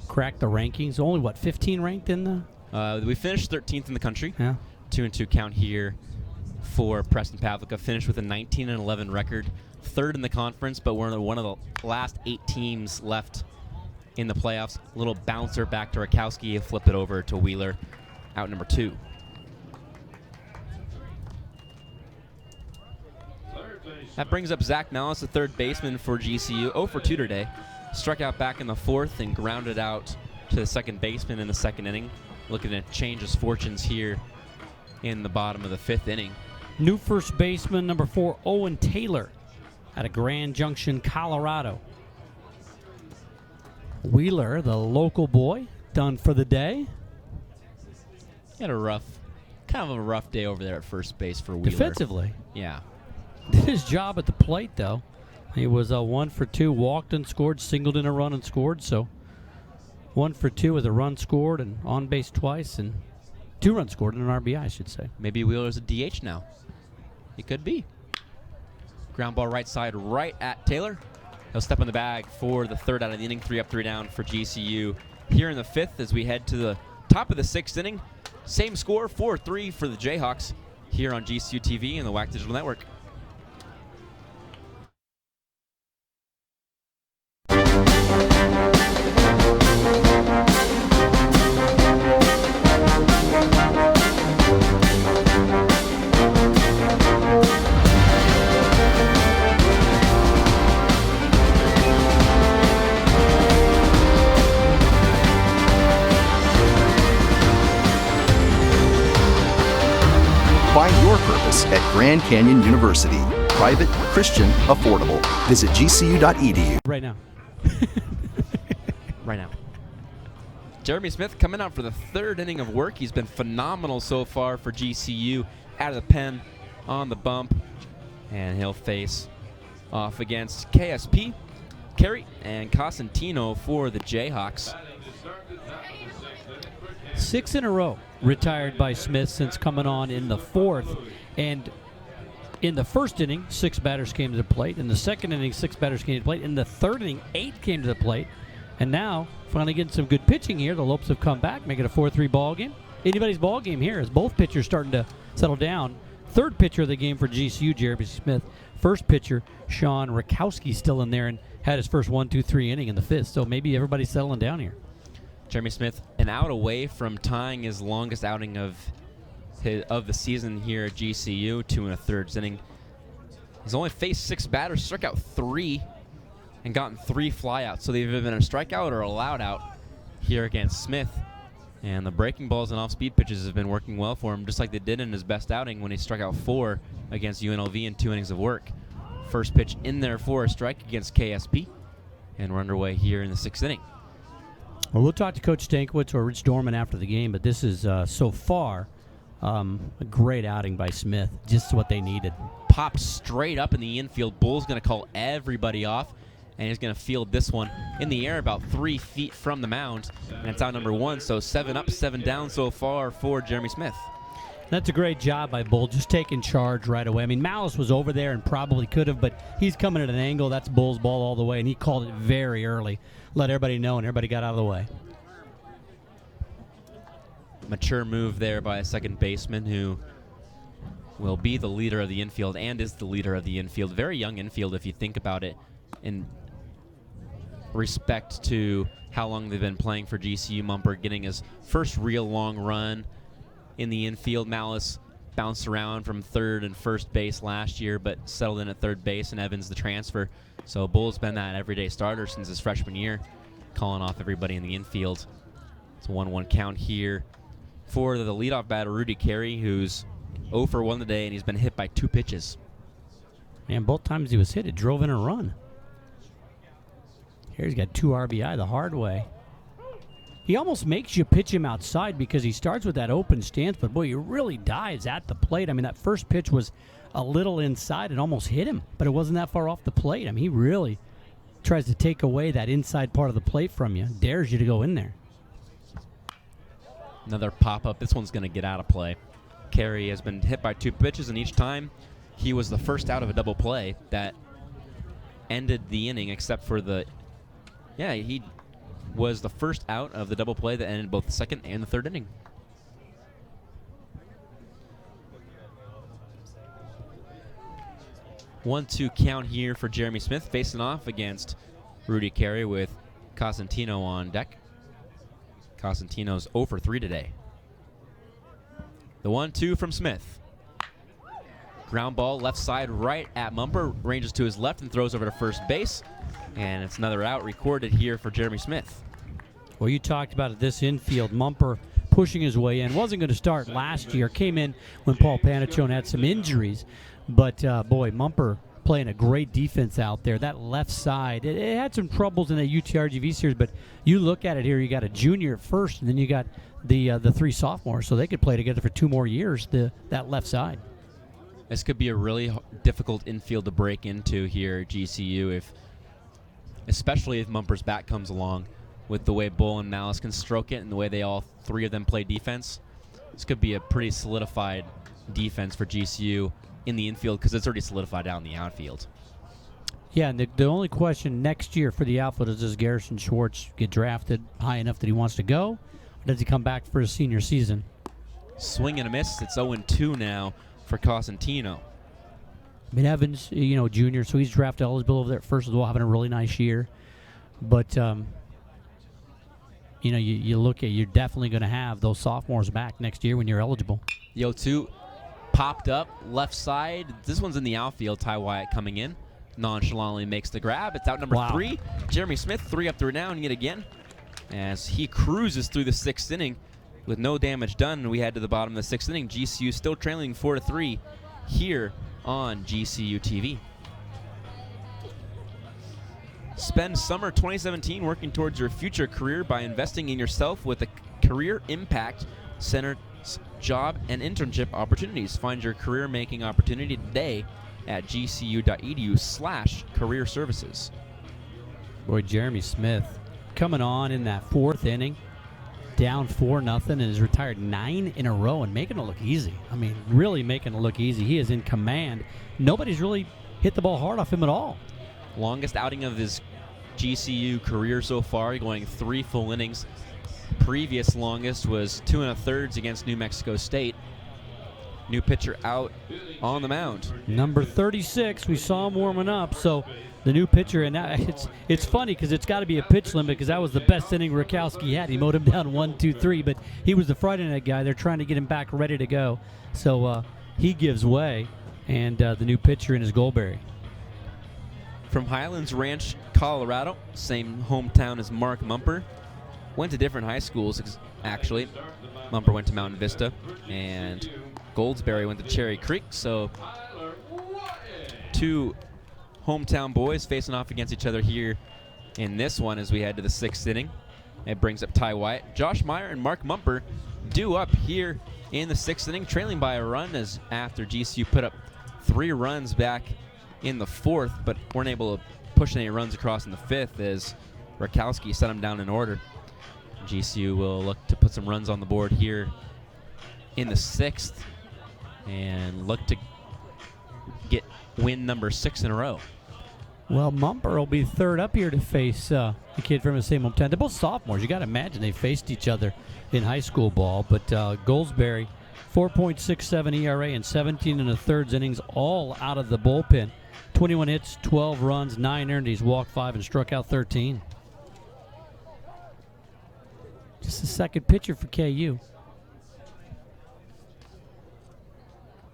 Cracked the rankings. Only, 15 ranked in the? We finished 13th in the country. Yeah. 2-2 count here for Preston Pavlica. Finished with a 19-11 record. 3rd in the conference, but we're one of the last 8 teams left in the playoffs. Little bouncer back to Rakowski. Flipped it over to Wheeler. Out number 2. That brings up Zach Malice, the third baseman for GCU, 0 for 2 today. Struck out back in the 4th and grounded out to the second baseman in the 2nd inning. Looking to change his fortunes here in the bottom of the 5th inning. New first baseman, number 4, Owen Taylor, out of Grand Junction, Colorado. Wheeler, the local boy, done for the day. He had kind of a rough day over there at first base for Wheeler. Defensively. Yeah. Did his job at the plate, though. He was 1 for 2, walked and scored, singled in a run and scored. So 1 for 2 with a run scored and on base twice, and 2 runs scored and an RBI, I should say. Maybe Wheeler's a DH now. He could be. Ground ball right side, right at Taylor. He'll step in the bag for the 3rd out of the inning. 3 up, 3 down for GCU here in the 5th as we head to the top of the 6th inning. Same score, 4-3 for the Jayhawks here on GCU TV and the WAC Digital Network. Find your purpose at Grand Canyon University. Private, Christian, affordable. Visit gcu.edu. Right now. Right now. Jeremy Smith coming out for the 3rd inning of work. He's been phenomenal so far for GCU. Out of the pen, on the bump, and he'll face off against KSP, Carey, and Cosentino for the Jayhawks. 6 in a row retired by Smith since coming on in the 4th. And in the 1st inning, 6 batters came to the plate. In the 2nd inning, 6 batters came to the plate. In the 3rd inning, 8 came to the plate. And now, finally getting some good pitching here. The Lopes have come back, make it a 4-3 ball game. Anybody's ball game here as both pitchers starting to settle down. 3rd pitcher of the game for GCU, Jeremy Smith. 1st pitcher, Sean Rakowski, still in there and had his first 1-2-3 inning in the 5th. So maybe everybody's settling down here. Jeremy Smith, an out away from tying his longest outing of the season here at GCU, 2 1/3 inning. He's only faced 6 batters, struck out 3, and gotten 3 flyouts. So they've either been a strikeout or allowed out here against Smith. And the breaking balls and off-speed pitches have been working well for him, just like they did in his best outing when he struck out 4 against UNLV in 2 innings of work. First pitch in there for a strike against KSP, and we're underway here in the 6th inning. Well, we'll talk to Coach Stankiewicz or Rich Dorman after the game, but this is so far a great outing by Smith. Just what they needed. Popped straight up in the infield. Bull's going to call everybody off, and he's going to field this one in the air about 3 feet from the mound, and it's out number 1. So 7 up, 7 down so far for Jeremy Smith. That's a great job by Bull, just taking charge right away. I mean, Malice was over there and probably could have, but he's coming at an angle. That's Bull's ball all the way, and he called it very early. Let everybody know, and everybody got out of the way. Mature move there by a second baseman who will be the leader of the infield and is the leader of the infield. Very young infield if you think about it in respect to how long they've been playing for GCU. Mumper getting his first real long run in the infield. Malice bounced around from 3rd and 1st base last year, but settled in at 3rd base, and Evans the transfer. So Bull's been that everyday starter since his freshman year, calling off everybody in the infield. It's a 1-1 count here for the leadoff batter, Rudy Carey, who's 0 for 1 today, and he's been hit by 2 pitches. And both times he was hit, it drove in a run. Here he's got 2 RBI the hard way. He almost makes you pitch him outside because he starts with that open stance, but boy, he really dives at the plate. I mean, that first pitch was a little inside and almost hit him, but it wasn't that far off the plate. I mean, he really tries to take away that inside part of the plate from you, dares you to go in there. Another pop-up. This one's going to get out of play. Carey has been hit by 2 pitches, and each time he was the first out of a double play that ended the inning, except for he was the first out of the double play that ended both the 2nd and the 3rd inning. One-two count here for Jeremy Smith, facing off against Rudy Carey with Cosentino on deck. Cosentino's 0 for 3 today. The 1-2 from Smith. Ground ball, left side, right at Mumper. Ranges to his left and throws over to first base. And it's another out recorded here for Jeremy Smith. Well, you talked about it, this infield. Mumper pushing his way in. Wasn't going to start last year. Came in when Paul Panachone had some injuries. But, boy, Mumper playing a great defense out there. That left side, it had some troubles in the UTRGV series, but you look at it here, you got a junior at first, and then you got the 3 sophomores, so they could play together for 2 more years, that left side. This could be a really difficult infield to break into here at GCU, especially if Mumper's bat comes along with the way Bull and Malice can stroke it and the way they all 3 of them play defense. This could be a pretty solidified defense for GCU in the infield because it's already solidified out in the outfield. Yeah, and the only question next year for the outfield is, does Garrison Schwartz get drafted high enough that he wants to go, or does he come back for his senior season? Swing and a miss. It's 0-2 now for Cosentino. I mean, Evans, junior, so he's draft eligible over there at first as well, having a really nice year. But, you look at, you're definitely going to have those sophomores back next year when you're eligible. The 0-2 popped up left side. This one's in the outfield. Ty Wyatt coming in. Nonchalantly makes the grab. It's out number 3. Jeremy Smith, 3 up, 3 down yet again as he cruises through the 6th inning with no damage done. We head to the bottom of the 6th inning. GCU still trailing 4-3 here on GCU TV. Spend summer 2017 working towards your future career by investing in yourself with a career impact centered job and internship opportunities. Find your career-making opportunity today at gcu.edu/career services. Boy, Jeremy Smith coming on in that 4th inning, down 4-0, and has retired 9 in a row and making it look easy. I mean, really making it look easy. He is in command. Nobody's really hit the ball hard off him at all. Longest outing of his GCU career so far, going 3 full innings. Previous longest was 2 1/3 against New Mexico State. New pitcher out on the mound. Number 36, we saw him warming up, so the new pitcher, and it's funny because it's got to be a pitch limit because that was the best inning Rakowski had. He mowed him down 1, 2, 3, but he was the Friday night guy. They're trying to get him back ready to go. So he gives way, and the new pitcher in is Goldberry. From Highlands Ranch, Colorado, same hometown as Mark Mumper. Went to different high schools, actually. Mumper went to Mountain Vista, and Goldsberry went to Cherry Creek. So 2 hometown boys facing off against each other here in this one as we head to the 6th inning. It brings up Ty Wyatt. Josh Meyer and Mark Mumper due up here in the 6th inning, trailing by a run as after GCU put up 3 runs back in the 4th, but weren't able to push any runs across in the 5th as Rakowski set them down in order. GCU will look to put some runs on the board here in the 6th and look to get win number 6 in a row. Well, Mumper will be 3rd up here to face a kid from the same hometown. They're both sophomores. You got to imagine they faced each other in high school ball. But Goldsberry, 4.67 ERA and 17 1/3 innings, all out of the bullpen. 21 hits, 12 runs, 9 earned. He's walked 5 and struck out 13. Just the second pitcher for KU.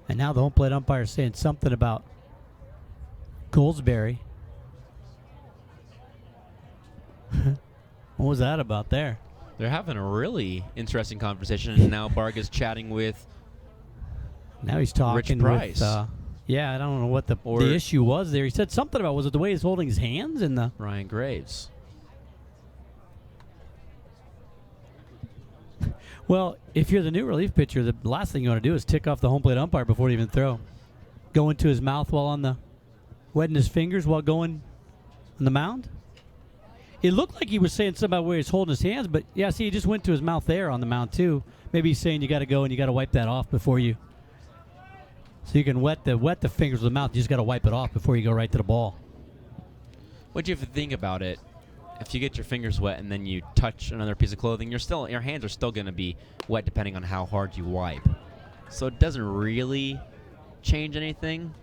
And now the home plate umpire is saying something about Goldsberry. What was that about there? They're having a really interesting conversation, and now Barga's chatting with Now he's talking Rich Price. with, I don't know what the issue was there. He said something about, was it the way he's holding his hands in the... Ryan Graves. Well, if you're the new relief pitcher, the last thing you want to do is tick off the home plate umpire before you even throw. Go into his mouth while wetting his fingers while going on the mound. It looked like he was saying something about where he's holding his hands, but yeah, see, he just went to his mouth there on the mound too. Maybe he's saying you got to go and you got to wipe that off before you. So you can wet the fingers with the mouth. You just got to wipe it off before you go right to the ball. What do you have to think about it? If you get your fingers wet and then you touch another piece of clothing, your hands are still going to be wet depending on how hard you wipe. So it doesn't really change anything,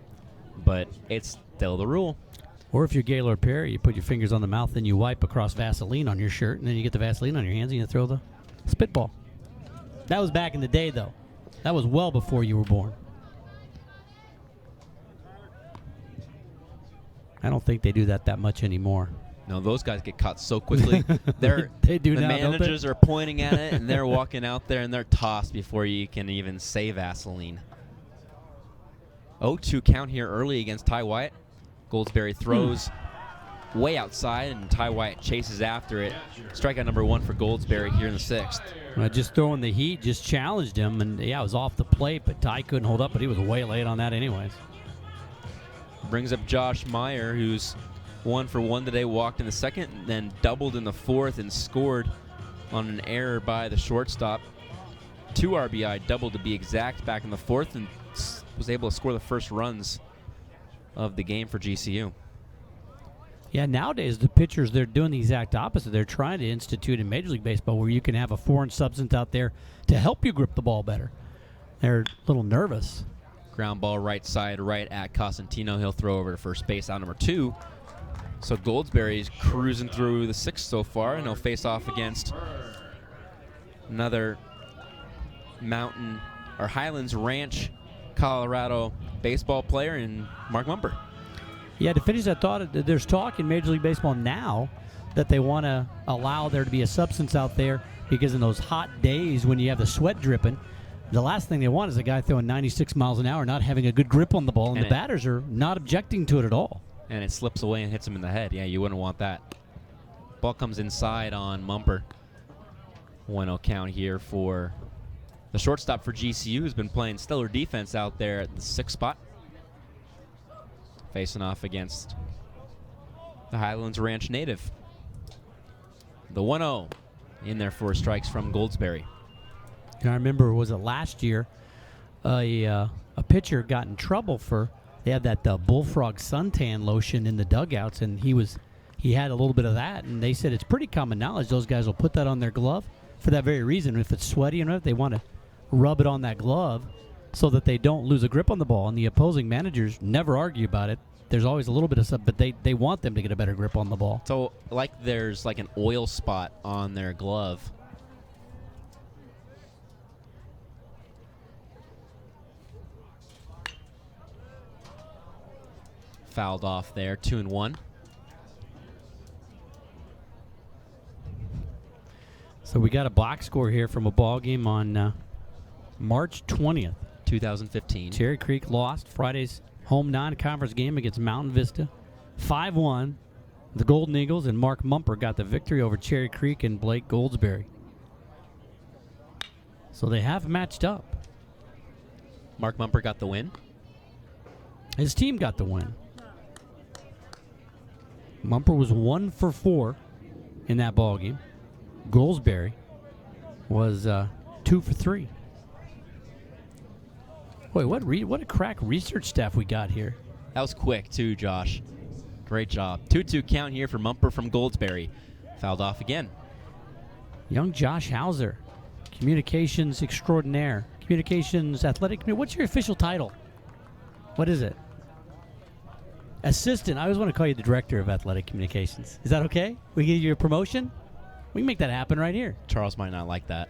but it's still the rule. Or if you're Gaylord Perry, you put your fingers on the mouth, then you wipe across Vaseline on your shirt, and then you get the Vaseline on your hands and you throw the spitball. That was back in the day, though. That was well before you were born. I don't think they do that much anymore. No, those guys get caught so quickly. They do the now, managers are pointing at it, and they're walking out there, and they're tossed before you can even say Vaseline. 0-2 count here early against Ty Wyatt. Goldsberry throws way outside, and Ty Wyatt chases after it. Strikeout number 1 for Goldsberry here in the 6th. Just throwing the heat just challenged him, and yeah, it was off the plate, but Ty couldn't hold up, but he was way late on that anyways. Brings up Josh Meyer, who's 1 for 1 today, walked in the 2nd, then doubled in the 4th and scored on an error by the shortstop. 2 RBI, doubled to be exact, back in the 4th, and was able to score the first runs of the game for GCU. Yeah, nowadays the pitchers, they're doing the exact opposite. They're trying to institute in Major League Baseball where you can have a foreign substance out there to help you grip the ball better. They're a little nervous. Ground ball right side, right at Cosentino. He'll throw over to first base, out number 2. So Goldsberry's cruising through the 6th so far, and he'll face off against another Mountain or Highlands Ranch, Colorado baseball player in Mark Mumper. Yeah, to finish that thought, there's talk in Major League Baseball now that they want to allow there to be a substance out there because in those hot days when you have the sweat dripping, the last thing they want is a guy throwing 96 miles an hour not having a good grip on the ball, and the batters are not objecting to it at all. And it slips away and hits him in the head. Yeah, you wouldn't want that. Ball comes inside on Mumper. 1-0 count here for the shortstop for GCU, who's been playing stellar defense out there at the 6th spot. Facing off against the Highlands Ranch native. The 1-0 in there for strikes from Goldsberry. And I remember, was it last year, a pitcher got in trouble for, they had that bullfrog suntan lotion in the dugouts, and he had a little bit of that, and they said it's pretty common knowledge those guys will put that on their glove for that very reason. If it's sweaty enough, they want to rub it on that glove so that they don't lose a grip on the ball, and the opposing managers never argue about it. There's always a little bit of stuff, but they want them to get a better grip on the ball. So like there's like an oil spot on their glove. Fouled off there, 2-1. So we got a box score here from a ball game on March 20th. 2015. Cherry Creek lost Friday's home non-conference game against Mountain Vista. 5-1. The Golden Eagles and Mark Mumper got the victory over Cherry Creek and Blake Goldsberry. So they have matched up. Mark Mumper got the win. His team got the win. Mumper was 1 for 4 in that ball game. Goldsberry was 2 for 3. Boy, what a crack research staff we got here. That was quick too, Josh. Great job. 2-2 count here for Mumper from Goldsberry. Fouled off again. Young Josh Hauser, communications extraordinaire, communications athletic. What's your official title? What is it? Assistant. I always want to call you the director of athletic communications. Is that okay? We give you a promotion? We can make that happen right here. Charles might not like that.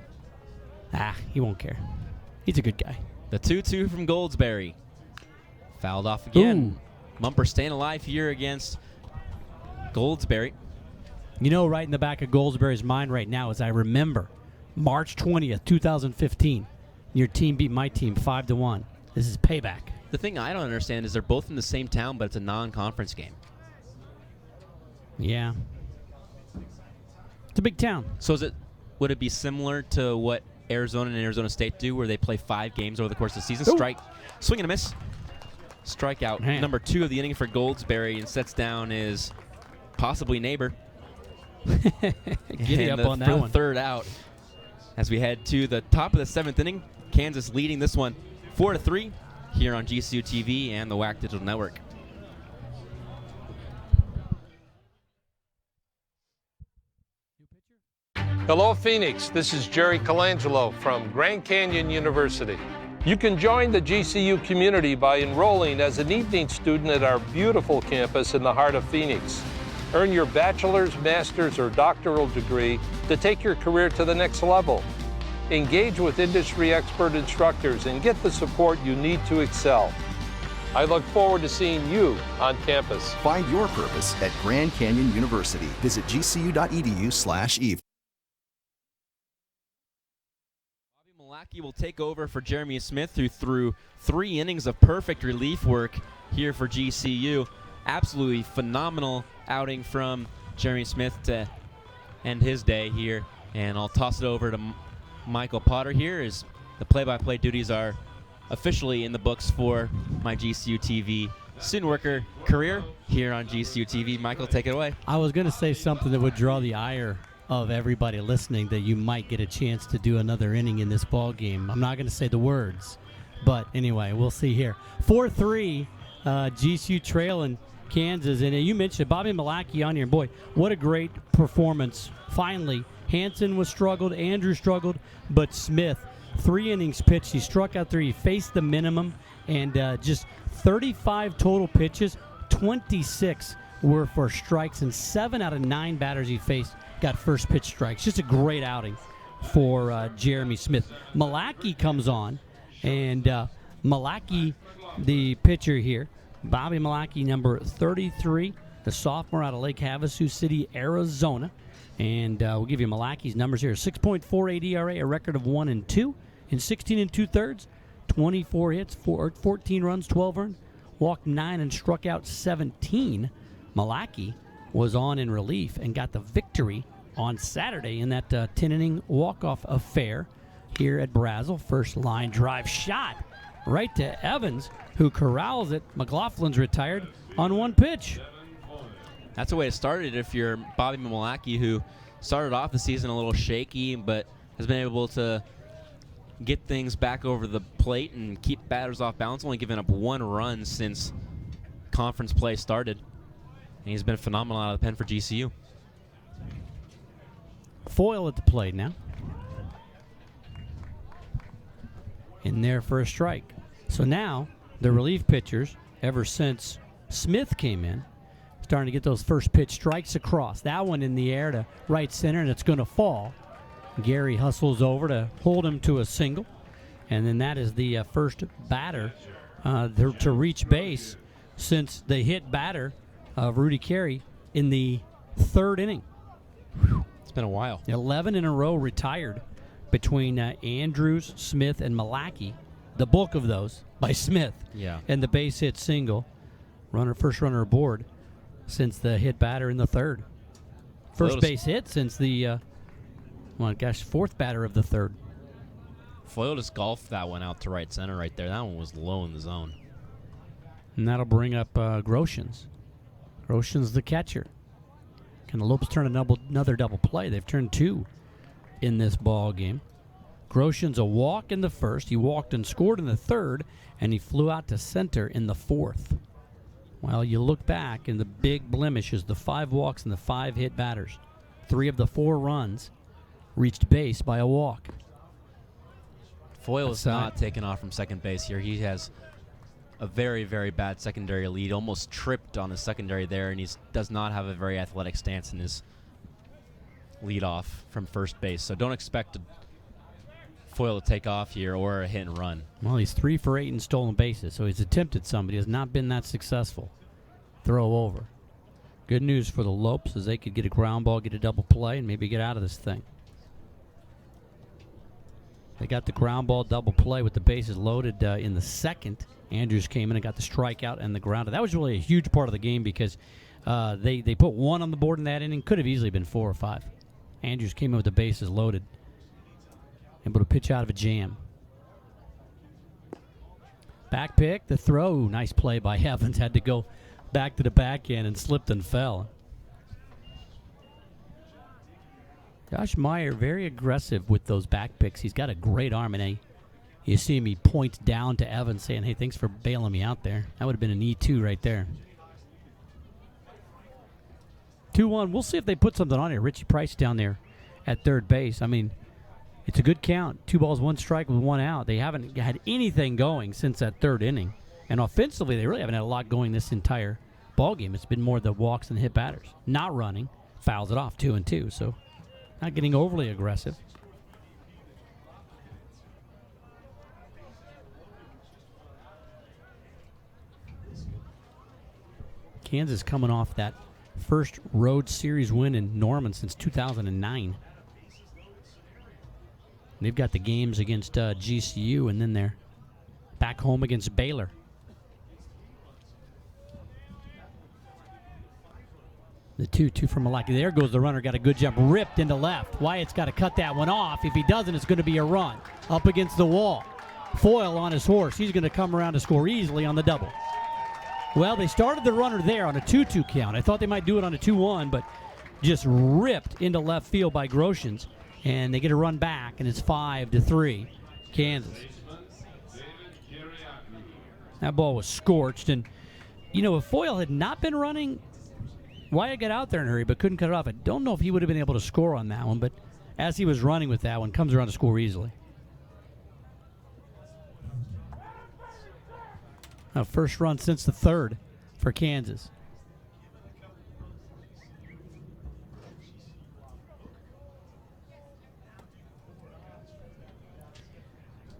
He won't care. He's a good guy. The 2-2 from Goldsberry. Fouled off again. Ooh. Mumper staying alive here against Goldsberry. You know, right in the back of Goldsberry's mind right now is I remember March 20th, 2015. Your team beat my team 5-1. This is payback. The thing I don't understand is they're both in the same town, but it's a non-conference game. Yeah. It's a big town. So would it be similar to what Arizona and Arizona State do, where they play 5 games over the course of the season? Ooh. Swing and a miss. Strikeout number 2 of the inning for Goldsberry, and sets down his possibly neighbor. Giddy up on that one. Third out. As we head to the top of the 7th inning, Kansas leading this one 4-3 here on GCU TV and the WAC Digital Network. Hello, Phoenix. This is Jerry Colangelo from Grand Canyon University. You can join the GCU community by enrolling as an evening student at our beautiful campus in the heart of Phoenix. Earn your bachelor's, master's, or doctoral degree to take your career to the next level. Engage with industry expert instructors and get the support you need to excel. I look forward to seeing you on campus. Find your purpose at Grand Canyon University. Visit gcu.edu/eve. Malarkey will take over for Jeremy Smith, who threw 3 innings of perfect relief work here for GCU. Absolutely phenomenal outing from Jeremy Smith to end his day here. And I'll toss it over to Michael Potter here as the play-by-play duties are officially in the books for my GCU TV student worker career here on GCU TV. Michael, take it away. I was going to say something that would draw the ire of everybody listening, that you might get a chance to do another inning in this ball game. I'm not going to say the words, but anyway, we'll see here. 4-3, GCU trailing Kansas. And you mentioned Bobby Malarkey on here. Boy, what a great performance. Finally, Hansen was struggled, Andrew struggled, but Smith, 3 innings pitched. He struck out 3. He faced the minimum, and just 35 total pitches, 26 were for strikes, and 7 out of 9 batters he faced got first pitch strikes. Just a great outing for Jeremy Smith. Malarkey comes on, and Malarkey, the pitcher here, Bobby Malarkey, number 33, the sophomore out of Lake Havasu City, Arizona. And we'll give you Malarkey's numbers here. 6.48 ERA, a record of 1-2 in 16 2/3, 24 hits, 14 runs, 12 earned, walked 9 and struck out 17. Malarkey was on in relief and got the victory on Saturday in that 10-inning walk-off affair here at Brazil. First line drive shot right to Evans, who corrals it. McLaughlin's retired on 1 pitch. That's the way it started if you're Bobby Malarkey, who started off the season a little shaky but has been able to get things back over the plate and keep batters off balance, only giving up 1 run since conference play started. And he's been phenomenal out of the pen for GCU. Foyle at the plate now. In there for a strike. So now the relief pitchers, ever since Smith came in, starting to get those first pitch strikes across. That one in the air to right center, and it's going to fall. Gary hustles over to hold him to a single. And then that is the first batter to reach base since the hit batter of Rudy Carey in the 3rd inning. It's been a while. 11 in a row retired between Andrews, Smith, and Malarkey. The bulk of those by Smith. Yeah. And the base hit single. First runner aboard since the hit batter in the 3rd. First base hit since the, 4th batter of the 3rd. Foyle just golfed that one out to right center right there. That one was low in the zone. And that'll bring up Groshans. Groshans the catcher. Can the Lopes turn another double play? They've turned 2 in this ball game. Groshans a walk in the 1st. He walked and scored in the 3rd, and he flew out to center in the 4th. Well, you look back, and the big blemish is the 5 walks and the 5 hit batters. 3 of the 4 runs reached base by a walk. Foyle is not taking off from second base here. He has a very, very bad secondary lead. Almost tripped on his secondary there, and he does not have a very athletic stance in his leadoff from first base. So don't expect Foyle to take off here or a hit and run. Well, he's 3 for 8 in stolen bases, so he's attempted some, but he has not been that successful. Throw over. Good news for the Lopes is they could get a ground ball, get a double play, and maybe get out of this thing. They got the ground ball double play with the bases loaded in the 2nd. Andrews came in and got the strikeout and the grounder. That was really a huge part of the game because they put 1 on the board in that inning. Could have easily been 4 or 5. Andrews came in with the bases loaded. Able to pitch out of a jam. Back pick, the throw. Nice play by Evans. Had to go back to the backhand and slipped and fell. Josh Meyer, very aggressive with those back picks. He's got a great arm, and you see him, he points down to Evans saying, hey, thanks for bailing me out there. That would have been an E2 right there. 2-1. We'll see if they put something on here. Richie Price down there at third base. I mean, it's a good count. 2 balls, 1 strike with 1 out. They haven't had anything going since that 3rd inning. And offensively, they really haven't had a lot going this entire ball game. It's been more the walks and hit batters. Not running. Fouls it off 2-2. So not getting overly aggressive. Kansas coming off that first road series win in Norman since 2009. They've got the games against GCU, and then they're back home against Baylor. The 2-2 from Malaki. There goes the runner. Got a good jump. Ripped into left. Wyatt's got to cut that one off. If he doesn't, it's going to be a run. Up against the wall. Foyle on his horse. He's going to come around to score easily on the double. Well, they started the runner there on a 2-2 count. I thought they might do it on a 2-1, but just ripped into left field by Groshans. And they get a run back, and it's 5-3, Kansas. That ball was scorched. And, if Foyle had not been running, Wyatt got out there in a hurry but couldn't cut it off. I don't know if he would have been able to score on that one, but as he was running with that one, comes around to score easily. Now, first run since the third for Kansas.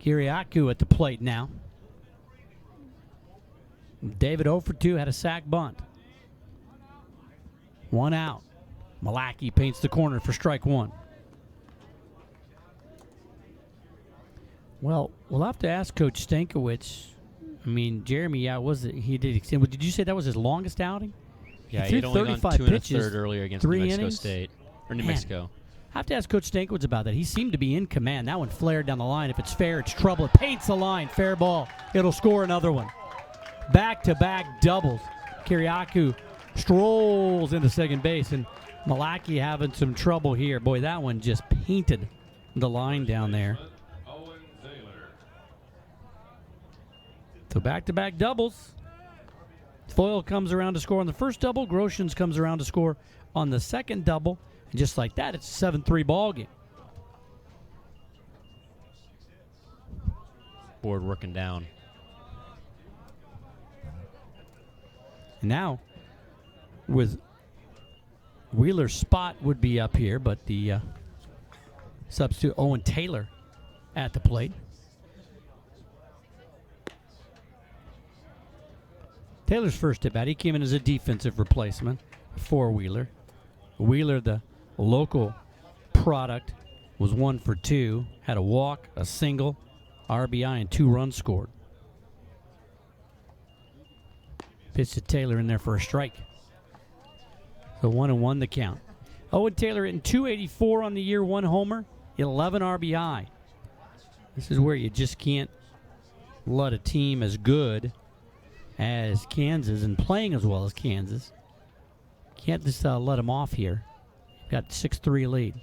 Kiriakou at the plate now. David 0 for 2, had a sack bunt. 1 out. Malaki paints the corner for strike 1. Well, we'll have to ask Coach Stankiewicz. I mean, Jeremy, he did extend. Did you say that was his longest outing? Yeah, he had only gone 2 1/3 earlier against New Mexico State. Or New Mexico. I have to ask Coach Stankiewicz about that. He seemed to be in command. That one flared down the line. If it's fair, it's trouble. It paints the line. Fair ball. It'll score another one. Back-to-back doubles. Kiriakou strolls into second base, and Malaki having some trouble here. Boy, that one just painted the line down there. So back-to-back doubles. Foyle comes around to score on the first double. Groshans comes around to score on the second double. And just like that, it's a 7-3 ball game. Board working down. And now, with Wheeler's spot would be up here, but the substitute Owen Taylor at the plate. Taylor's first at bat, he came in as a defensive replacement for Wheeler. Wheeler, the local product, was 1 for 2, had a walk, a single, RBI, and 2 runs scored. Pitch to Taylor in there for a strike. So 1-1 the count. Owen Taylor hitting .284 on the year, 1 homer, 11 RBI. This is where you just can't let a team as good as Kansas and playing as well as Kansas. Can't just let them off here. Got 6-3 lead.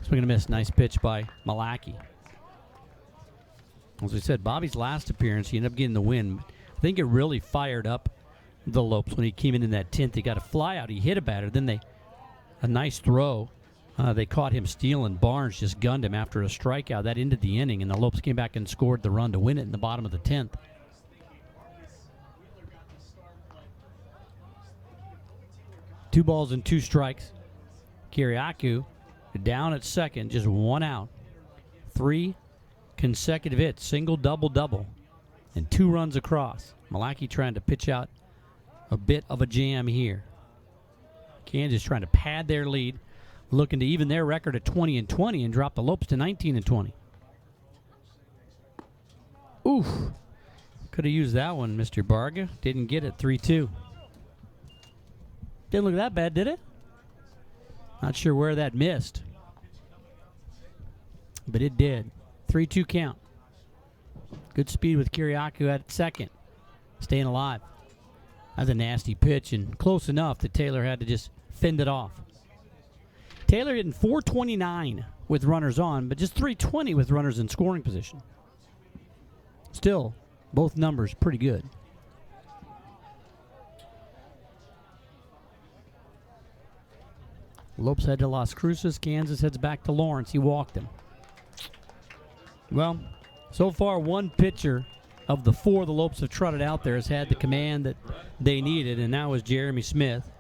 Swing and a miss. Nice pitch by Malaki. As we said, Bobby's last appearance, he ended up getting the win. I think it really fired up the Lopes when he came in that 10th. He got a fly out. He hit a batter. Then a nice throw. They caught him stealing. Barnes just gunned him after a strikeout. That ended the inning, and the Lopes came back and scored the run to win it in the bottom of the 10th. Two balls and 2 strikes. Kiriakou down at second, just 1 out. 3 consecutive hits, single, double, double, and 2 runs across. Malaki trying to pitch out a bit of a jam here. Kansas trying to pad their lead, looking to even their record at 20-20 and drop the Lopes to 19-20. Oof. Could have used that one, Mr. Barga. Didn't get it. 3-2. Didn't look that bad, did it? Not sure where that missed. But it did. 3-2 count. Good speed with Kiriakou at second. Staying alive. That's a nasty pitch and close enough that Taylor had to just fend it off. Taylor hitting .429 with runners on, but just .320 with runners in scoring position. Still, both numbers pretty good. Lopes head to Las Cruces. Kansas heads back to Lawrence. He walked him. Well, so far one pitcher of the 4 the Lopes have trotted out there has had the command that they needed, and that was Jeremy Smith.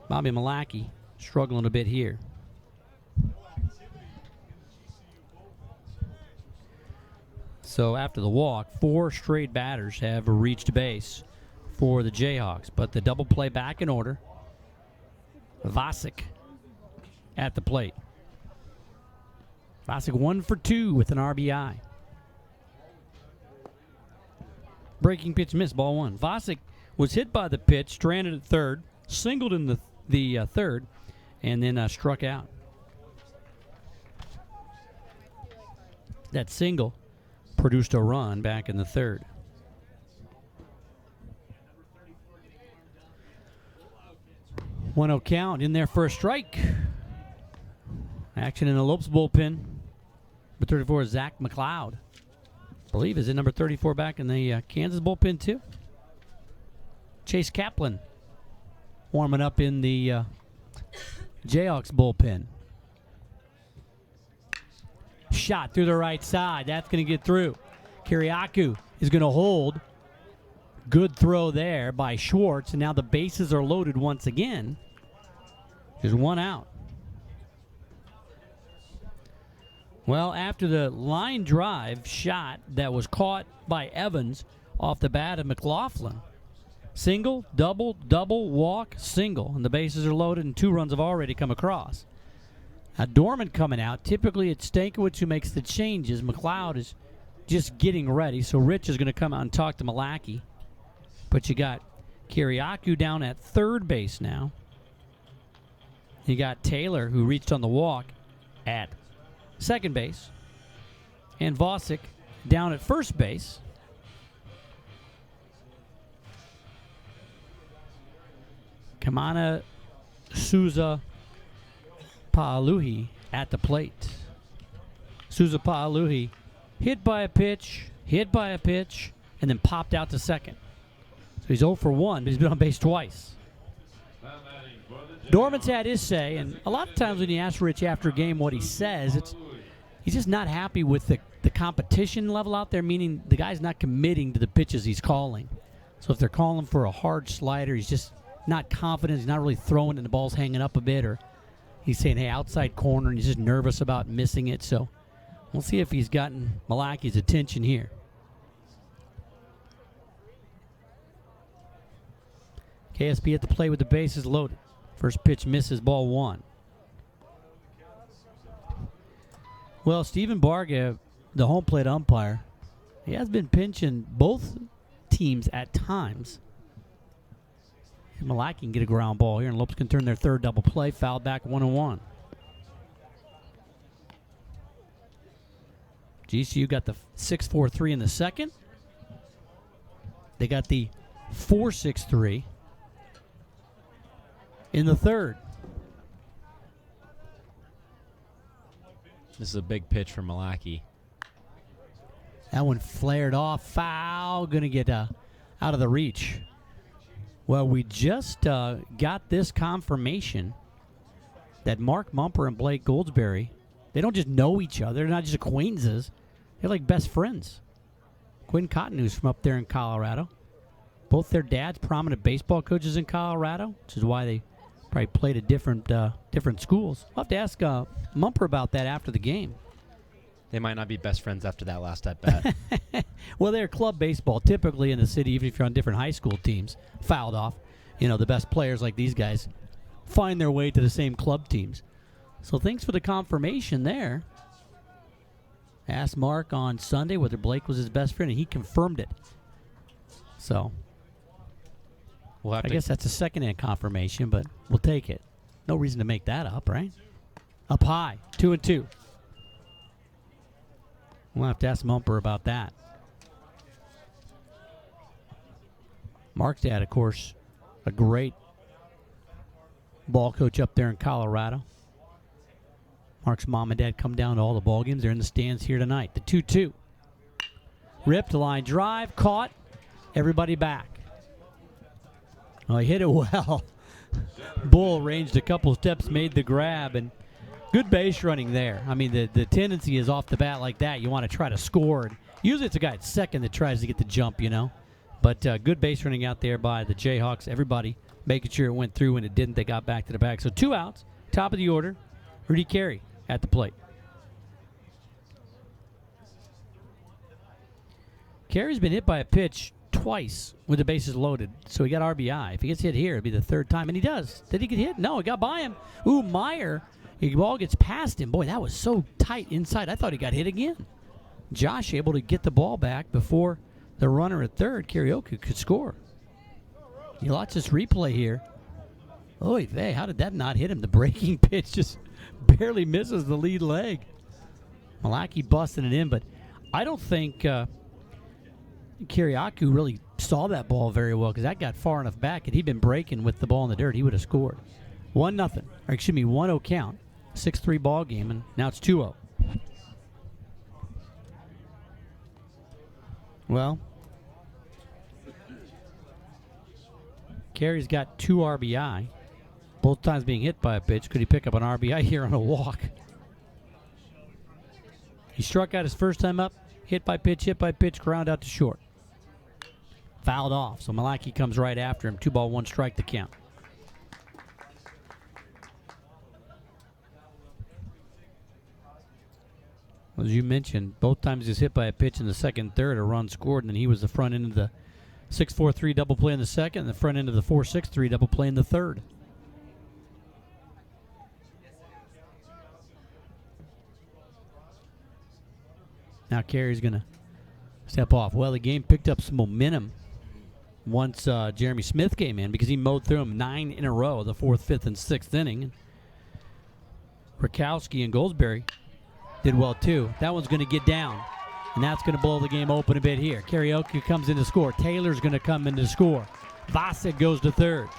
Bobby Malaki struggling a bit here. So after the walk, 4 straight batters have reached base for the Jayhawks. But the double play back in order. Vasic at the plate. Vasic 1 for 2 with an RBI. Breaking pitch missed, ball 1. Vasic was hit by the pitch, stranded at third, singled in the third, and then struck out. That single produced a run back in the third. One 0 count in there for a strike. Action in the Lopes bullpen. Number 34 is Zach McLeod. I believe is it number 34 back in the Kansas bullpen too. Chase Kaplan warming up in the Jayhawks bullpen. Shot through the right side. That's going to get through. Kiriakou is going to hold. Good throw there by Schwartz. And now the bases are loaded once again. There's one out. Well, after the line drive shot that was caught by Evans off the bat of McLaughlin, single, double, walk, single, and the bases are loaded and 2 runs have already come across. Now Dorman coming out. Typically it's Stankiewicz who makes the changes. McLeod is just getting ready, so Rich is going to come out and talk to Malachy. But you got Kiriakou down at third base now. You got Taylor, who reached on the walk, at second base. And Vosick down at first base. Kamana Souza Pa'aluhi at the plate. Souza Pa'aluhi hit by a pitch, and then popped out to second. So he's 0 for 1, but he's been on base twice. Dorman's had his say, and a lot of times when you ask Rich after a game what he says, he's just not happy with the competition level out there, meaning the guy's not committing to the pitches he's calling. So if they're calling for a hard slider, he's just not confident. He's not really throwing it, and the ball's hanging up a bit, or he's saying, hey, outside corner, and he's just nervous about missing it. So we'll see if he's gotten Malachy's attention here. KSP at the plate with the bases loaded. First pitch misses, ball 1. Well, Stephen Barga, the home plate umpire, he has been pinching both teams at times. Malachy can get a ground ball here, and Lopes can turn their third double play. Foul back 1-1. GCU got the 6-4-3 in the second. They got the 4-6-3 in the third. This is a big pitch for Malachy. That one flared off. Foul. Going to get out of the reach. Well, we just got this confirmation that Mark Mumper and Blake Goldsberry, they don't just know each other. They're not just acquaintances. They're like best friends. Quinn Cotton, who's from up there in Colorado. Both their dads, prominent baseball coaches in Colorado, which is why they probably played at different schools. We'll have to ask Mumper about that after the game. They might not be best friends after that last at bat. Well, they're club baseball. Typically in the city, even if you're on different high school teams, fouled off. You know, the best players like these guys find their way to the same club teams. So thanks for the confirmation there. Asked Mark on Sunday whether Blake was his best friend, and he confirmed it. So I guess that's a second-hand confirmation, but we'll take it. No reason to make that up, right? Up high, 2-2. We'll have to ask Mumper about that. Mark's dad, of course, a great ball coach up there in Colorado. Mark's mom and dad come down to all the ball games. They're in the stands here tonight. The 2-2. Ripped, line drive, caught, everybody back. Oh, he hit it well. Bull ranged a couple steps, made the grab, and good base running there. I mean, the tendency is off the bat like that. You want to try to score. And usually it's a guy at second that tries to get the jump, you know. But good base running out there by the Jayhawks. Everybody making sure it went through. When it didn't, they got back to the back. So 2 outs, top of the order. Rudy Carey at the plate. Carey's been hit by a pitch twice with the bases loaded, so he got RBI. If he gets hit here, it'd be the third time, and he does. Did he get hit? No, it got by him. Ooh, Meyer, the ball gets past him. Boy, that was so tight inside. I thought he got hit again. Josh able to get the ball back before the runner at third, Karaoke, could score. You watch this replay here. Oy vey, how did that not hit him? The breaking pitch just barely misses the lead leg. Malaki busting it in, but I don't think Kiriakou really saw that ball very well because that got far enough back. Had he been breaking with the ball in the dirt, he would have scored. 1-0 count. 6-3 ball game, and now it's 2-0. Well, Carey's got 2 RBI, both times being hit by a pitch. Could he pick up an RBI here on a walk? He struck out his first time up, hit by pitch, ground out to short. Fouled off, so Malaki comes right after him. 2 ball, 1 strike to count. As you mentioned, both times he was hit by a pitch in the second, third, a run scored, and then he was the front end of the 6-4-3 double play in the second, and the front end of the 4-6-3 double play in the third. Now Carey's going to step off. Well, the game picked up some momentum once Jeremy Smith came in because he mowed through them 9 in a row, the 4th, 5th, and 6th inning. Rakowski and Goldsberry did well too. That one's going to get down, and that's going to blow the game open a bit here. Karaoke comes in to score. Taylor's going to come in to score. Vasek goes to third.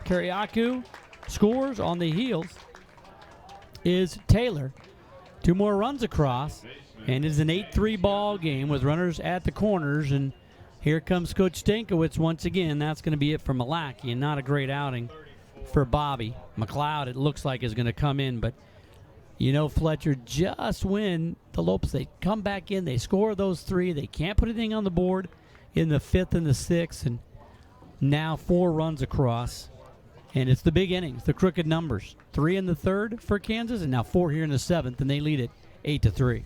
Kiriakou scores. On the heels is Taylor. 2 more runs across, and it's an 8-3 ball game with runners at the corners, and here comes Coach Stankiewicz once again. That's going to be it for Malaki, and not a great outing for Bobby. McLeod, it looks like, is going to come in, but you know, Fletcher, just when the Lopes, they come back in, they score those 3. They can't put anything on the board in the 5th and the 6th, and now 4 runs across. And it's the big innings, the crooked numbers. 3 in the 3rd for Kansas, and now 4 here in the 7th, and they lead it 8-3.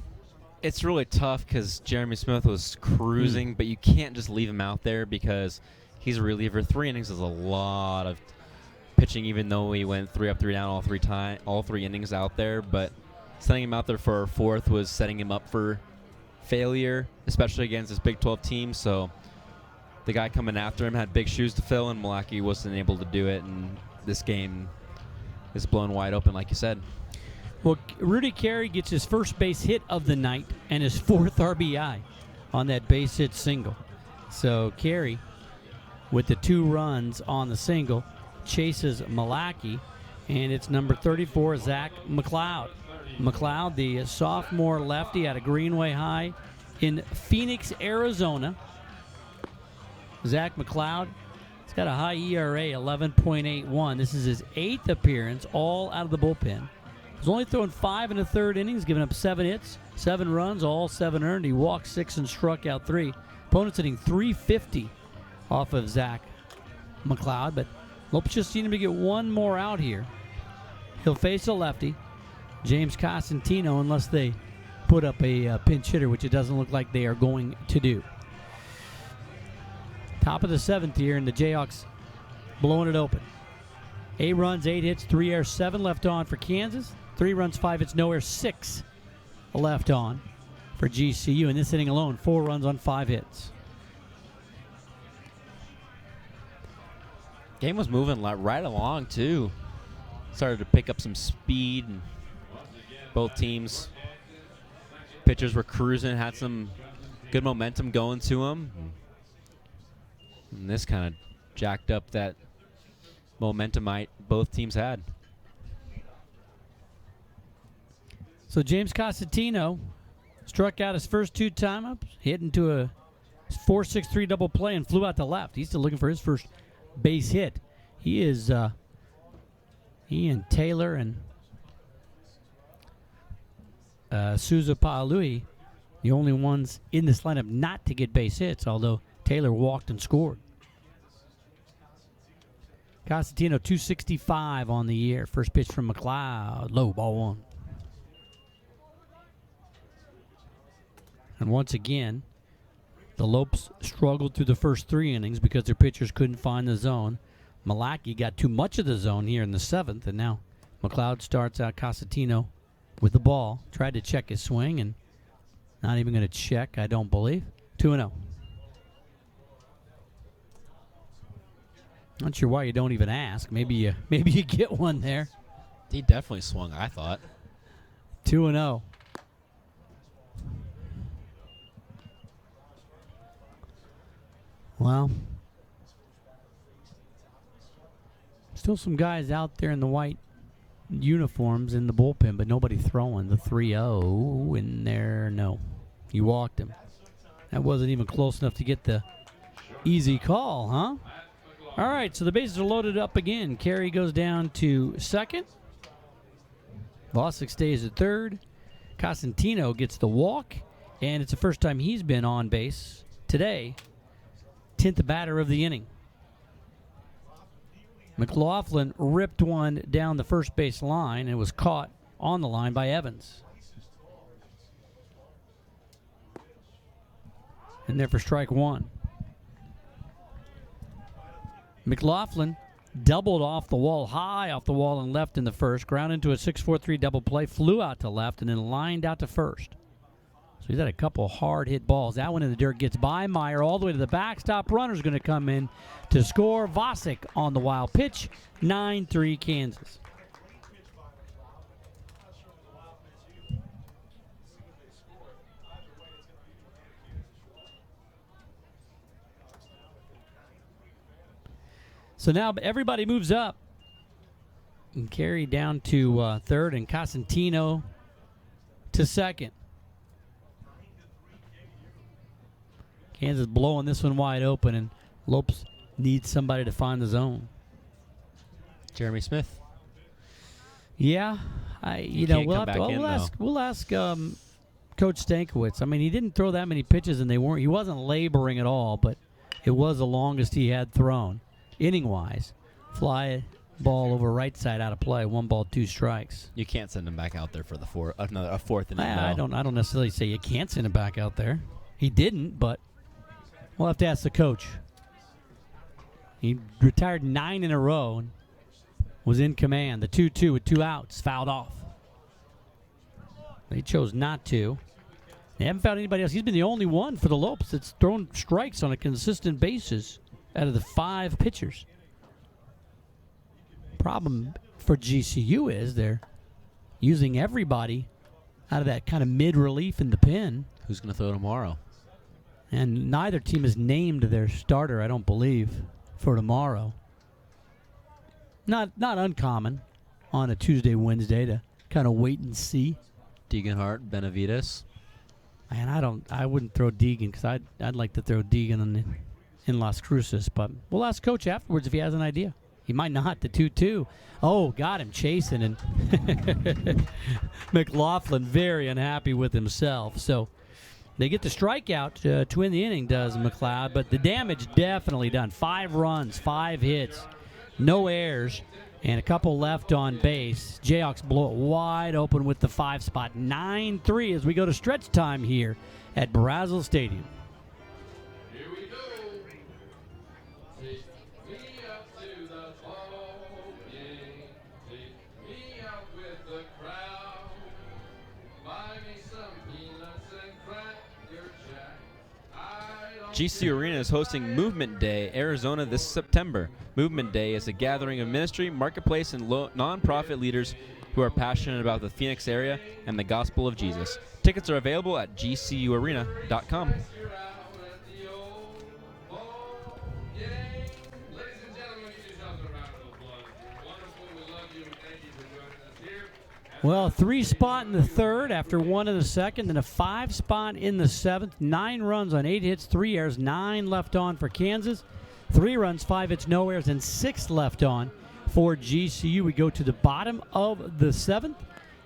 It's really tough because Jeremy Smith was cruising, but you can't just leave him out there because he's a reliever. 3 innings is a lot of pitching, even though he went 3 up, 3 down all 3 innings out there. But setting him out there for a 4th was setting him up for failure, especially against this Big 12 team. So the guy coming after him had big shoes to fill, and Malaki wasn't able to do it. And this game is blown wide open, like you said. Well, Rudy Carey gets his first base hit of the night and his 4th RBI on that base hit single. So Carey, with the 2 runs on the single, chases Malaki, and it's number 34, Zach McLeod. McLeod, the sophomore lefty out of Greenway High in Phoenix, Arizona. Zach McLeod, he's got a high ERA, 11.81. This is his 8th appearance, all out of the bullpen. He's only thrown 5 1/3 innings, giving up 7 hits, 7 runs, all 7 earned. He walked 6 and struck out 3. Opponent's hitting .350 off of Zach McLeod, but Lopes just seen him to get 1 more out here. He'll face a lefty, James Cosentino, unless they put up a pinch hitter, which it doesn't look like they are going to do. Top of the 7th here, and the Jayhawks blowing it open. 8 runs, 8 hits, 3 errors, 7 left on for Kansas. 3 runs, 5 hits, no errors, 6 left on for GCU. In this inning alone, 4 runs on 5 hits. Game was moving right along, too. Started to pick up some speed, and both teams, pitchers were cruising, had some good momentum going to them. And this kind of jacked up that momentum both teams had. So James Cosentino struck out his first 2 time-ups, hit into a 4-6-3 double play, and flew out to left. He's still looking for his first base hit. He is he and Taylor and Souza Pa'alui, the only ones in this lineup not to get base hits, although Taylor walked and scored. Cosentino 265 on the year. First pitch from McLeod, low, ball 1. And once again, The Lopes struggled through the first 3 innings because their pitchers couldn't find the zone. Malachy got too much of the zone here in the 7th, and now McLeod starts out Casatino with the ball. Tried to check his swing, and not even going to check, I don't believe. 2-0. Not sure why you don't even ask. Maybe you get one there. He definitely swung, I thought. 2-0. Well, still some guys out there in the white uniforms in the bullpen, but nobody throwing. The 3-0 in there. No, you walked him. That wasn't even close enough to get the easy call, huh? All right, so the bases are loaded up again. Carey goes down to second. Vosick stays at third. Cosentino gets the walk, and it's the first time he's been on base today. 10th batter of the inning. McLaughlin ripped one down the first base line and was caught on the line by Evans. And there for strike one. McLaughlin doubled off the wall, high off the wall and left in the first, ground into a 6-4-3 double play, flew out to left, and then lined out to first. So he's had a couple hard hit balls. That one in the dirt gets by Meyer all the way to the backstop. Runner's going to come in to score. Vosick on the wild pitch. 9-3 Kansas. So now everybody moves up. And Carey down to third, and Cosentino to second. Kansas blowing this one wide open, and Lopes needs somebody to find the zone. Jeremy Smith. Yeah, we'll ask Coach Stankiewicz. I mean, he didn't throw that many pitches, and he wasn't laboring at all, but it was the longest he had thrown, inning-wise. Fly ball over right side out of play. 1 ball, 2 strikes. You can't send him back out there for the fourth inning. I don't necessarily say you can't send him back out there. He didn't, but we'll have to ask the coach. He retired 9 in a row and was in command. The 2-2 with 2 outs, fouled off. They chose not to. They haven't found anybody else. He's been the only one for the Lopes that's thrown strikes on a consistent basis out of the 5 pitchers. Problem for GCU is they're using everybody out of that kind of mid-relief in the pen. Who's going to throw tomorrow? And neither team has named their starter, I don't believe, for tomorrow. Not uncommon on a Tuesday, Wednesday to kind of wait and see. Degenhart, Benavides. And I wouldn't throw Deegan because I'd like to throw Deegan in Las Cruces, but we'll ask Coach afterwards if he has an idea. He might not. The 2-2. Oh, got him chasing, and McLaughlin very unhappy with himself. So they get the strikeout to win the inning, does McLeod, but the damage definitely done. 5 runs, 5 hits, no errors, and a couple left on base. Jayhawks blow it wide open with the 5 spot. 9-3 as we go to stretch time here at Brazil Stadium. Here we go. Take me up to the ball game. Take me out with the crowd. Buy me some peanuts and Cracker Jack. GCU Arena is hosting Movement Day, Arizona this September. Movement Day is a gathering of ministry, marketplace, and nonprofit leaders who are passionate about the Phoenix area and the gospel of Jesus. Tickets are available at gcuarena.com. Well, 3 spot in the third after 1 in the second, then a 5 spot in the 7th. 9 runs on 8 hits, 3 errors, 9 left on for Kansas. 3 runs, 5 hits, no errors, and 6 left on for GCU. We go to the bottom of the 7th,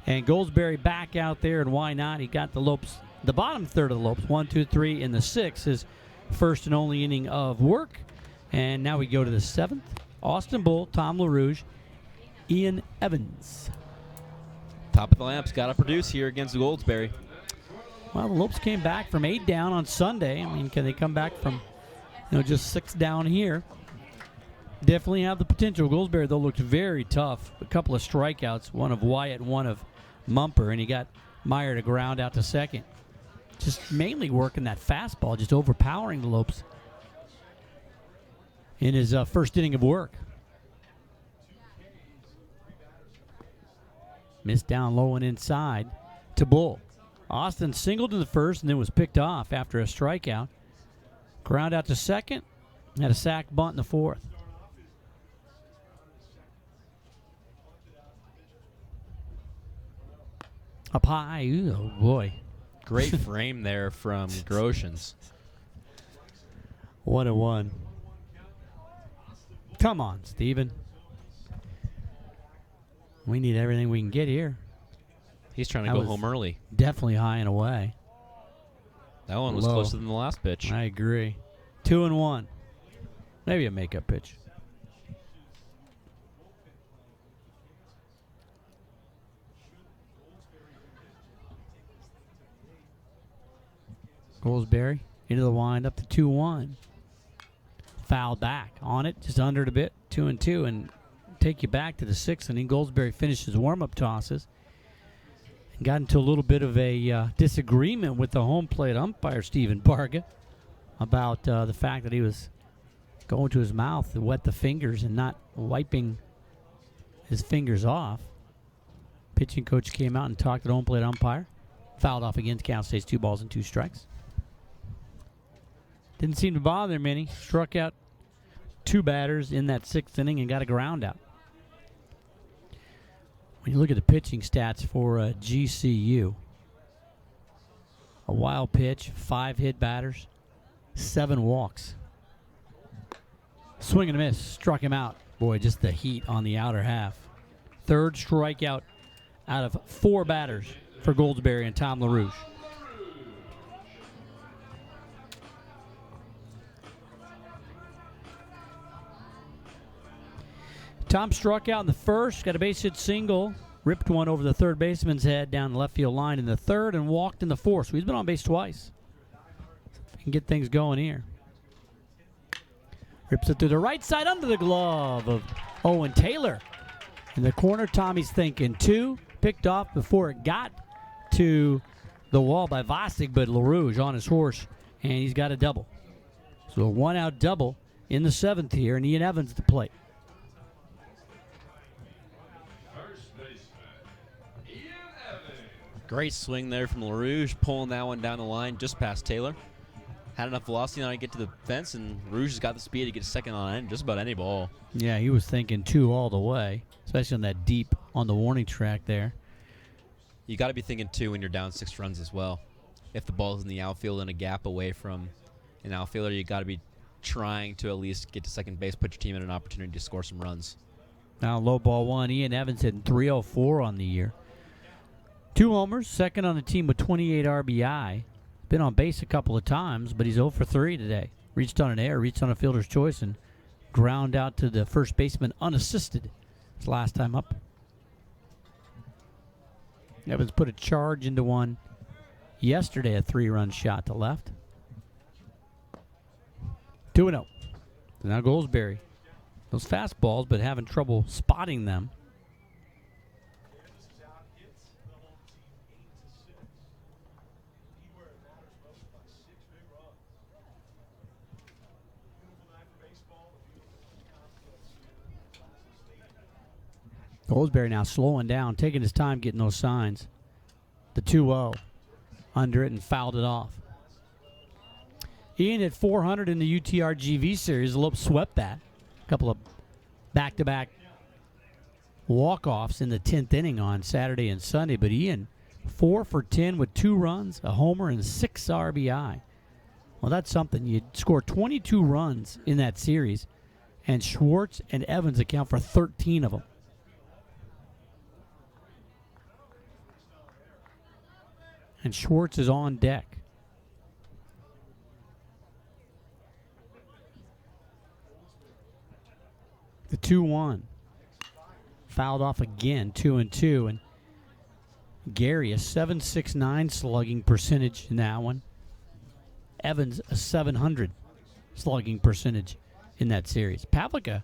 and Goldsberry back out there, and why not? He got the Lopes, the bottom third of the Lopes, 1, 2, 3 in the 6th, his first and only inning of work. And now we go to the 7th. Austin Bull, Tom LaRouge, Ian Evans. Top of the lamps, got to produce here against Goldsberry. Well, the Lopes came back from 8 down on Sunday. I mean, can they come back from, just 6 down here? Definitely have the potential. Goldsberry, though, looked very tough. A couple of strikeouts, one of Wyatt, one of Mumper, and he got Meyer to ground out to second. Just mainly working that fastball, just overpowering the Lopes in his first inning of work. Missed down low and inside to Bull. Austin singled in the first and then was picked off after a strikeout. Ground out to second. Had a sac bunt in the fourth. Up high. Ooh, oh boy. Great frame there from Groshans. 1-1. Come on, Steven. We need everything we can get here. He's trying to go home early. Definitely high and away. That one was closer than the last pitch. I agree. 2-1. Maybe a makeup pitch. Goldsberry into the wind up to 2-1. Foul back on it, just under it a bit. 2-2, and take you back to the sixth inning. Goldsberry finished his warm-up tosses and got into a little bit of a disagreement with the home plate umpire, Stephen Barga, about the fact that he was going to his mouth to wet the fingers and not wiping his fingers off. Pitching coach came out and talked to the home plate umpire. Fouled off again. Count stays 2 balls and 2 strikes. Didn't seem to bother him any. Struck out 2 batters in that 6th inning and got a ground out. When you look at the pitching stats for GCU, a wild pitch, 5 hit batters, 7 walks. Swing and a miss, struck him out. Boy, just the heat on the outer half. 3rd strikeout out of 4 batters for Goldsberry and Tom LaRouche. Tom struck out in the first, got a base hit single, ripped one over the third baseman's head down the left field line in the third, and walked in the fourth. So he's been on base twice. If he can get things going here. Rips it to the right side under the glove of Owen Taylor. In the corner, Tommy's thinking 2. Picked off before it got to the wall by Vosig, but LaRouche on his horse, and he's got a double. So a 1-out double in the 7th here, and Ian Evans at the plate. Great swing there from LaRouche, pulling that one down the line just past Taylor. Had enough velocity on it to get to the fence, and Rouge has got the speed to get a second on just about any ball. Yeah, he was thinking 2 all the way, especially on that deep on the warning track there. You got to be thinking 2 when you're down 6 runs as well. If the ball's in the outfield and a gap away from an outfielder, you got to be trying to at least get to second base, put your team in an opportunity to score some runs. Now low ball 1. Ian Evans hitting .304 on the year. 2 homers, second on the team with 28 RBI. Been on base a couple of times, but he's 0 for 3 today. Reached on an error, reached on a fielder's choice, and ground out to the first baseman unassisted. His last time up. Evans put a charge into one yesterday, a 3-run shot to left. 2-0. Now Goldsberry. Those fastballs, but having trouble spotting them. Goldsberry now slowing down, taking his time getting those signs. The 2-0 under it and fouled it off. Ian hit 400 in the UTRGV series. The Lopes swept that. A couple of back-to-back walk-offs in the 10th inning on Saturday and Sunday. But Ian, 4 for 10 with 2 runs, a homer, and 6 RBI. Well, that's something. You score 22 runs in that series, and Schwartz and Evans account for 13 of them. And Schwartz is on deck. The 2-1. Fouled off again, 2-2. And Gary, a 769 slugging percentage in that one. Evans, a 700 slugging percentage in that series. Pavlica,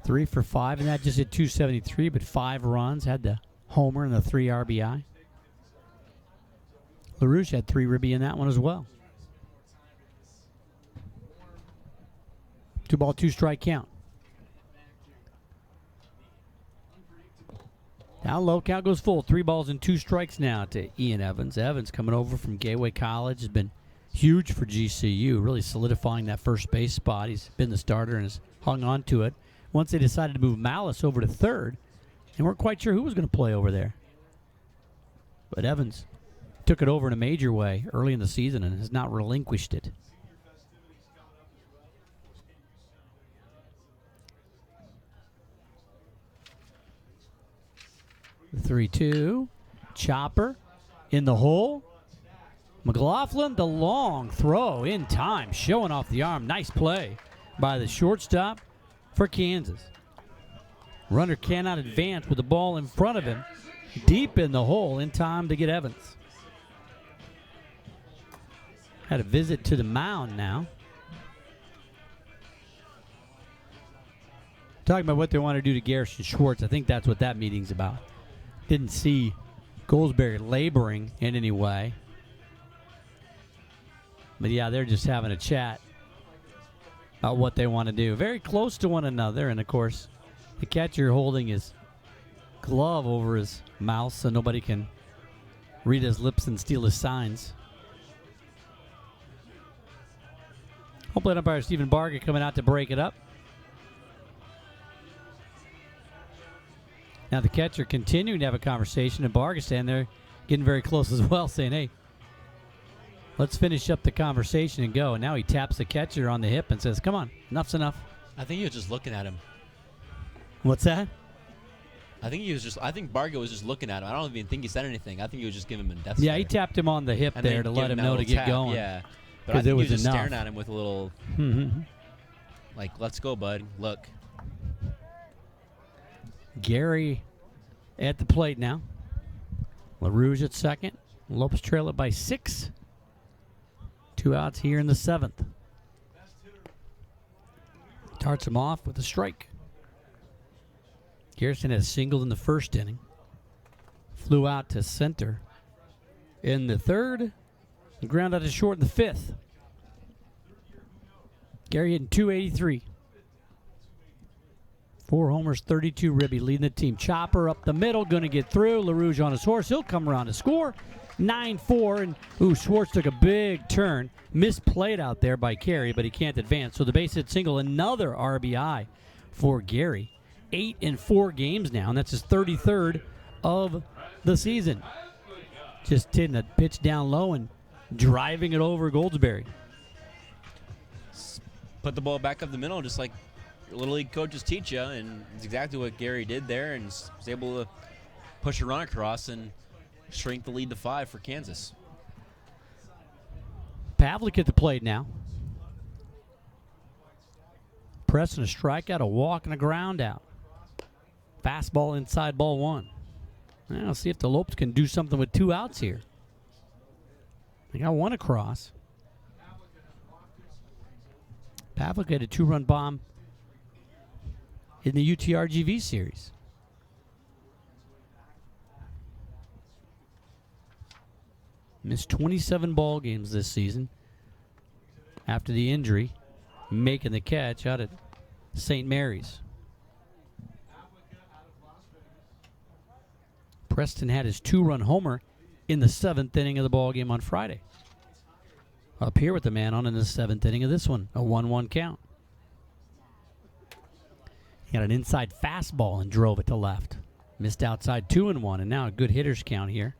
3 for 5, and that just hit 273, but 5 runs, had the homer and the 3 RBI. LaRouche had 3 ribby in that one as well. 2-ball, 2-strike count. Now low, count goes full. 3 balls and 2 strikes now to Ian Evans. Evans coming over from Gateway College has been huge for GCU, really solidifying that first base spot. He's been the starter and has hung on to it. Once they decided to move Malice over to third, and weren't quite sure who was going to play over there. But Evans took it over in a major way early in the season and has not relinquished it. The 3-2. Chopper in the hole. McLaughlin, the long throw in time, showing off the arm. Nice play by the shortstop for Kansas. Runner cannot advance with the ball in front of him. Deep in the hole in time to get Evans. Had a visit to the mound now. Talking about what they want to do to Garrison Schwartz. I think that's what that meeting's about. Didn't see Goldsberry laboring in any way. But yeah, they're just having a chat about what they want to do. Very close to one another, and of course, the catcher holding his glove over his mouth so nobody can read his lips and steal his signs. Home plate umpire Stephen Barger coming out to break it up. Now the catcher continuing to have a conversation, and Barger standing there getting very close as well, saying, hey, let's finish up the conversation and go. And now he taps the catcher on the hip and says, come on, enough's enough. I think he was just looking at him. What's that? I think Bargo was just looking at him. I don't even think he said anything. I think he was just giving him a death Yeah, stare. he tapped him on the hip And there then to give let him that know to little get tap, going. Yeah. But I Because think it was he was just enough. staring at him with a little, like, let's go, bud. Look. Gary at the plate now. LaRouge at second. Lopes trail it by 6. 2 outs here in the 7th. Starts him off with a strike. Garrison has singled in the first inning. Flew out to center in the 3rd. And ground out to short in the 5th. Gary hitting .283. 4 homers, 32 ribby, leading the team. Chopper up the middle, going to get through. LaRouge on his horse. He'll come around to score. 9-4, and Schwartz took a big turn. Misplayed out there by Carey, but he can't advance. So the base hit single, another RBI for Gary. 8 in 4 games now, and that's his 33rd of the season. Just hitting a pitch down low and driving it over Goldsberry. Put the ball back up the middle, just like Little League coaches teach you, and it's exactly what Gary did there, and was able to push a run across and shrink the lead to 5 for Kansas. Pavlik at the plate now. Pressing a strikeout, a walk, and a ground out. Fastball inside, ball 1. Now, see if the Lopes can do something with 2 outs here. They got 1 across. Pavlik had a 2-run bomb in the UTRGV series. Missed 27 ball games this season after the injury, making the catch out at St. Mary's. Preston had his 2-run homer in the 7th inning of the ball game on Friday. Up here with the man on in the 7th inning of this one, a 1-1 count. He had an inside fastball and drove it to left. Missed outside 2-1, and now a good hitter's count here.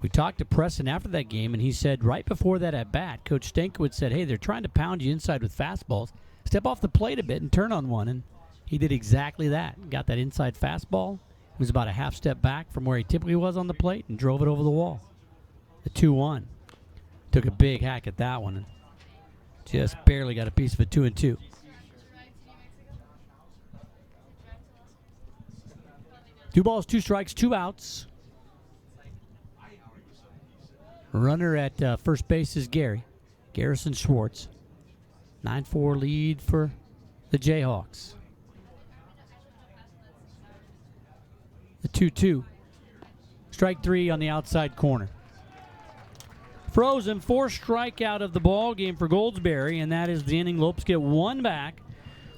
We talked to Preston after that game, and he said right before that at bat, Coach Stankiewicz said, hey, they're trying to pound you inside with fastballs. Step off the plate a bit and turn on one, and he did exactly that. Got that inside fastball. He was about a half step back from where he typically was on the plate and drove it over the wall. The 2-1. Took a big hack at that one and just barely got a piece of it. 2-2. Two balls, 2 strikes, 2 outs Runner at first base is Garrison Schwartz. 9-4 lead for the Jayhawks. The 2-2. Strike 3 on the outside corner. Frozen, 4th strikeout of the ball game for Goldsberry, and that is the inning. Lopes get 1 back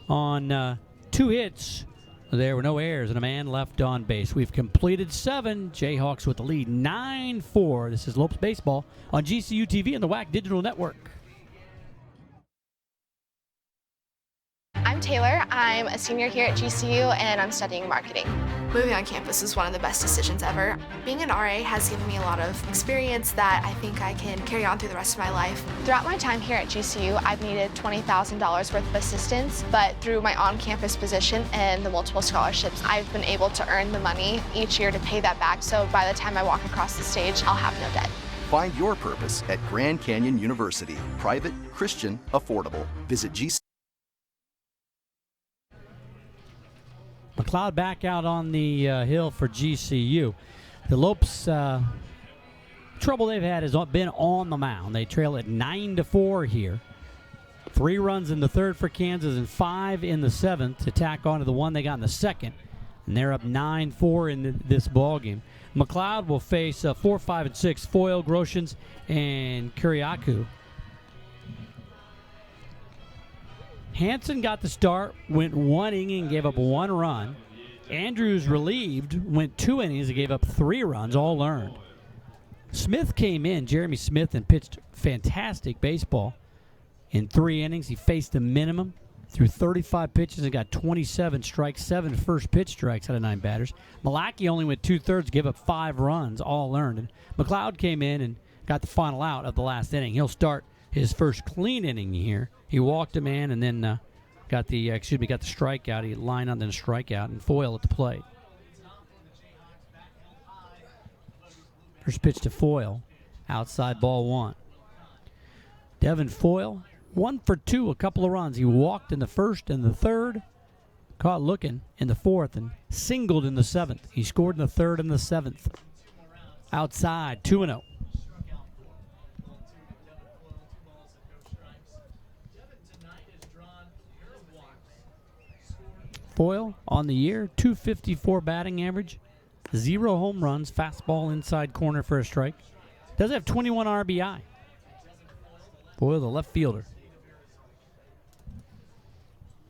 on 2 hits. There were no errors and a man left on base. We've completed 7. Jayhawks with the lead, 9-4. This is Lopes Baseball on GCU TV and the WAC Digital Network. I'm Taylor. I'm a senior here at GCU and I'm studying marketing. Moving on campus is one of the best decisions ever. Being an RA has given me a lot of experience that I think I can carry on through the rest of my life. Throughout my time here at GCU, I've needed $20,000 worth of assistance, but through my on-campus position and the multiple scholarships, I've been able to earn the money each year to pay that back, so by the time I walk across the stage, I'll have no debt. Find your purpose at Grand Canyon University. Private, Christian, affordable. Visit GCU. McLeod back out on the hill for GCU. The Lopes trouble they've had has been on the mound. They trail at 9-4 here. 3 runs in the 3rd for Kansas and 5 in the 7th to tack on to the 1 they got in the 2nd. And they're up 9-4 in this ball game. McLeod will face 4, 5, and 6, Foyle, Groshans, and Kuriaku. Hansen got the start, went 1 inning and gave up 1 run. Andrews relieved, went 2 innings and gave up 3 runs, all earned. Smith came in, Jeremy Smith, and pitched fantastic baseball. In 3 innings, he faced the minimum, threw 35 pitches and got 27 strikes, 7 first pitch strikes out of 9 batters. Malachy only went 2/3, gave up 5 runs, all earned. And McLeod came in and got the final out of the last inning. He'll start his first clean inning here. He walked a man and then got the strikeout. He lined on then a strikeout and Foyle at the plate. First pitch to Foyle, outside ball 1. Devin Foyle, 1 for 2, a couple of runs. He walked in the 1st and the 3rd, caught looking in the 4th, and singled in the 7th. He scored in the 3rd and the 7th. Outside, 2-0. Foyle on the year, .254 batting average, 0 home runs, fastball inside corner for a strike. Does have 21 RBI. Foyle, the left fielder.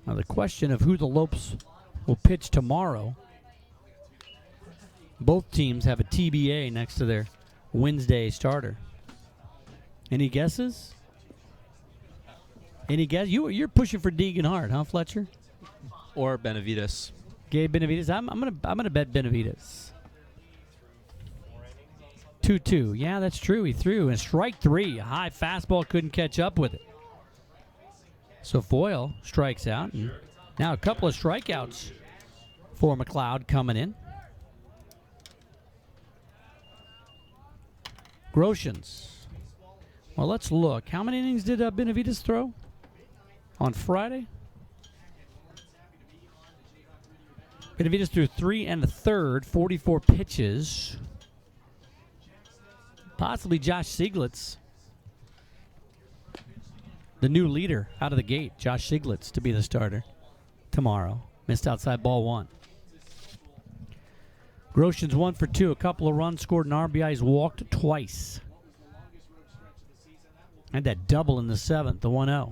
Now the question of who the Lopes will pitch tomorrow. Both teams have a TBA next to their Wednesday starter. Any guesses? Any guess? You're pushing for Deegan hard, huh, Fletcher? Or Benavides. Gabe Benavides. I'm gonna bet Benavides. 2-2. Yeah, that's true. He threw and strike 3. A high fastball, couldn't catch up with it. So Foyle strikes out, and now a couple of strikeouts for McLeod coming in. Groshans. Well, let's look. How many innings did Benavides throw on Friday? Benavides threw 3 1/3, 44 pitches. Possibly Josh Sieglitz, the new leader out of the gate. Josh Sieglitz to be the starter tomorrow. Missed outside ball 1. Groshans 1 for 2, a couple of runs scored and RBIs, walked twice. And that double in the 7th, the 1-0.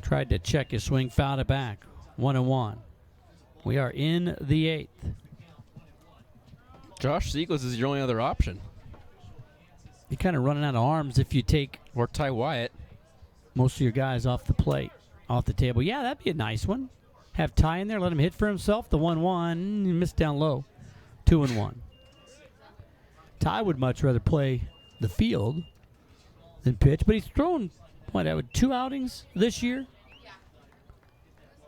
Tried to check his swing, fouled it back. 1-1. We are in the 8th. Josh Sieglitz is your only other option. You're kind of running out of arms if you take Or Ty Wyatt. most of your guys off the plate, off the table. Yeah, that'd be a nice one. Have Ty in there, let him hit for himself. The 1-1, he missed down low. 2-1. Ty would much rather play the field than pitch, but he's thrown, 2 outings this year?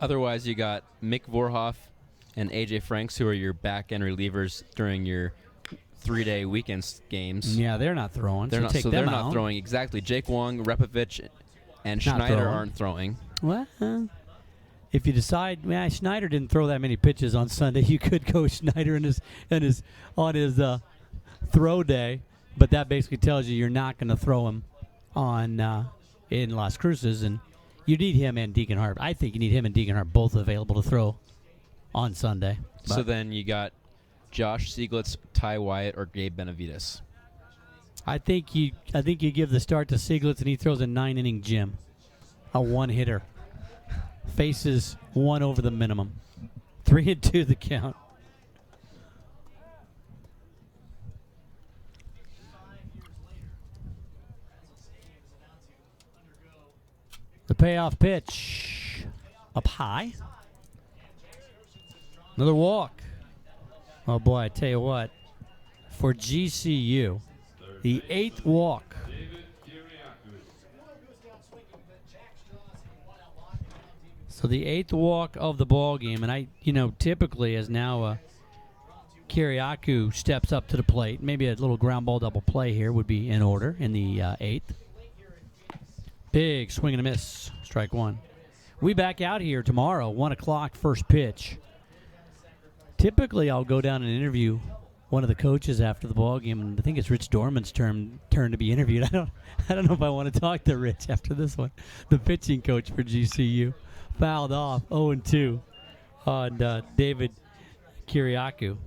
Otherwise, you got Mick Vorhoff and AJ Franks, who are your back-end relievers during your 3-day weekend games. Yeah, they're not throwing. They're not. Take So them they're out. not throwing. Exactly. Jake Wong, Repovich, and Not Schneider throwing. aren't throwing. Well, if you decide, Schneider didn't throw that many pitches on Sunday, you could go Schneider on his throw day. But that basically tells you you're not going to throw him on in Las Cruces, and you need him and Deacon Hart. I think you need him and Deacon Hart both available to throw on Sunday. So But then you got Josh Sieglitz, Ty Wyatt, or Gabe Benavides. I think you give the start to Sieglitz, and he throws a 9-inning gem, a one-hitter. Faces one over the minimum. 3-2 the count. The payoff pitch up high. Another walk. Oh boy, I tell you what. For GCU, the 8th walk. So the 8th walk of the ball game, and typically as now Kiriakou steps up to the plate, maybe a little ground ball double play here would be in order in the 8th. Big swing and a miss, strike one. We back out here tomorrow, 1 o'clock, first pitch. Typically, I'll go down and interview one of the coaches after the ball game, and I think it's Rich Dorman's turn to be interviewed. I don't know if I want to talk to Rich after this one. The pitching coach for GCU fouled off 0-2 on David Kiriakou.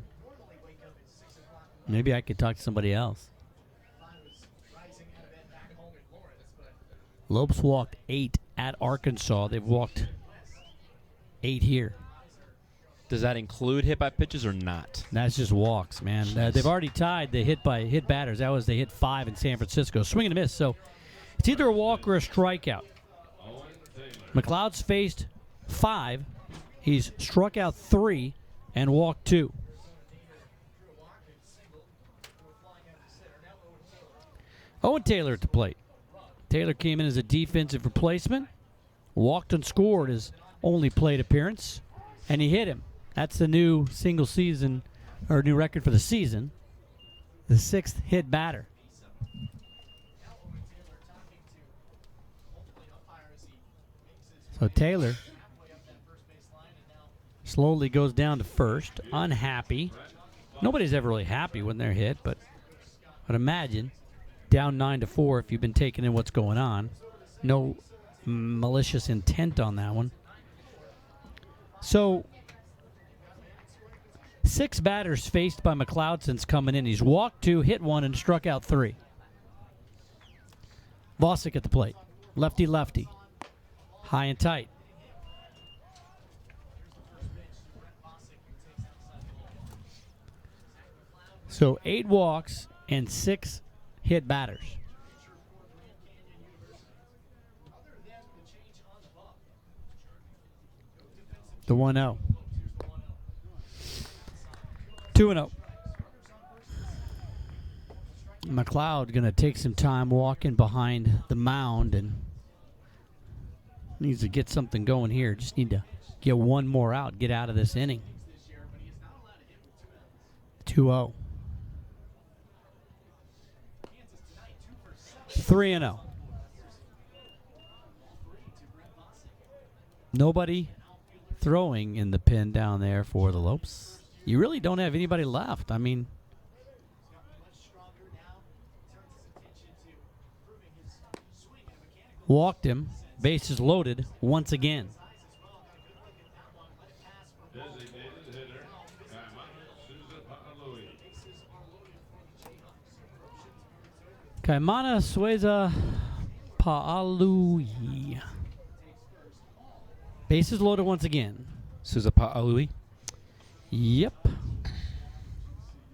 Maybe I could talk to somebody else. Lopes walked 8 at Arkansas. They've walked 8 here. Does that include hit by pitches or not? That's just walks, man. They've already tied the hit batters. They hit 5 in San Francisco. Swing and a miss. So it's either a walk or a strikeout. McLeod's faced 5. He's struck out 3 and walked 2. Owen Taylor at the plate. Taylor came in as a defensive replacement, walked and scored his only plate appearance, and he hit him. That's the new single season, or new record for the season, the 6th hit batter. So Taylor slowly goes down to first, unhappy. Nobody's ever really happy when they're hit, but I'd imagine down 9-4 if you've been taking in what's going on. No malicious intent on that one. So 6 batters faced by McLeod since coming in. He's walked 2, hit 1, and struck out 3. Vosick at the plate. Lefty-lefty. High and tight. So 8 walks and 6 hit batters. The 1-0. 2-0. McLeod going to take some time walking behind the mound and needs to get something going here. Just need to get one more out, get out of this inning. 2-0. 3-0. Nobody throwing in the pen down there for the Lopes. You really don't have anybody left. I mean, walked him, bases loaded once again. Kaimana Sueza Pa'alui. Bases loaded once again. Souza Pa'alui. Yep.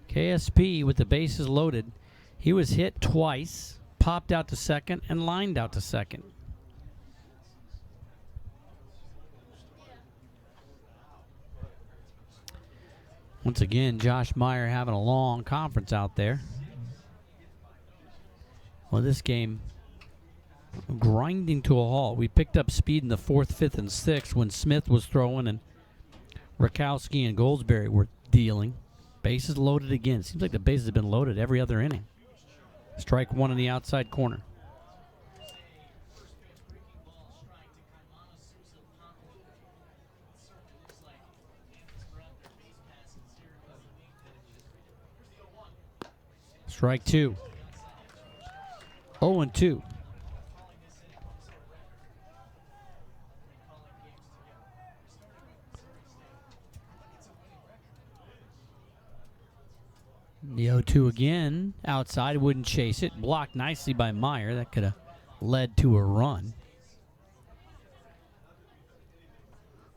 KSP with the bases loaded. He was hit twice, popped out to second, and lined out to second. Once again, Josh Meyer having a long conference out there. Well, this game grinding to a halt. We picked up speed in the 4th, 5th, and 6th when Smith was throwing and Rakowski and Goldsberry were dealing. Bases loaded again. Seems like the bases have been loaded every other inning. Strike 1 in the outside corner. Strike 2. 0-2. The 0-2 again. Outside, wouldn't chase it. Blocked nicely by Meyer. That could have led to a run.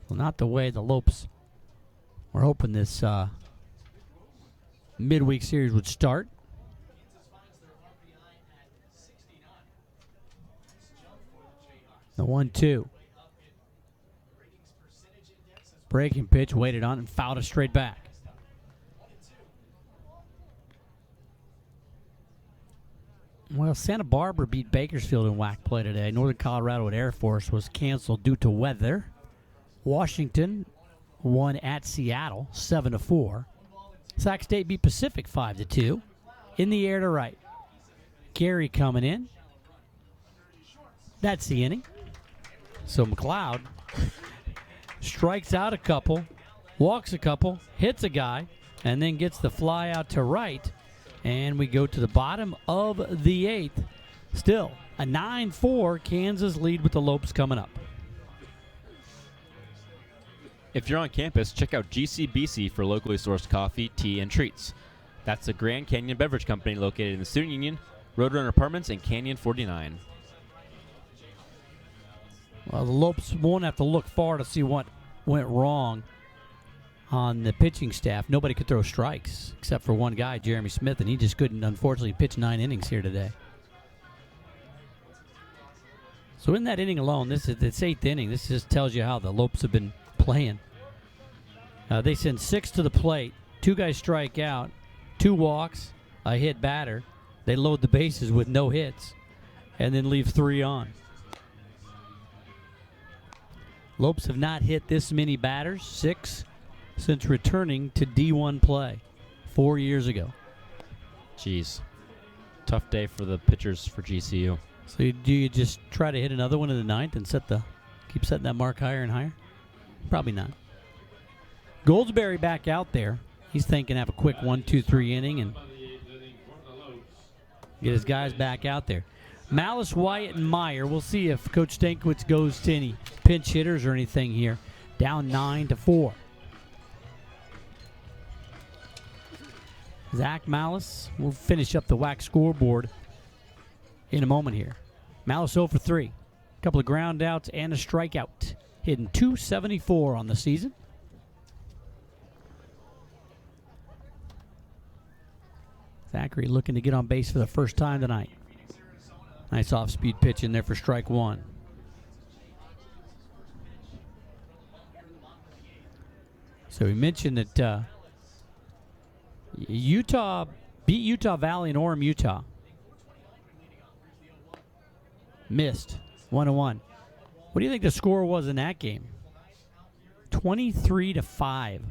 Well, not the way the Lopes were hoping this midweek series would start. The 1-2. Breaking pitch, waited on and fouled it straight back. Well, Santa Barbara beat Bakersfield in WAC play today. Northern Colorado at Air Force was canceled due to weather. Washington won at Seattle 7-4. Sac State beat Pacific 5-2. In the air to right. Gary coming in. That's the inning. So McLeod strikes out a couple, walks a couple, hits a guy, and then gets the fly out to right. And we go to the bottom of the 8th. Still a 9-4 Kansas lead with the Lopes coming up. If you're on campus, check out GCBC for locally sourced coffee, tea, and treats. That's the Grand Canyon Beverage Company located in the Student Union, Roadrunner Apartments, and Canyon 49. Well, the Lopes won't have to look far to see what went wrong on the pitching staff. Nobody could throw strikes except for one guy, Jeremy Smith, and he just couldn't, unfortunately, pitch 9 innings here today. So in that inning alone, this 8th inning. This just tells you how the Lopes have been playing. They send 6 to the plate. 2 guys strike out, 2 walks, a hit batter. They load the bases with no hits, and then leave 3 on. Lopes have not hit this many batters, 6, since returning to D1 play 4 years ago. Jeez. Tough day for the pitchers for GCU. So do you just try to hit another one in the 9th and keep setting that mark higher and higher? Probably not. Goldsberry back out there. He's thinking have a quick 1-2-3 inning and get his guys back out there. Malice, Wyatt, and Meyer. We'll see if Coach Stankiewicz goes to any pinch hitters or anything here. Down 9-4. Zach Malice will finish up the WAC scoreboard in a moment here. Malice 0 for 3. A couple of ground outs and a strikeout. Hitting .274 on the season. Zachary looking to get on base for the first time tonight. Nice off-speed pitch in there for strike 1. So we mentioned that Utah beat Utah Valley in Orem, Utah. Missed 1-1. What do you think the score was in that game? 23-5.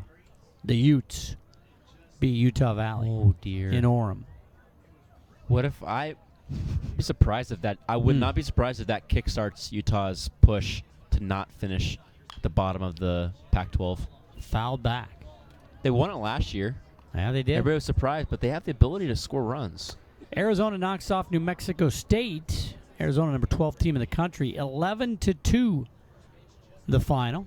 The Utes beat Utah Valley. Oh dear. In Orem. What if I be surprised if that? I would not be surprised if that kickstarts Utah's push to not finish at the bottom of the Pac-12. Fouled back. They won it last year. Yeah, they did. Everybody was surprised, but they have the ability to score runs. Arizona knocks off New Mexico State. Arizona, number 12 team in the country, 11-2 the final.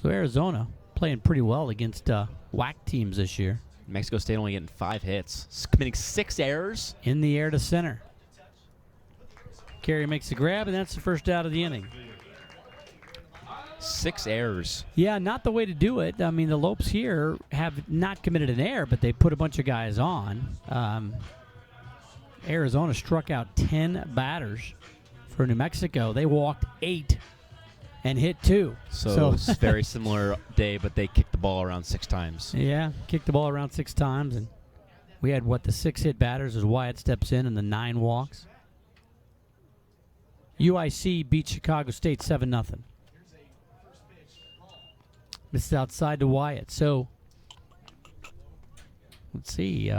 So Arizona playing pretty well against WAC teams this year. Mexico State only getting 5 hits, committing 6 errors. In the air to center. Carey makes the grab, and that's the first out of the inning. 6 errors. Yeah, not the way to do it. I mean, the Lopes here have not committed an error, but they put a bunch of guys on. Arizona struck out 10 batters for New Mexico. They walked 8 and hit 2. So it's a very similar day, but they kicked the ball around 6 times. Yeah, kicked the ball around 6 times. And we had, the 6 hit batters as Wyatt steps in and the 9 walks. UIC beat Chicago State 7-0. This is outside to Wyatt. So, let's see.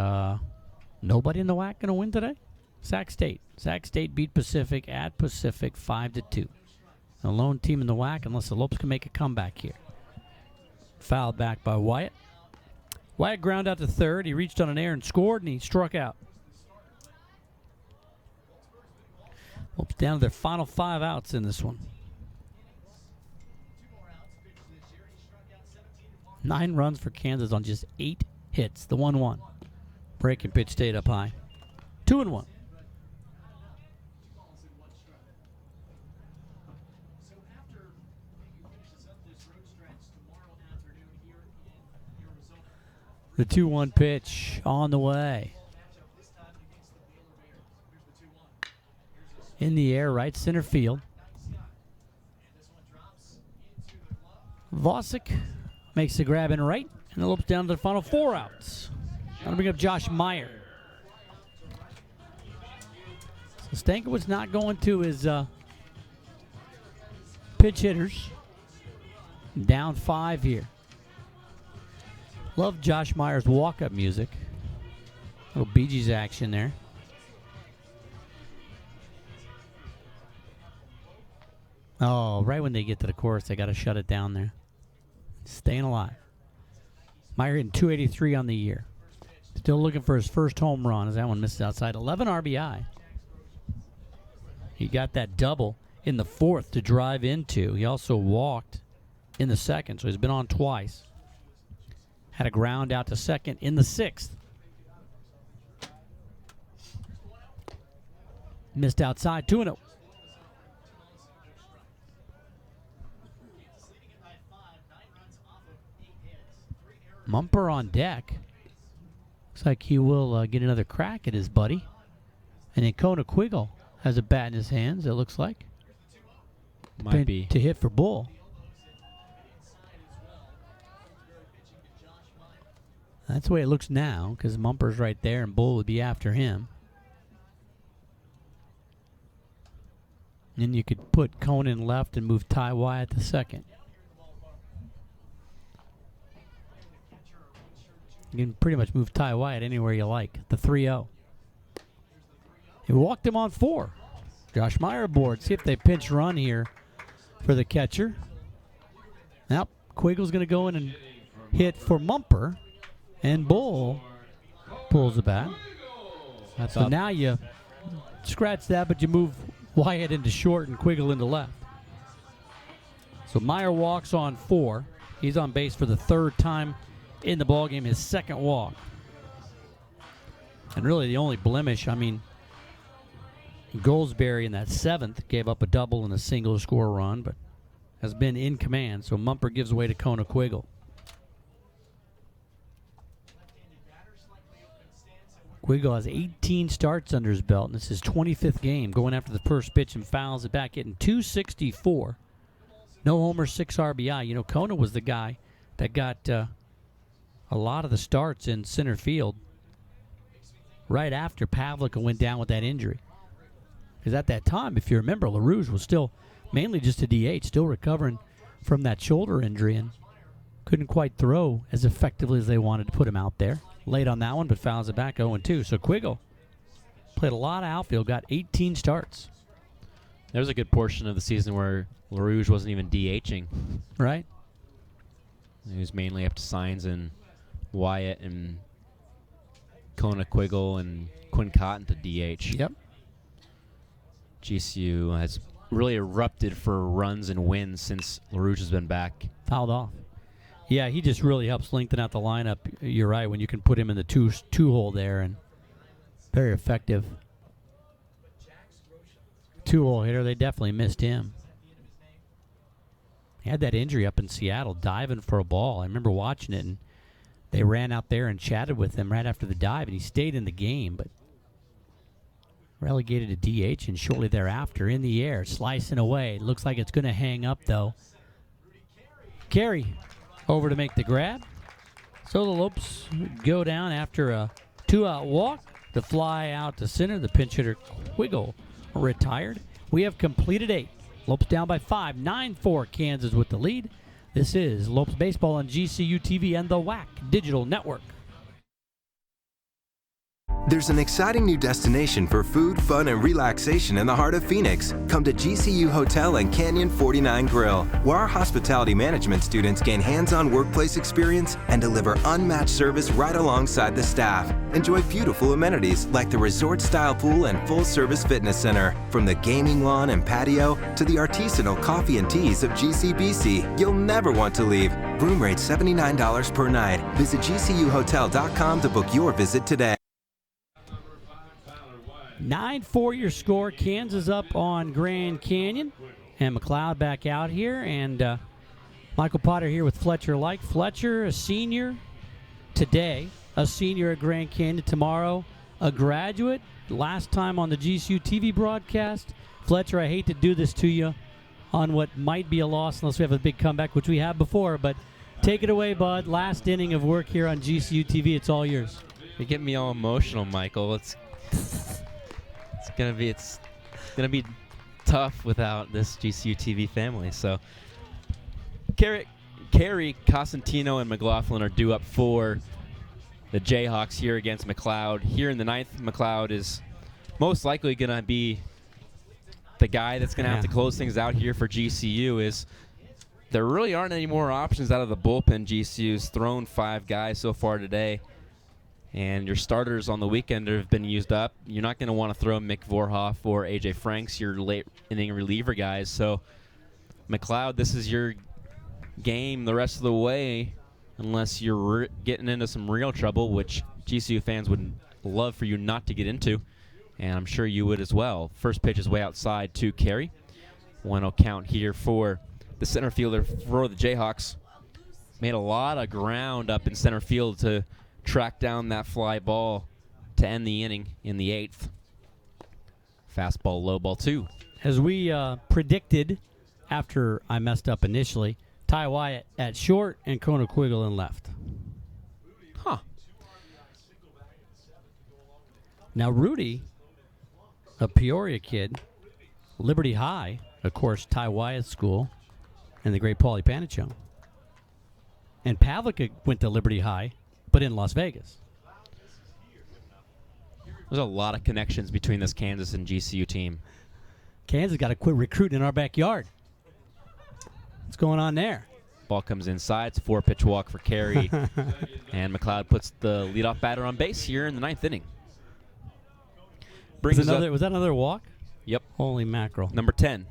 Nobody in the WAC going to win today? Sac State. Sac State beat Pacific at Pacific 5-2. The lone team in the WAC, unless the Lopes can make a comeback here. Fouled back by Wyatt. Wyatt ground out to third. He reached on an error and scored, and he struck out. Lopes down to their final 5 outs in this one. 9 runs for Kansas on just 8 hits. The 1-1. Breaking pitch stayed up high. 2-1. The 2-1 pitch on the way. In the air, right center field. Vosick makes the grab in right, and it loops down to the final 4 outs. Gonna bring up Josh Meyer. So Stankiewicz not going to his pitch hitters. Down 5 here. Love Josh Meyer's walk-up music. Little Bee Gees action there. Oh, right when they get to the chorus, they got to shut it down there. Staying alive. Meyer hitting 283 on the year. Still looking for his first home run as that one misses outside. 11 RBI. He got that double in the 4th to drive into. He also walked in the 2nd, so he's been on twice. Had a ground out to 2nd in the 6th. Missed outside, 2-0. Mumper on deck. Looks like he will get another crack at his buddy. And then Kona Quiggle has a bat in his hands, it looks like. Might be. To hit for Bull. That's the way it looks now, because Mumper's right there and Bull would be after him. And then you could put Conan left and move Ty Wyatt to 2nd. You can pretty much move Ty Wyatt anywhere you like. The 3-0. He walked him on 4. Josh Meyer aboard. See if they pinch run here for the catcher. Now, Quiggle's going to go in and hit for Mumper. And Bull pulls the bat. So now you scratch that, but you move Wyatt into short and Quiggle into left. So Meyer walks on 4. He's on base for the 3rd time in the ballgame, his 2nd walk. And really the only blemish, I mean, Goldsberry in that 7th gave up a double and a single to score a run, but has been in command. So Mumper gives way to Kona Quiggle. Quiggle has 18 starts under his belt, and this is his 25th game, going after the first pitch and fouls it back, hitting 264. No homer, 6 RBI. You know, Kona was the guy that got a lot of the starts in center field right after Pavlica went down with that injury. Because at that time, if you remember, LaRouge was still mainly just a DH, still recovering from that shoulder injury and couldn't quite throw as effectively as they wanted to put him out there. Late on that one, but fouls it back 0-2. So Quiggle played a lot of outfield, got 18 starts. There was a good portion of the season where LaRouge wasn't even DHing. Right. He was mainly up to Signs and Wyatt and Kona Quiggle and Quinn Cotton to DH. Yep. GCU has really erupted for runs and wins since LaRouge has been back. Fouled off. Yeah, he just really helps lengthen out the lineup. You're right, when you can put him in the two-hole there, and very effective. 2-hole hitter, they definitely missed him. He had that injury up in Seattle, diving for a ball. I remember watching it, and they ran out there and chatted with him right after the dive, and he stayed in the game, but relegated to DH, and shortly thereafter, in the air, slicing away. Looks like it's going to hang up, though. Carey over to make the grab. So the Lopes go down after a 2-out walk. The fly out to center. The pinch hitter Quiggle retired. We have completed 8. Lopes down by 5. 9-4 Kansas with the lead. This is Lopes Baseball on GCU TV and the WAC Digital Network. There's an exciting new destination for food, fun, and relaxation in the heart of Phoenix. Come to GCU Hotel and Canyon 49 Grill, where our hospitality management students gain hands-on workplace experience and deliver unmatched service right alongside the staff. Enjoy beautiful amenities like the resort-style pool and full-service fitness center. From the gaming lawn and patio to the artisanal coffee and teas of GCBC, you'll never want to leave. Room rate $79 per night. Visit GCUHotel.com to book your visit today. 9-4 your score. Kansas up on Grand Canyon. And McLeod back out here. And Michael Potter here with Fletcher Like. Fletcher, a senior today. A senior at Grand Canyon. Tomorrow, a graduate. Last time on the GCU TV broadcast. Fletcher, I hate to do this to you on what might be a loss unless we have a big comeback, which we have before. But take it away, bud. Last inning of work here on GCU TV. It's all yours. You're getting me all emotional, Michael. It's gonna be tough without this GCU TV family. So Carey, Cosentino, and McLaughlin are due up for the Jayhawks here against McLeod. Here in the ninth, McLeod is most likely gonna be the guy that's gonna have to close things out here for GCU. Is there really aren't any more options out of the bullpen. GCU's thrown 5 guys so far today. And your starters on the weekend have been used up. You're not going to want to throw Mick Vorhoff or A.J. Franks, your late inning reliever guys. So, McLeod, this is your game the rest of the way, unless you're getting into some real trouble, which GCU fans would love for you not to get into, and I'm sure you would as well. First pitch is way outside to Carey. 1-0 count here for the center fielder for the Jayhawks. Made a lot of ground up in center field to track down that fly ball to end the inning in the 8th. Fastball, low ball 2. As we predicted after I messed up initially, Ty Wyatt at short and Kona Quiggle in left. Huh. Now Rudy, a Peoria kid, Liberty High, of course, Ty Wyatt's school, and the great Paulie Panichon. And Pavlik went to Liberty High, but in Las Vegas. There's a lot of connections between this Kansas and GCU team. Kansas got to quit recruiting in our backyard. What's going on there? Ball comes inside. It's a 4-pitch walk for Carey. And McLeod puts the leadoff batter on base here in the 9th inning. Was that another walk? Yep. Holy mackerel. Number 10.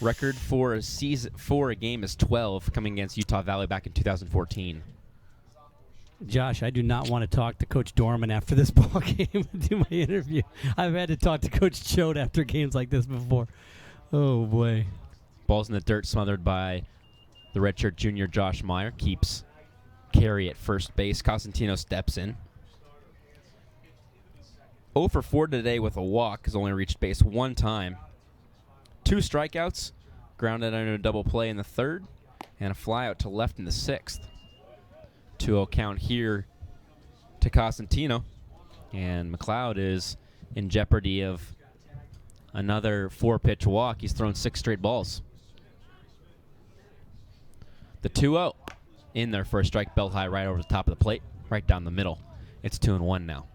Record for a game is 12, coming against Utah Valley back in 2014. Josh, I do not want to talk to Coach Dorman after this ball game and do my interview. I've had to talk to Coach Choate after games like this before. Oh, boy. Ball's in the dirt, smothered by the redshirt junior Josh Meyer. Keeps Carey at first base. Cosentino steps in. 0 for 4 today with a walk. Has only reached base 1 time. 2 strikeouts. Grounded under a double play in the 3rd. And a fly out to left in the 6th. 2-0 count here to Cosentino. And McLeod is in jeopardy of another 4-pitch walk. He's thrown 6 straight balls. The 2-0 in there for a strike, belt high right over the top of the plate, right down the middle. It's 2-1 now.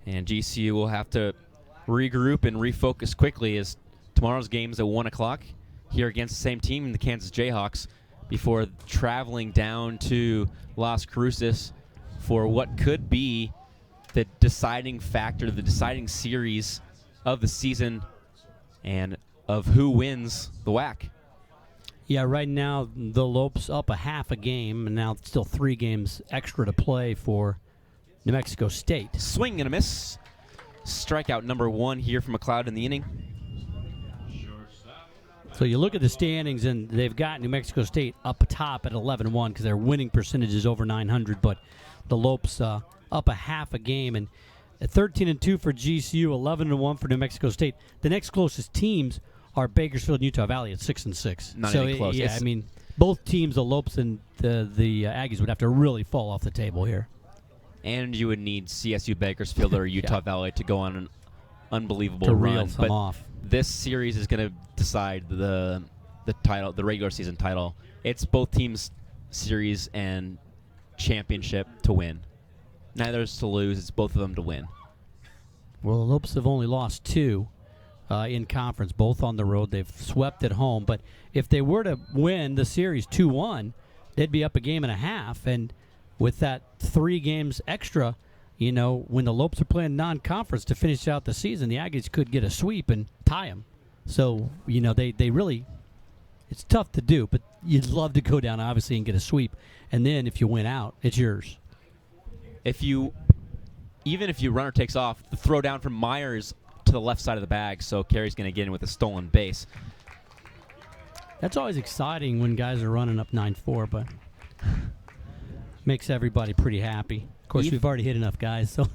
And GCU will have to regroup and refocus quickly as tomorrow's game is at 1 o'clock here against the same team, the Kansas Jayhawks, before traveling down to Las Cruces for what could be the deciding factor, the deciding series of the season and of who wins the WAC. Yeah, right now the Lopes up a half a game, and now still 3 games extra to play for New Mexico State. Swing and a miss. Strikeout number 1 here from McLeod in the inning. So you look at the standings, and they've got New Mexico State up top at 11-1 because their winning percentage is over 900, but the Lopes up a half a game, and at 13-2 for GCU, 11-1 for New Mexico State. The next closest teams are Bakersfield and Utah Valley at 6-6. Not so any close. Yeah, I mean, both teams, the Lopes and the Aggies, would have to really fall off the table here. And you would need CSU Bakersfield or Utah Valley to go on an unbelievable to run. Reel some off. This series is going to decide the title, the regular season title. It's both teams' series and championship to win. Neither is to lose. It's both of them to win. Well, the Lopes have only lost 2 in conference, both on the road. They've swept at home. But if they were to win the series 2-1, they'd be up a game and a half. And with that 3 games extra, when the Lopes are playing non-conference to finish out the season, the Aggies could get a sweep and tie them. So, they really, it's tough to do, but you'd love to go down, obviously, and get a sweep. And then if you win out, it's yours. Even if your runner takes off, the throw down from Myers to the left side of the bag, so Carey's going to get in with a stolen base. That's always exciting when guys are running up 9-4, but makes everybody pretty happy. Of course, we've already hit enough guys, so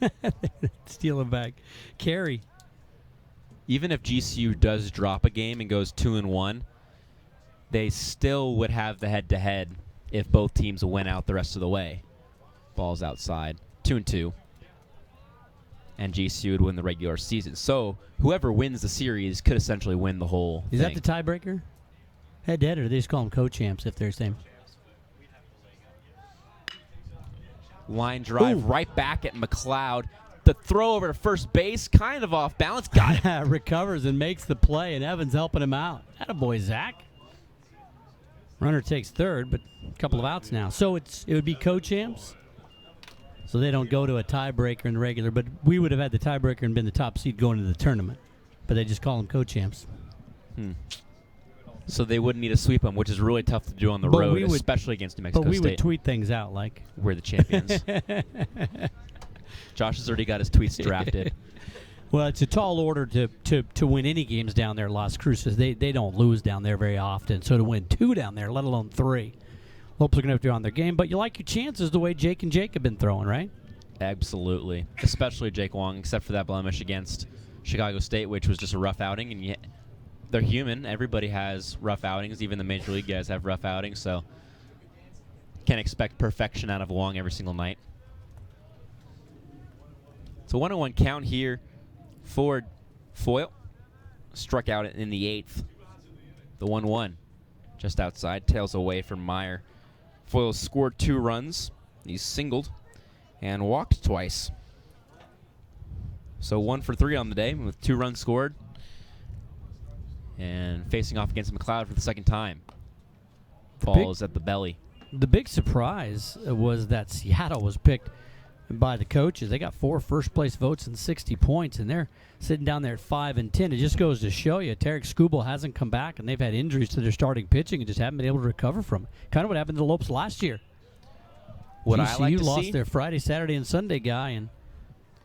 steal them back. Carey. Even if GCU does drop a game and goes 2-1, they still would have the head-to-head if both teams went out the rest of the way. Ball's outside. 2-2. And GCU would win the regular season. So whoever wins the series could essentially win the whole thing. Is that the tiebreaker? Head-to-head, or do they just call them co-champs if they're the same? Line drive right back at McLeod. The throw over to first base, kind of off balance. Got it. Recovers and makes the play, and Evans helping him out. Attaboy, Zach. Runner takes third, but a couple of outs now. So it would be co-champs? So they don't go to a tiebreaker in the regular, but we would have had the tiebreaker and been the top seed going into the tournament. But they just call them co-champs. So they wouldn't need to sweep them, which is really tough to do on the road, especially against New Mexico But we State. would tweet things out like we're the champions. Josh has already got his tweets drafted. Well, it's a tall order to win any games down there at Las Cruces. They don't lose down there very often. So to win 2 down there, let alone 3, Lopes are going to have to do on their game. But you like your chances the way Jake and Jake have been throwing, right? Absolutely. Especially Jake Wong, except for that blemish against Chicago State, which was just a rough outing. And yet they're human. Everybody has rough outings. Even the Major League guys have rough outings. So can't expect perfection out of Wong every single night. It's a 1-1 count here for Foyle. Struck out in the 8th. The 1-1 just outside. Tails away from Meyer. Foyle scored 2 runs. He's singled and walked twice. So 1 for 3 on the day with 2 runs scored. And facing off against McLeod for the second time. Ball is at the belly. The big surprise was that Seattle was picked by the coaches. They got 4 first-place votes and 60 points, and they're sitting down there at 5-10. It just goes to show you, Tarek Skubal hasn't come back, and they've had injuries to their starting pitching and just haven't been able to recover from it. Kind of what happened to the Lopes last year. What GCU I like to lost see, their Friday, Saturday, and Sunday guy and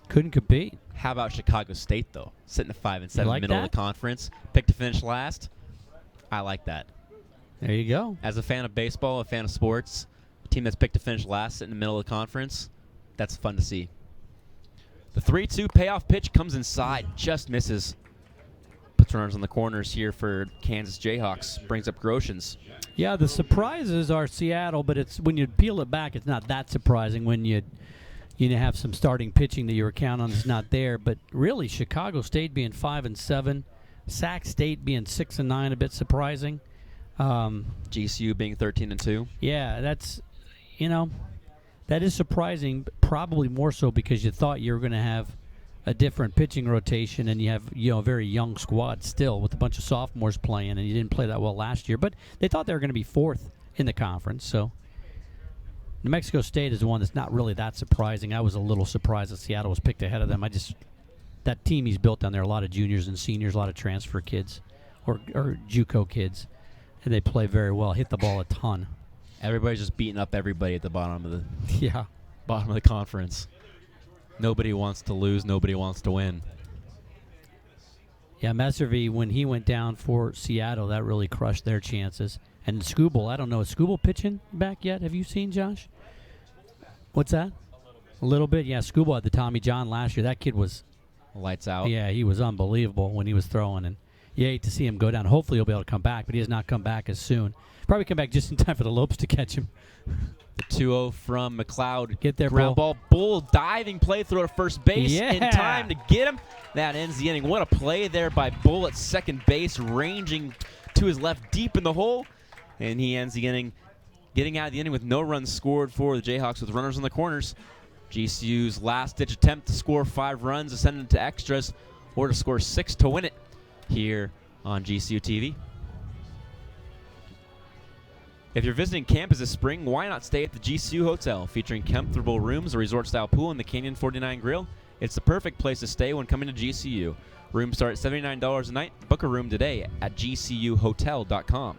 couldn't compete. How about Chicago State, though? Sitting at 5-7, like middle that? of the conference. Picked to finish last. I like that. There you go. As a fan of baseball, a fan of sports, a team that's picked to finish last, sitting in the middle of the conference, that's fun to see. The 3-2 payoff pitch comes inside, just misses. Puts runners on the corners here for Kansas Jayhawks. Brings up Groshans. Yeah, the surprises are Seattle, but it's when you peel it back, it's not that surprising when you have some starting pitching that you were counting on is not there. But really, Chicago State being 5-7, Sac State being 6-9, a bit surprising. GCU being 13-2. Yeah, that is surprising, but probably more so because you thought you were going to have a different pitching rotation, and you have a very young squad still with a bunch of sophomores playing, and you didn't play that well last year. But they thought they were going to be 4th in the conference. So New Mexico State is the one that's not really that surprising. I was a little surprised that Seattle was picked ahead of them. That team he's built down there, a lot of juniors and seniors, a lot of transfer kids or JUCO kids, and they play very well, hit the ball a ton. Everybody's just beating up everybody at the bottom of the conference. Nobody wants to lose. Nobody wants to win. Yeah, Messervy, when he went down for Seattle, that really crushed their chances. And Skubal, I don't know, is Skubal pitching back yet? Have you seen, Josh? What's that? A little bit. Yeah, Skubal had the Tommy John last year. That kid was lights out. Yeah, he was unbelievable when he was throwing, and you hate to see him go down. Hopefully he'll be able to come back, but he has not come back as soon. Probably come back just in time for the Lopes to catch him. The 2-0 from McLeod. Get there, ground ball. Bull diving play throw to first base in time to get him. That ends the inning. What a play there by Bull at second base, ranging to his left deep in the hole. And he ends the inning getting out of the inning with no runs scored for the Jayhawks with runners in the corners. GCU's last-ditch attempt to score 5 runs, ascended to extras, or to score 6 to win it here on GCU TV. If you're visiting campus this spring, why not stay at the GCU Hotel, featuring comfortable rooms, a resort-style pool, and the Canyon 49 Grill? It's the perfect place to stay when coming to GCU. Rooms start at $79 a night. Book a room today at gcuhotel.com.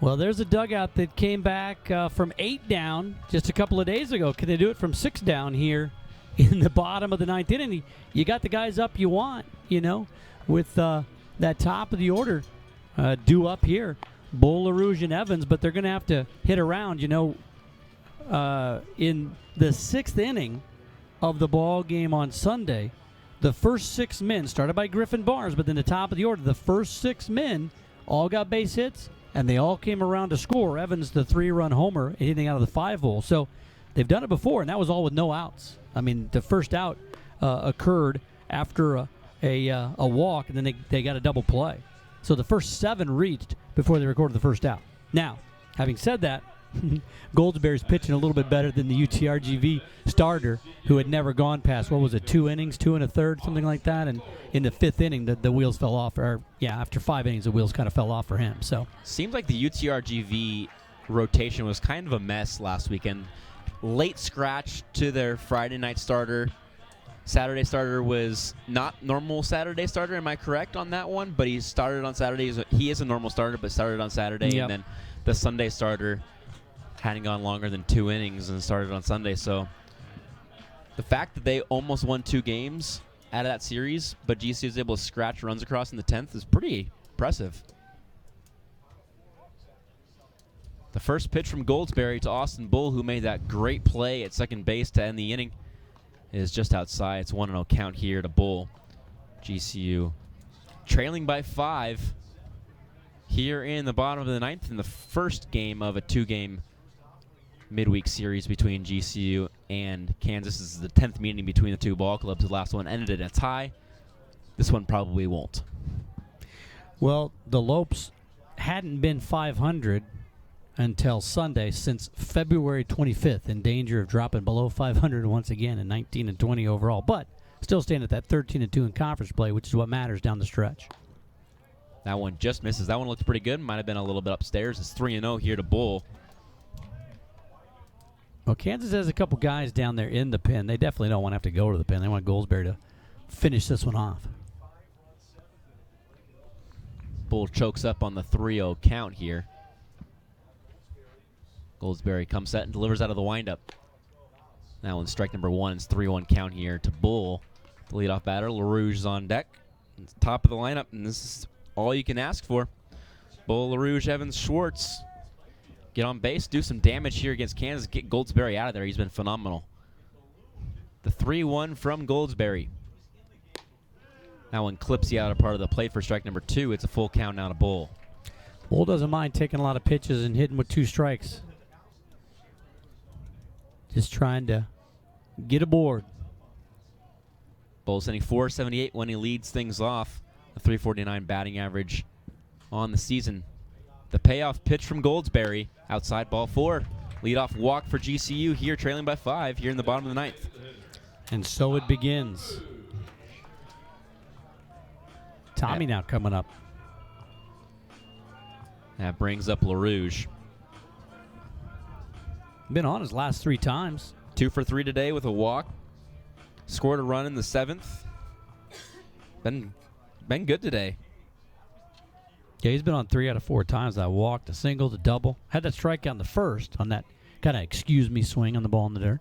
Well, there's a dugout that came back from 8 down just a couple of days ago. Can they do it from 6 down here in the bottom of the 9th inning? You got the guys up you want, with that top of the order due up here. Bull, LaRouge, and Evans, but they're going to have to hit around, in the 6th inning of the ball game on Sunday. The first 6 men, started by Griffin Barnes, but then the top of the order, the first 6 men all got base hits, and they all came around to score. Evans, the 3-run homer, hitting out of the 5-hole. So they've done it before, and that was all with no outs. I mean, the first out occurred after a walk, and then they got a double play. So the first 7 reached before they recorded the first out. Now, having said that, Goldsberry's pitching a little bit better than the UTRGV starter, who had never gone past, 2 innings, 2 1/3, something like that. And in the 5th inning, the wheels fell off. After 5 innings, the wheels kind of fell off for him. So seems like the UTRGV rotation was kind of a mess last weekend. Late scratch to their Friday night starter. Saturday starter was not normal Saturday starter. Am I correct on that one? But he started on Saturday. He is a normal starter, but started on Saturday. Yep. And then the Sunday starter hadn't gone longer than 2 innings and started on Sunday. So the fact that they almost won 2 games out of that series, but GCU was able to scratch runs across in the 10th is pretty impressive. The first pitch from Goldsberry to Austin Bull, who made that great play at second base to end the inning, is just outside. It's 1-0 count here to Bull. GCU trailing by 5 here in the bottom of the 9th in the first game of a 2-game midweek series between GCU and Kansas. This is the 10th meeting between the 2 ball clubs. The last one ended in a tie. This one probably won't. Well, the Lopes hadn't been 500 until Sunday since February 25th, in danger of dropping below 500 once again in 19-20 overall, but still staying at that 13-2 in conference play, which is what matters down the stretch. That one just misses. That one looks pretty good. Might have been a little bit upstairs. It's 3-0 here to Bull. Well, Kansas has a couple guys down there in the pen. They definitely don't want to have to go to the pen. They want Goldsberry to finish this one off. Bull chokes up on the 3-0 count here. Goldsberry comes set and delivers out of the windup. That one's strike number 1. It's 3-1 count here to Bull. The leadoff batter, LaRouge, is on deck. It's top of the lineup, and this is all you can ask for. Bull, LaRouge, Evans, Schwartz get on base, do some damage here against Kansas, get Goldsberry out of there. He's been phenomenal. The 3-1 from Goldsberry. That one clips you out of part of the plate for strike number 2. It's a full count now to Bull. Bull doesn't mind taking a lot of pitches and hitting with 2 strikes. Just trying to get aboard. Bull's hitting .478 when he leads things off. A .349 batting average on the season. The payoff pitch from Goldsberry. Outside ball 4. Leadoff walk for GCU here, trailing by 5 here in the bottom of the 9th. And so it begins. Tommy now coming up. That brings up LaRouge. Been on his last 3 times. 2 for 3 today with a walk. Scored a run in the 7th. Been good today. Yeah, he's been on 3 out of 4 times. That walked, a single, the double. Had that strikeout in the first on that kind of excuse me swing on the ball in the dirt.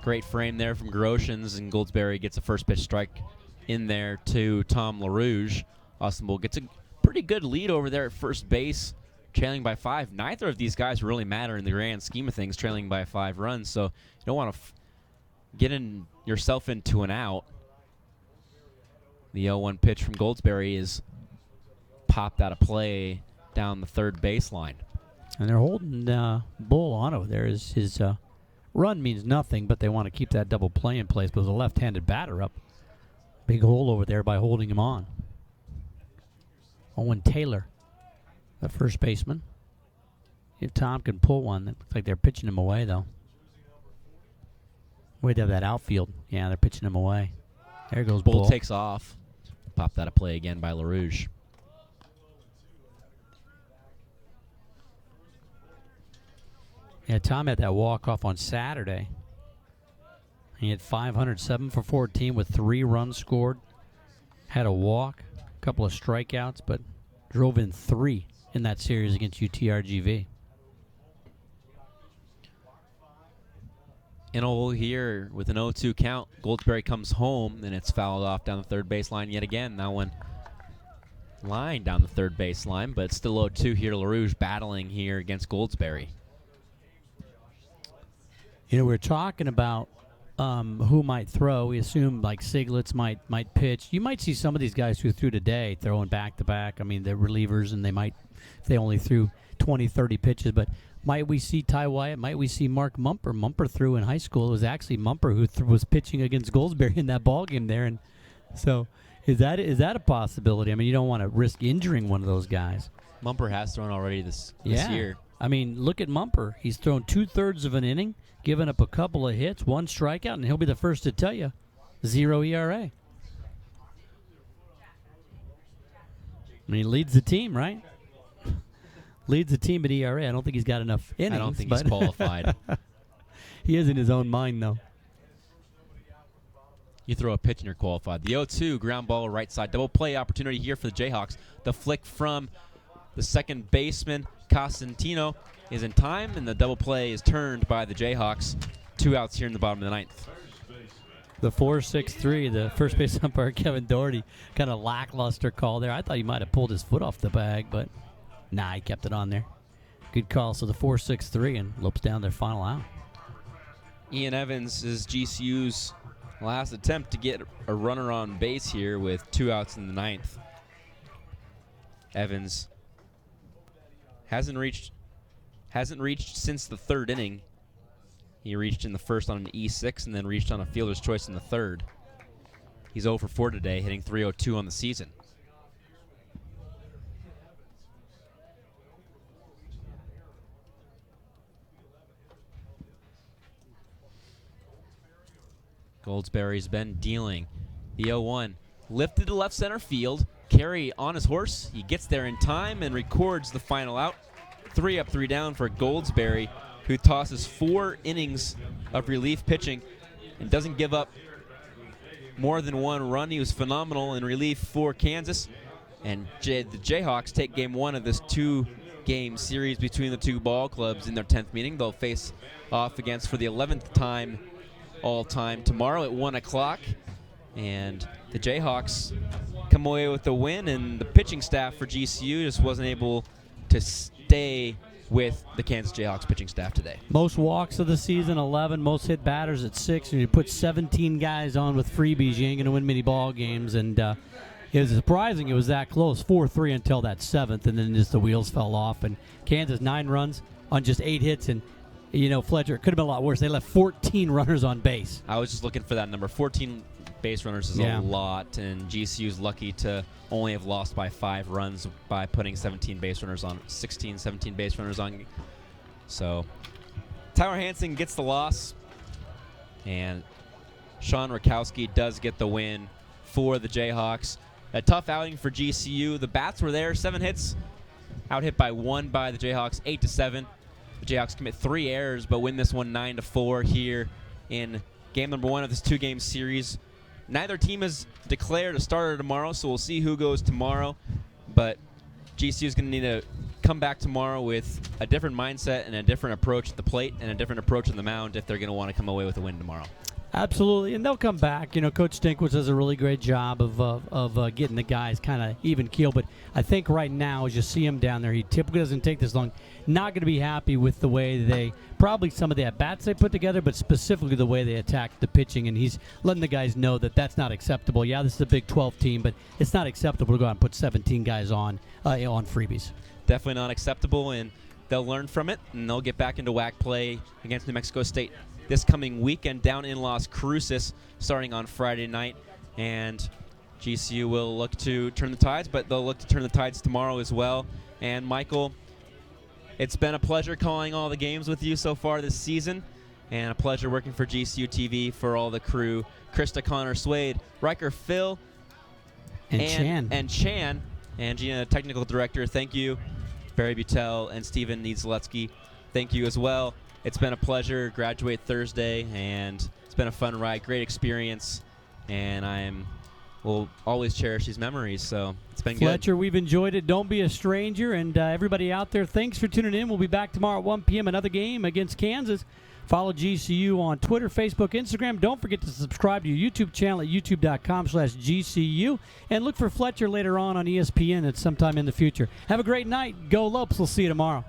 Great frame there from Groshans, and Goldsberry gets a first pitch strike in there to Tom LaRouge. Austin Bull gets a pretty good lead over there at first base, trailing by 5. Neither of these guys really matter in the grand scheme of things, trailing by 5 runs, so you don't want to get yourself into an out. The 0-1 pitch from Goldsberry is popped out of play down the third baseline. And they're holding Bull on over there. His run means nothing, but they want to keep that double play in place. But there's a left-handed batter up. Big hole over there by holding him on. Owen Taylor, the first baseman. if Tom can pull one. It looks like they're pitching him away, though. Where'd they have that outfield? Yeah, they're pitching him away. There goes Bull Bull. takes off. Popped out of play again by LaRouge. Yeah, Tom had that walk-off on Saturday. He had 507 for 14 with 3 runs scored. Had a walk, a couple of strikeouts, but drove in 3 in that series against UTRGV. In a hole here with an 0-2 count, Goldsberry comes home, and it's fouled off down the third baseline yet again. That one line down the third baseline, but it's still 0-2 here. LaRouge battling here against Goldsberry. You know, we're talking about who might throw. We assume like Siglitz might pitch. You might see some of these guys who threw today throwing back-to-back. I mean, they're relievers, and they might, if they only threw 20, 30 pitches. But might we see Ty Wyatt? Might we see Mark Mumper? Mumper threw in high school. It was actually Mumper who was pitching against Goldsberry in that ball game there. And so is that a possibility? I mean, you don't want to risk injuring one of those guys. Mumper has thrown already this Yeah. year. I mean, look at Mumper. He's thrown 2/3 of an inning, given up a couple of hits, 1 strikeout, and he'll be the first to tell you, 0 ERA. I mean, he leads the team, right? Leads the team at ERA. I don't think he's got enough innings. I don't think he's qualified. He is in his own mind, though. You throw a pitch and you're qualified. The 0-2 ground ball right side. Double play opportunity here for the Jayhawks. The flick from the second baseman, Costantino, is in time, and the double play is turned by the Jayhawks. 2 outs here in the bottom of the 9th. The 4-6-3, the first base umpire, Kevin Doherty, kind of lackluster call there. I thought he might have pulled his foot off the bag, but nah, he kept it on there. Good call. So the 4-6-3 and Lopes down their final out. Ian Evans is GCU's last attempt to get a runner on base here with 2 outs in the 9th. Evans hasn't reached since the 3rd inning. He reached in the first on an E6 and then reached on a fielder's choice in the 3rd. He's 0 for 4 today, hitting .302 on the season. Goldsberry's been dealing. The 0-1 lifted to left center field. Carey on his horse. He gets there in time and records the final out. 3 up, 3 down for Goldsberry, who tosses 4 innings of relief pitching and doesn't give up more than 1 run. He was phenomenal in relief for Kansas. And the Jayhawks take game 1 of this 2-game series between the 2 ball clubs in their 10th meeting. They'll face off against for the 11th time all-time tomorrow at 1 o'clock. And the Jayhawks come away with the win, and the pitching staff for GCU just wasn't able to stay with the Kansas Jayhawks pitching staff today. Most walks of the season, 11. Most hit batters at 6. And you put 17 guys on with freebies, you ain't going to win many ball games. And it was surprising it was that close, 4-3 until that 7th, and then just the wheels fell off. And Kansas 9 runs on just 8 hits, and you know, Fletcher, it could have been a lot worse. They left 14 runners on base. I was just looking for that number. 14 base runners is a lot, and GCU's lucky to only have lost by 5 runs by putting 17 base runners on, 17 base runners on. So Tyler Hansen gets the loss, and Sean Rakowski does get the win for the Jayhawks. A tough outing for GCU. The bats were there, 7 hits, out hit by 1 by the Jayhawks, 8-7. The Jayhawks commit 3 errors, but win this one 9-4 here in game number 1 of this 2-game series. Neither team has declared a starter tomorrow, so we'll see who goes tomorrow. But GCU is going to need to come back tomorrow with a different mindset and a different approach at the plate and a different approach on the mound if they're going to want to come away with a win tomorrow. Absolutely, and they'll come back. You know, Coach Stinkwitz does a really great job of getting the guys kind of even keel. But I think right now, as you see him down there, he typically doesn't take this long. Not going to be happy with the way they, probably some of the at-bats they put together, but specifically the way they attack the pitching. And he's letting the guys know that that's not acceptable. Yeah, this is a Big 12 team, but it's not acceptable to go out and put 17 guys on freebies. Definitely not acceptable, and they'll learn from it, and they'll get back into WAC play against New Mexico State this coming weekend down in Las Cruces starting on Friday night. And GCU will look to turn the tides, but they'll look to turn the tides tomorrow as well. And Michael, It's been a pleasure calling all the games with you so far this season, and a pleasure working for GCU TV for all the crew. Krista, Connor, Swade, Riker, Phil, and Chan, and Gina, technical director. Thank you. Barry Butel and Steven Niedzletsky, thank you as well. It's been a pleasure. Graduate Thursday, and it's been a fun ride, great experience, and will always cherish these memories. So it's been Fletcher, good. we've enjoyed it. Don't be a stranger, and everybody out there, thanks for tuning in. We'll be back tomorrow at 1 p.m. Another game against Kansas. Follow GCU on Twitter, Facebook, Instagram. Don't forget to subscribe to your YouTube channel at youtube.com/GCU, and look for Fletcher later on ESPN at sometime in the future. Have a great night. Go Lopes. We'll see you tomorrow.